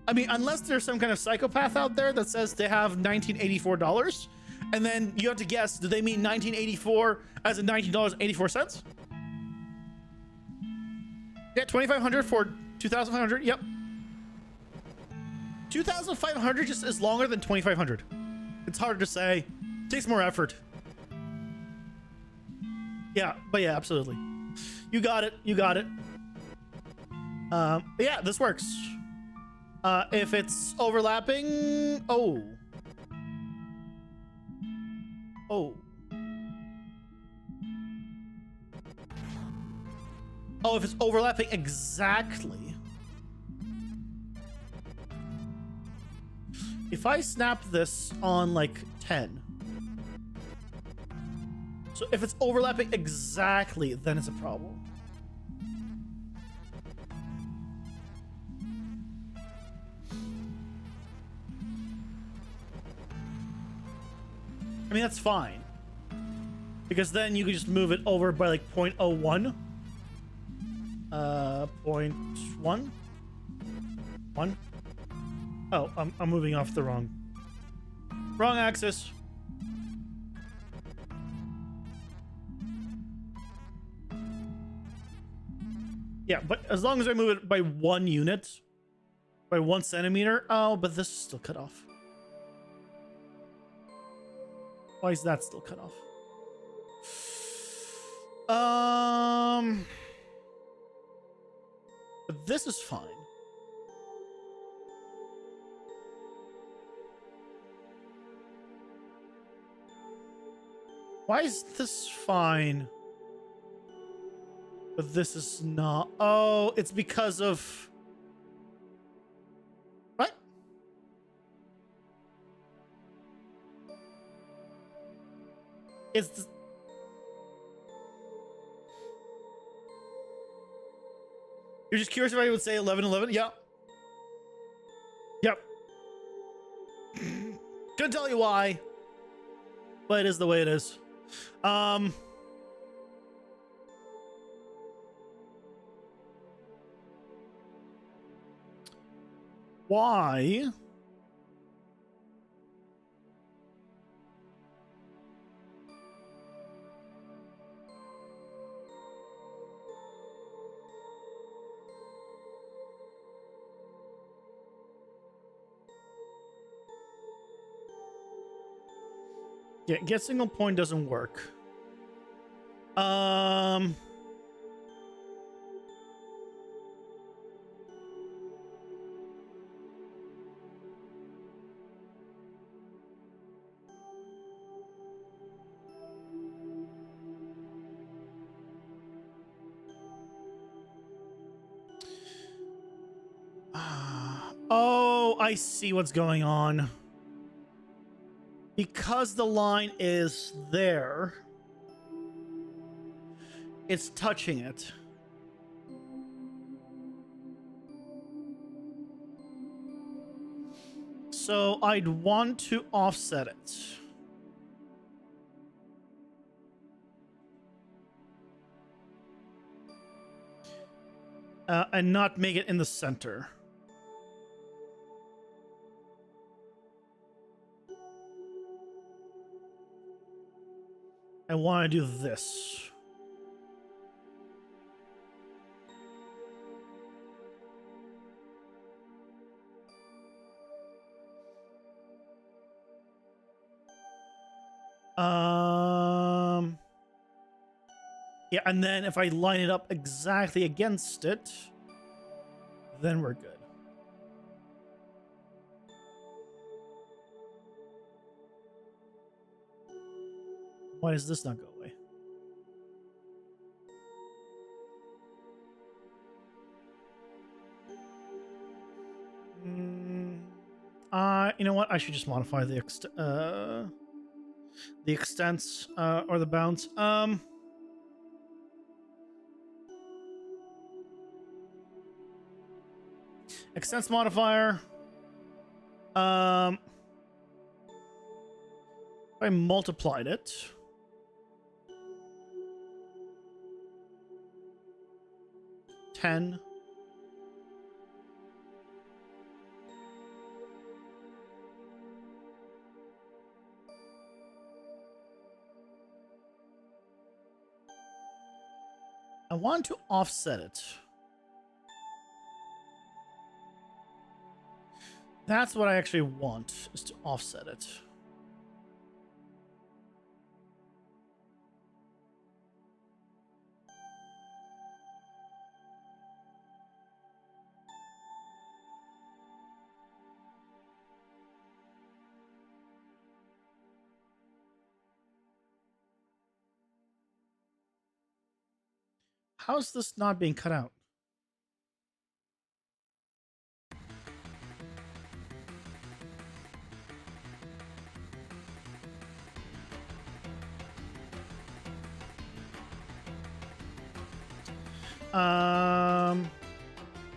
I mean, unless there's some kind of psychopath out there that says they have $1984, and then you have to guess, do they mean 1984 as in $19.84? Yeah, 2,500 for 2,500. Yep. 2,500 just is longer than 2,500. It's harder to say. It takes more effort. Yeah, but yeah, absolutely. You got it. You got it. Yeah, this works. If it's overlapping, oh. Oh, if it's overlapping exactly. If I snap this on like 10. So if it's overlapping exactly, then it's a problem. I mean, that's fine. Because then you can just move it over by like 0.01. 0.1. 1. Oh, I'm moving off the wrong axis. Yeah, but as long as I move it by 1 unit, by 1 centimeter. Oh, but this is still cut off. Why is that still cut off? But this is fine. Why is this fine? But this is not. Oh, it's because of... What? It's... You're just curious if I would say 1111? Yeah. Yep. Couldn't tell you why. But it is the way it is. Why? Yeah, get single point doesn't work. Oh, I see what's going on. Because the line is there, it's touching it. So I'd want to offset it. And not make it in the center. I want to do this. Yeah, and then if I line it up exactly against it, then we're good. Why does this not go away? You know what? I should just modify the extents or the bounds. Extents modifier. If I multiplied it. $10. I want to offset it. That's what I actually want, is to offset it. how's this not being cut out?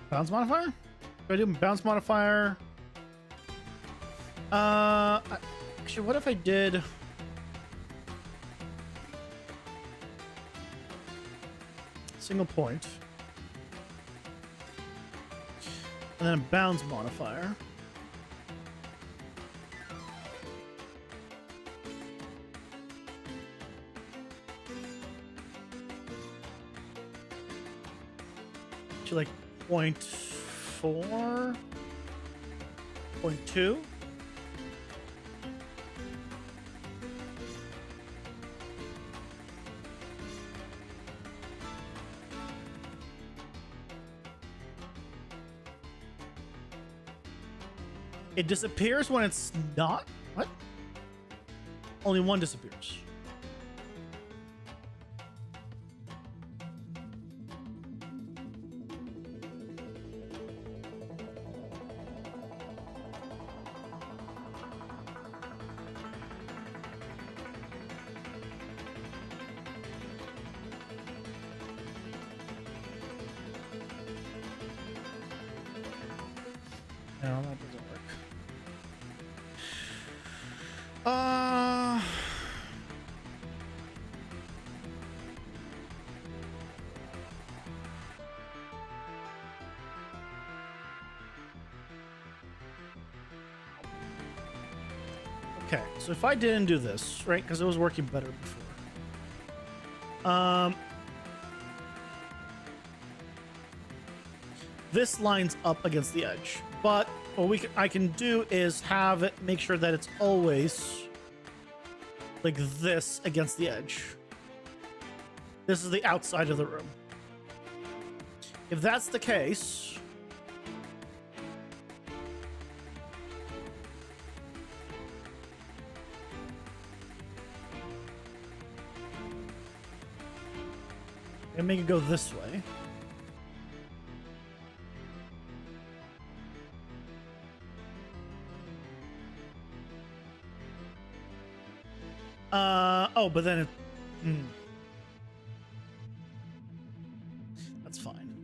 Bounce modifier? Do I do bounce modifier? Actually, what if I did single point and then a bounce modifier? To like 0.4, 0.2. It disappears when it's not? What? Only one disappears. No, that doesn't work. Okay, so if I didn't do this, right, because it was working better before. This lines up against the edge, but what I can do is have it make sure that it's always like this against the edge. This is the outside of the room. If that's the case, and make it go this way. Oh, but then it... That's fine.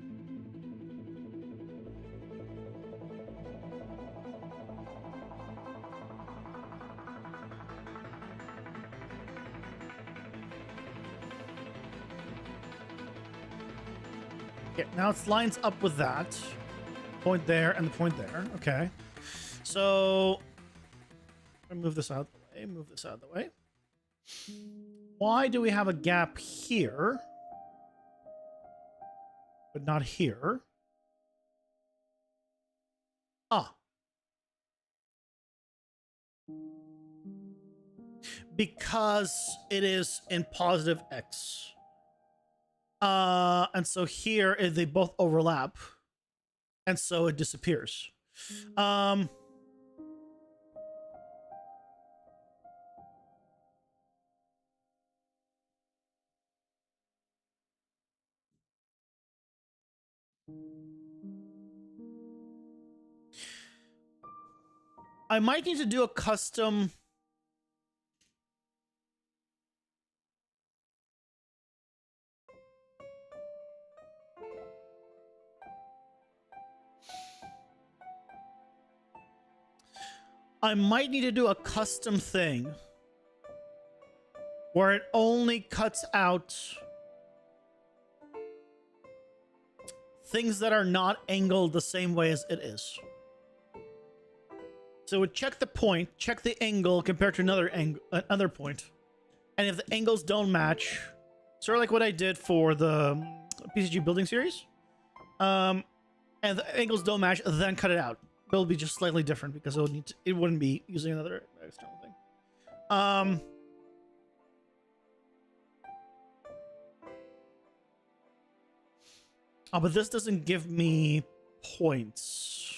Okay, now it lines up with that. Point there and the point there. Okay. So... move this out of the way. Move this out of the way. Why do we have a gap here, but not here? Ah. Because it is in positive X. And so here they both overlap. And so it disappears. I might need to do a custom... I might need to do a custom thing where it only cuts out things that are not angled the same way as it is. So it would check the point, check the angle compared to another point. And if the angles don't match, sort of like what I did for the PCG building series, and the angles don't match, then cut it out. It'll be just slightly different because it wouldn't be using another external thing. Oh, but this doesn't give me points.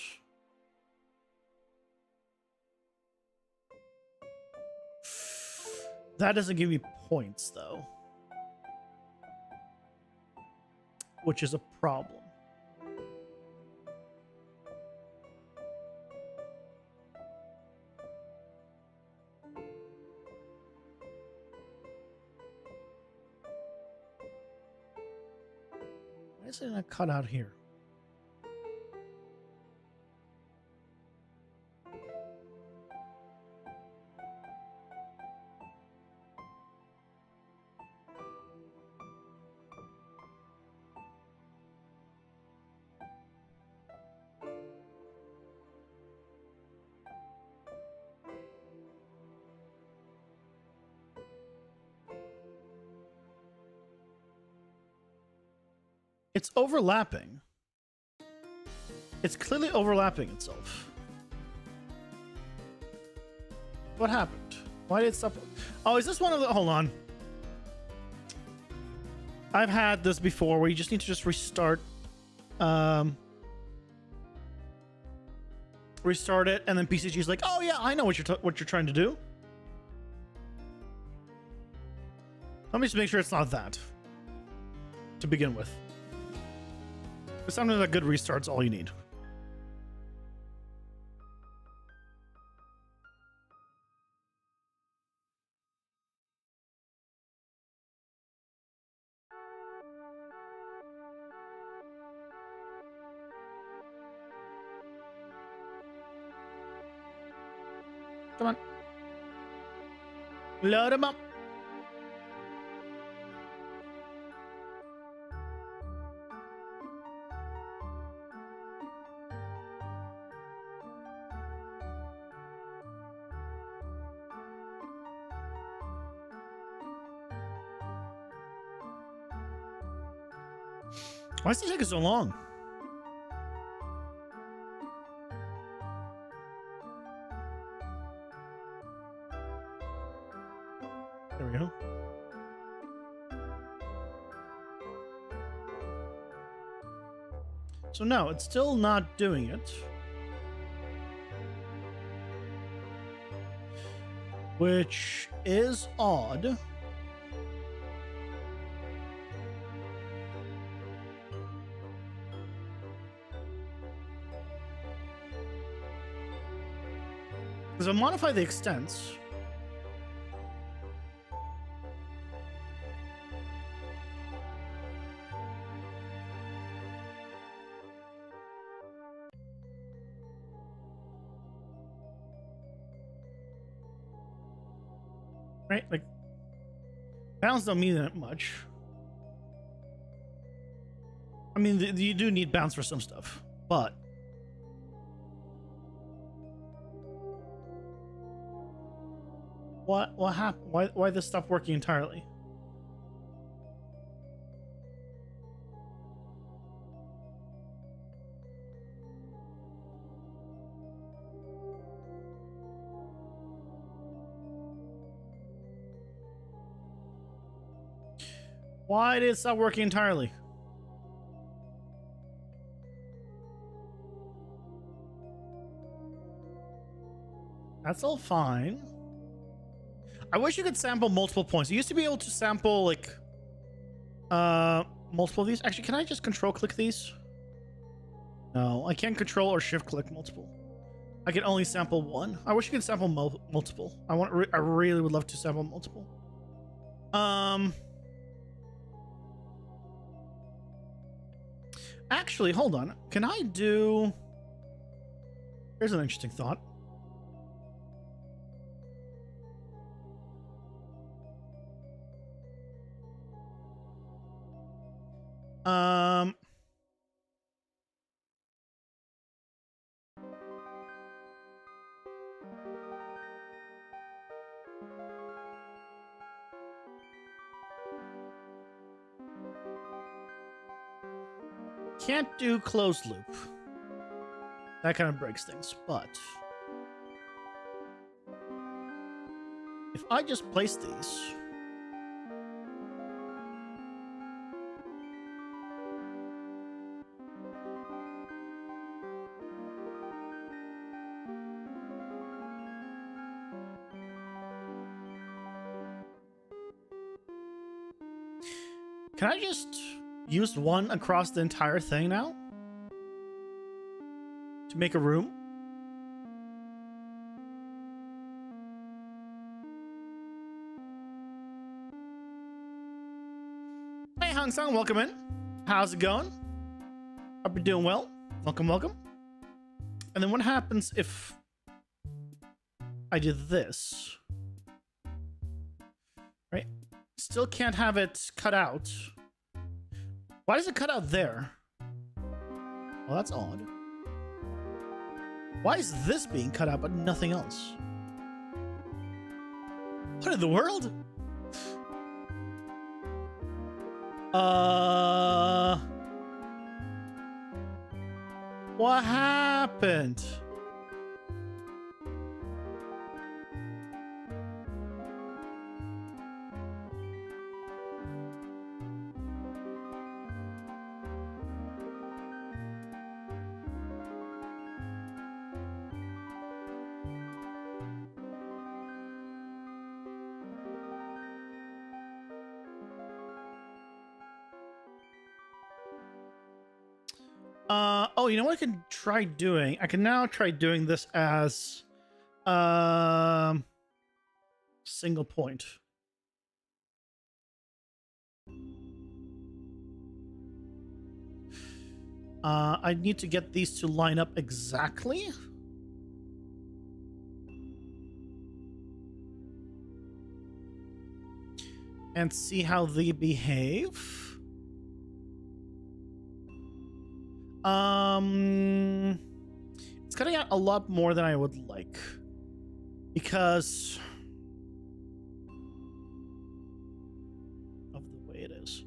That doesn't give me points, though. which is a problem. Why is it not cut out here? It's overlapping. It's clearly overlapping itself. What happened? Why did it stop? Oh, is this one of the... Hold on. I've had this before where you just need to just restart. Restart it, and then PCG's like, oh yeah, I know what you're trying to do. Let me just make sure it's not that. To begin with. Sometimes a good restart's all you need. Come on. Load them up. Why is it taking so long? There we go. So no, it's still not doing it. Which is odd. Because I'll modify the extents. Right? Like, bounds don't mean that much. I mean, you do need bounce for some stuff, but... What happened? Why this stopped working entirely? Why did it stop working entirely? That's all fine. I wish you could sample multiple points. You used to be able to sample like multiple of these. Actually, can I just control click these? No, I can't control or shift click multiple. I can only sample one. I wish you could sample multiple. I really would love to sample multiple. Actually, hold on. Can I do... Here's an interesting thought. Can't do closed loop. That kind of breaks things, but if I just place these, can I just used one across the entire thing now to make a room. Hey Hong Song, welcome in. How's it going? Hope you're doing well. Welcome, welcome. And then what happens if I do this? Right? Still can't have it cut out. Why does it cut out there? Well, that's odd. Why is this being cut out but nothing else? What in the world? What happened? Oh, you know what I can try doing? I can now try doing this as single point. I need to get these to line up exactly. And see how they behave. It's cutting out a lot more than I would like because of the way it is.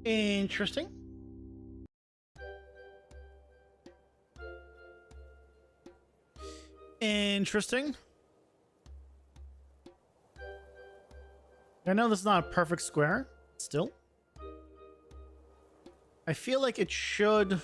Interesting. Interesting. I know this is not a perfect square, still. I feel like it should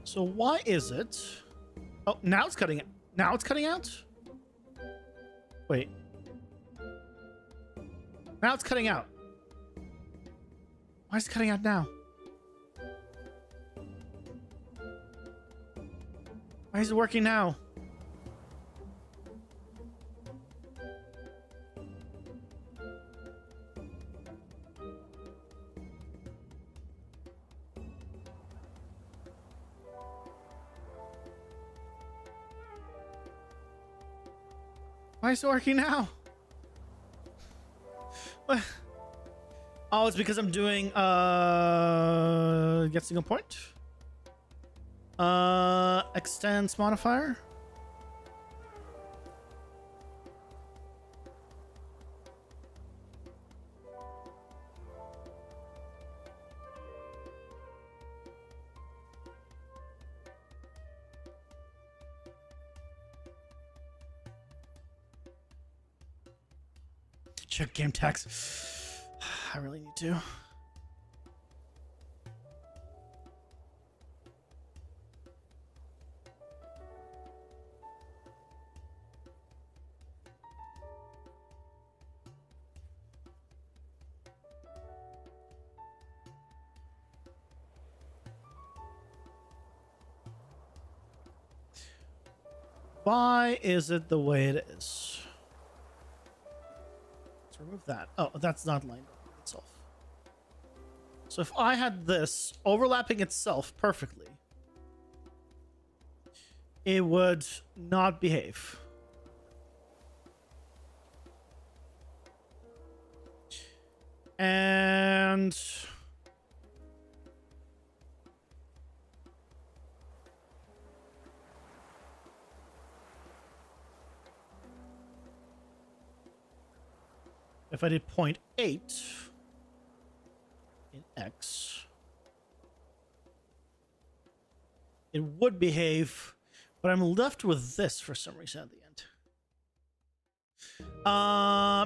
so why is it? Oh, now it's cutting it. Now it's cutting out? Wait. Now it's cutting out. Why is it cutting out now? Why is it working now? Why is it working now? What? Oh, it's because I'm doing get single point. Extends modifier. Check game tax. I really need to. Why is it the way it is? Let's remove that. Oh, that's not lined up with itself. So if I had this overlapping itself perfectly, it would not behave. And if I did 0.8 in X, it would behave, but I'm left with this for some reason at the end.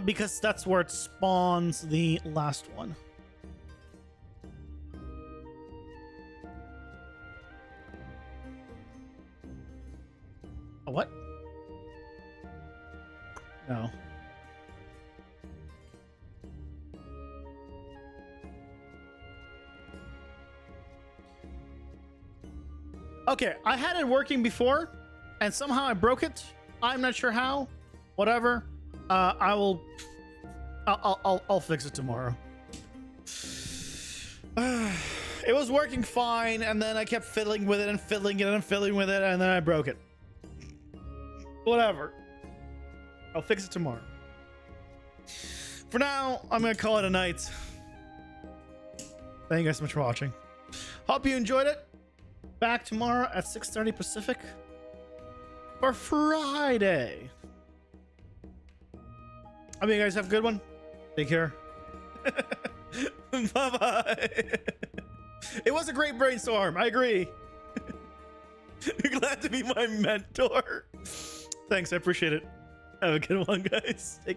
Because that's where it spawns the last one. A what? No. Okay, I had it working before, and somehow I broke it. I'm not sure how. Whatever. I'll fix it tomorrow. It was working fine, and then I kept fiddling with it and fiddling it and fiddling with it, and then I broke it. Whatever. I'll fix it tomorrow. For now, I'm gonna call it a night. Thank you guys so much for watching. Hope you enjoyed it. Back tomorrow at 6:30 Pacific for Friday. I mean, you guys have a good one. Take care. Bye-bye. It was a great brainstorm. I agree. You're glad to be my mentor. Thanks. I appreciate it. Have a good one, guys. Take